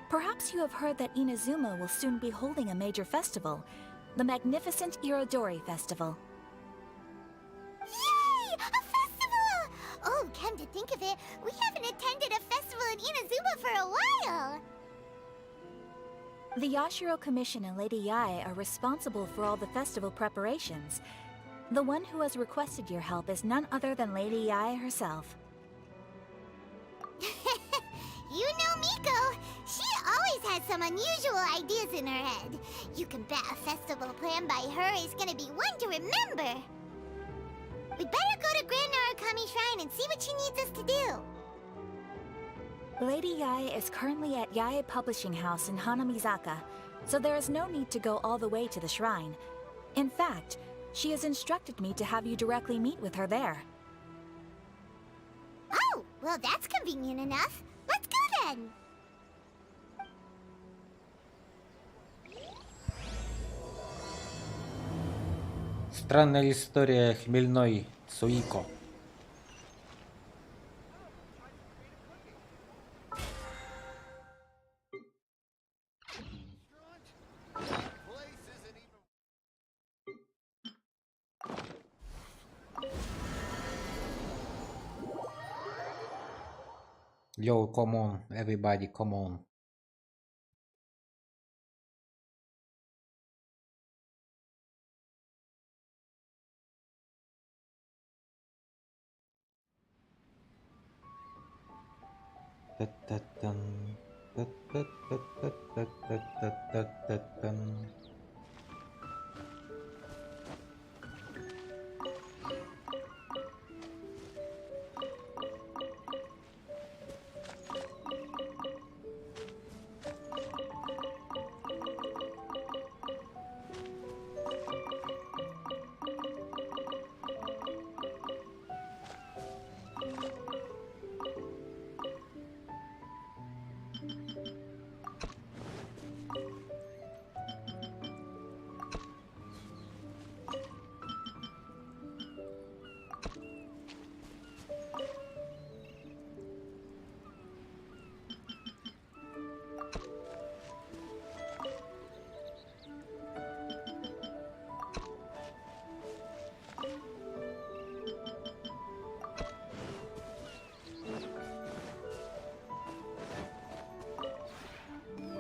Perhaps you have heard that Inazuma will soon be holding a major festival, the magnificent Irodori Festival. Yay! A festival! Oh, come to think of it, we haven't attended a festival in Inazuma for a while! The Yashiro Commission and Lady Yae are responsible for all the festival preparations. The one who has requested your help is none other than Lady Yae herself. You know Miko! She always has some unusual ideas in her head. You can bet a festival planned by her is gonna be one to remember. We'd better go to Grand Narukami Shrine and see what she needs us to do. Lady Yae is currently at Yae Publishing House in Hanamizaka, so there is no need to go all the way to the shrine. In fact, she has instructed me to have you directly meet with her there. Oh, well that's convenient enough. Let's go then! Странная история хмельной Суико. Yo, come on, everybody, come on. Та-та-тан, та-та-та-та-та-та-та-тан.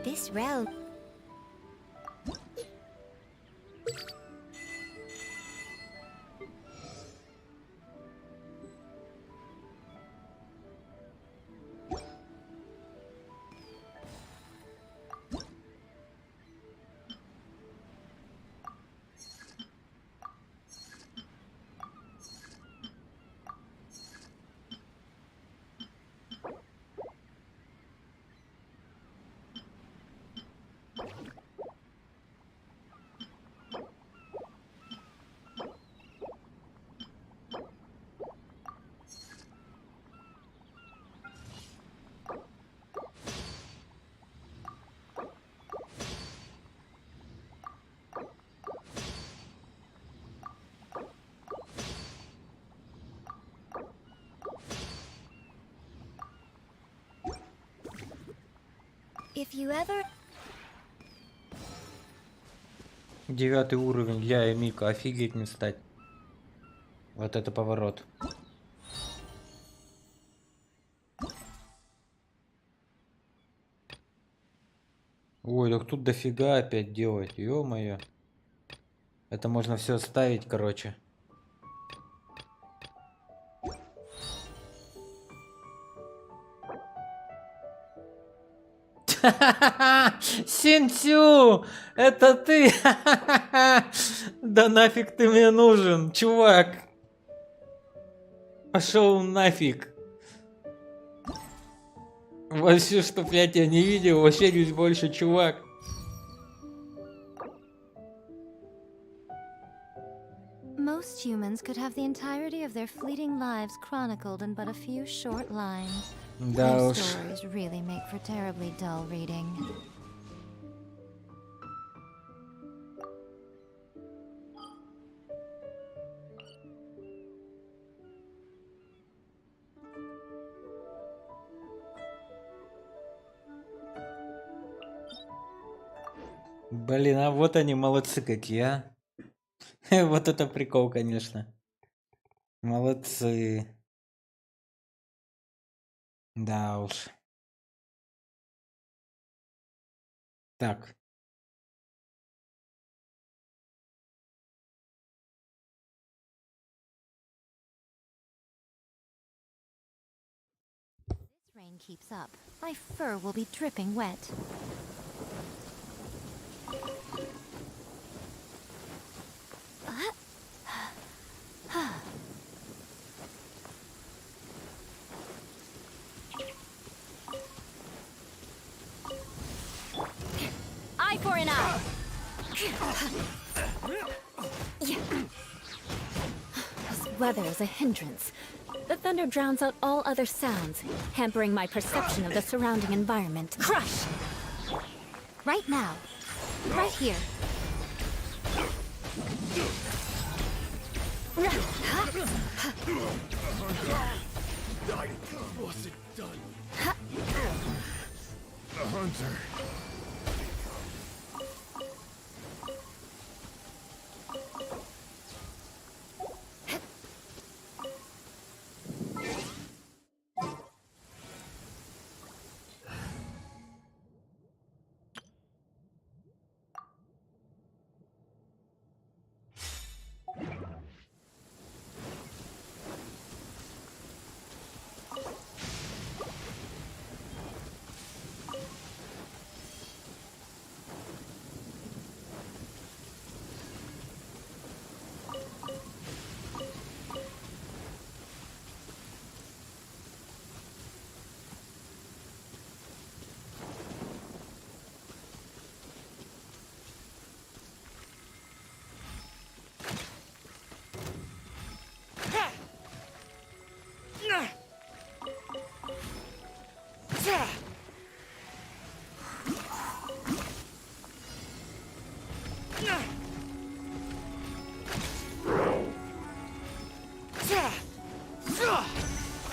This realm... If you ever... 9 уровень, я и Мика, офигеть не стать. Вот это поворот. Ой, так тут дофига опять делать, ё-моё. Это можно все ставить, короче. Синцю! Это ты! Да нафиг ты мне нужен, чувак! Пошел нафиг! Вообще, чтоб я тебя не видел, вообще здесь больше, чувак. Most humans could have the entirety of their fleeting lives chronicled in but a few short lines. Да Their уж. stories really make for terribly dull reading. Блин, а вот они молодцы какие, а. Вот это прикол, конечно. Молодцы. Да уж. Так. If rain keeps up, my fur will be dripping wet. Eye for an eye. This weather is a hindrance. The thunder drowns out all other sounds, hampering my perception of the surrounding environment. Crush! Right now. Right here. What's it done? The hunter.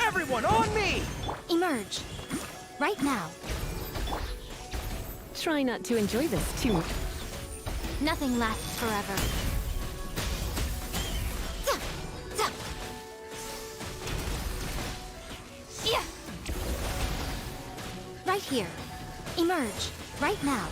Everyone on me! Emerge. Right now. Try not to enjoy this too much. Nothing lasts forever. Right here. Emerge. Right now.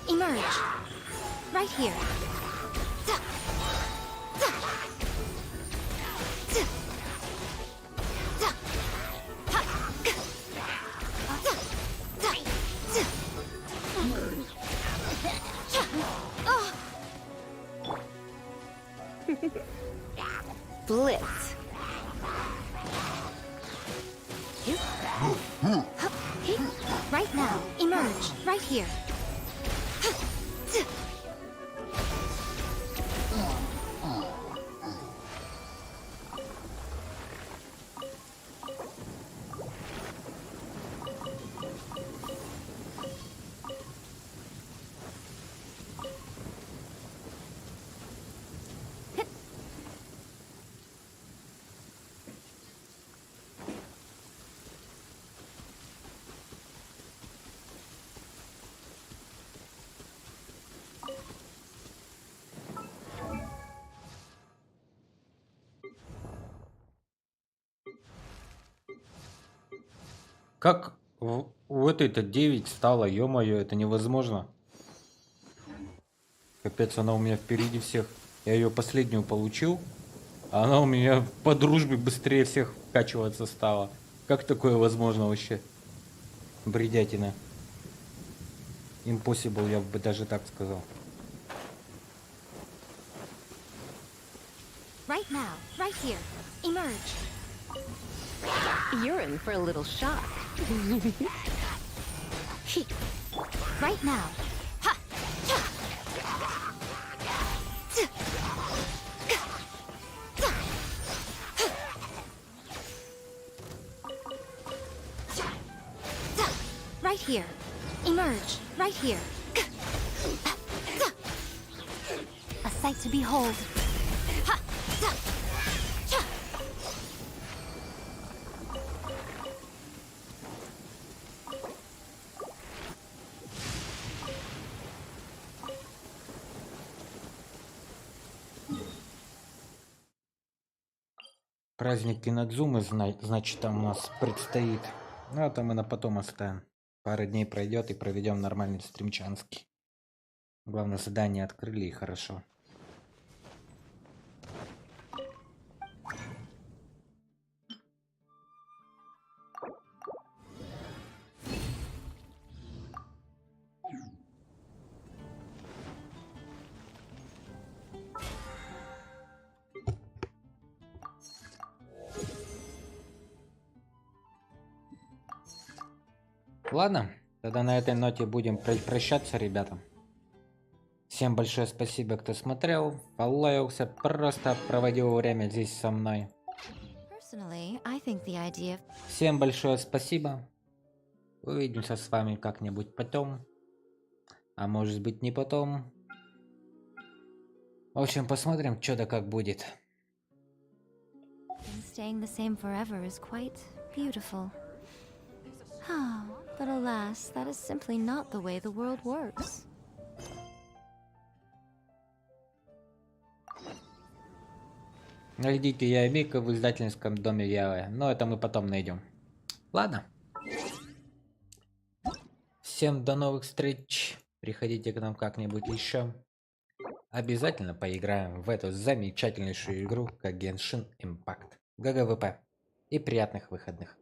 Emerge. Right here. Blitz. Right now. Emerge. Right here. Как в этой-то 9 стало, ё-моё, это невозможно. Капец, она у меня впереди всех. Я ее последнюю получил, а она у меня по дружбе быстрее всех вкачиваться стала. Как такое возможно вообще? Бредятина. Impossible, я бы даже так сказал. Right now. Right here. Emerge. You're in for a little shock. Right now. Right here. Emerge. Right here. A sight to behold. Праздник Кинодзумы, значит, там у нас предстоит. Ну, это мы на потом оставим. Пара дней пройдет и проведем нормальный стримчанский. Главное, задание открыли и хорошо. Ладно, тогда на этой ноте будем прощаться, ребята. Всем большое спасибо, кто смотрел, полайился, просто проводил время здесь со мной. Personally, I think the idea... Всем большое спасибо. Увидимся с вами как-нибудь потом. А может быть, не потом. В общем, посмотрим, что да как будет. Staying the same forever is quite beautiful. But alas, that is simply not the way the world works. Найдите Ямика в издательском доме Явы. Но это мы потом найдем. Ладно. Всем до новых встреч. Приходите к нам как-нибудь еще. Обязательно поиграем в эту замечательнейшую игру, как Genshin Impact. ГГВП. И приятных выходных.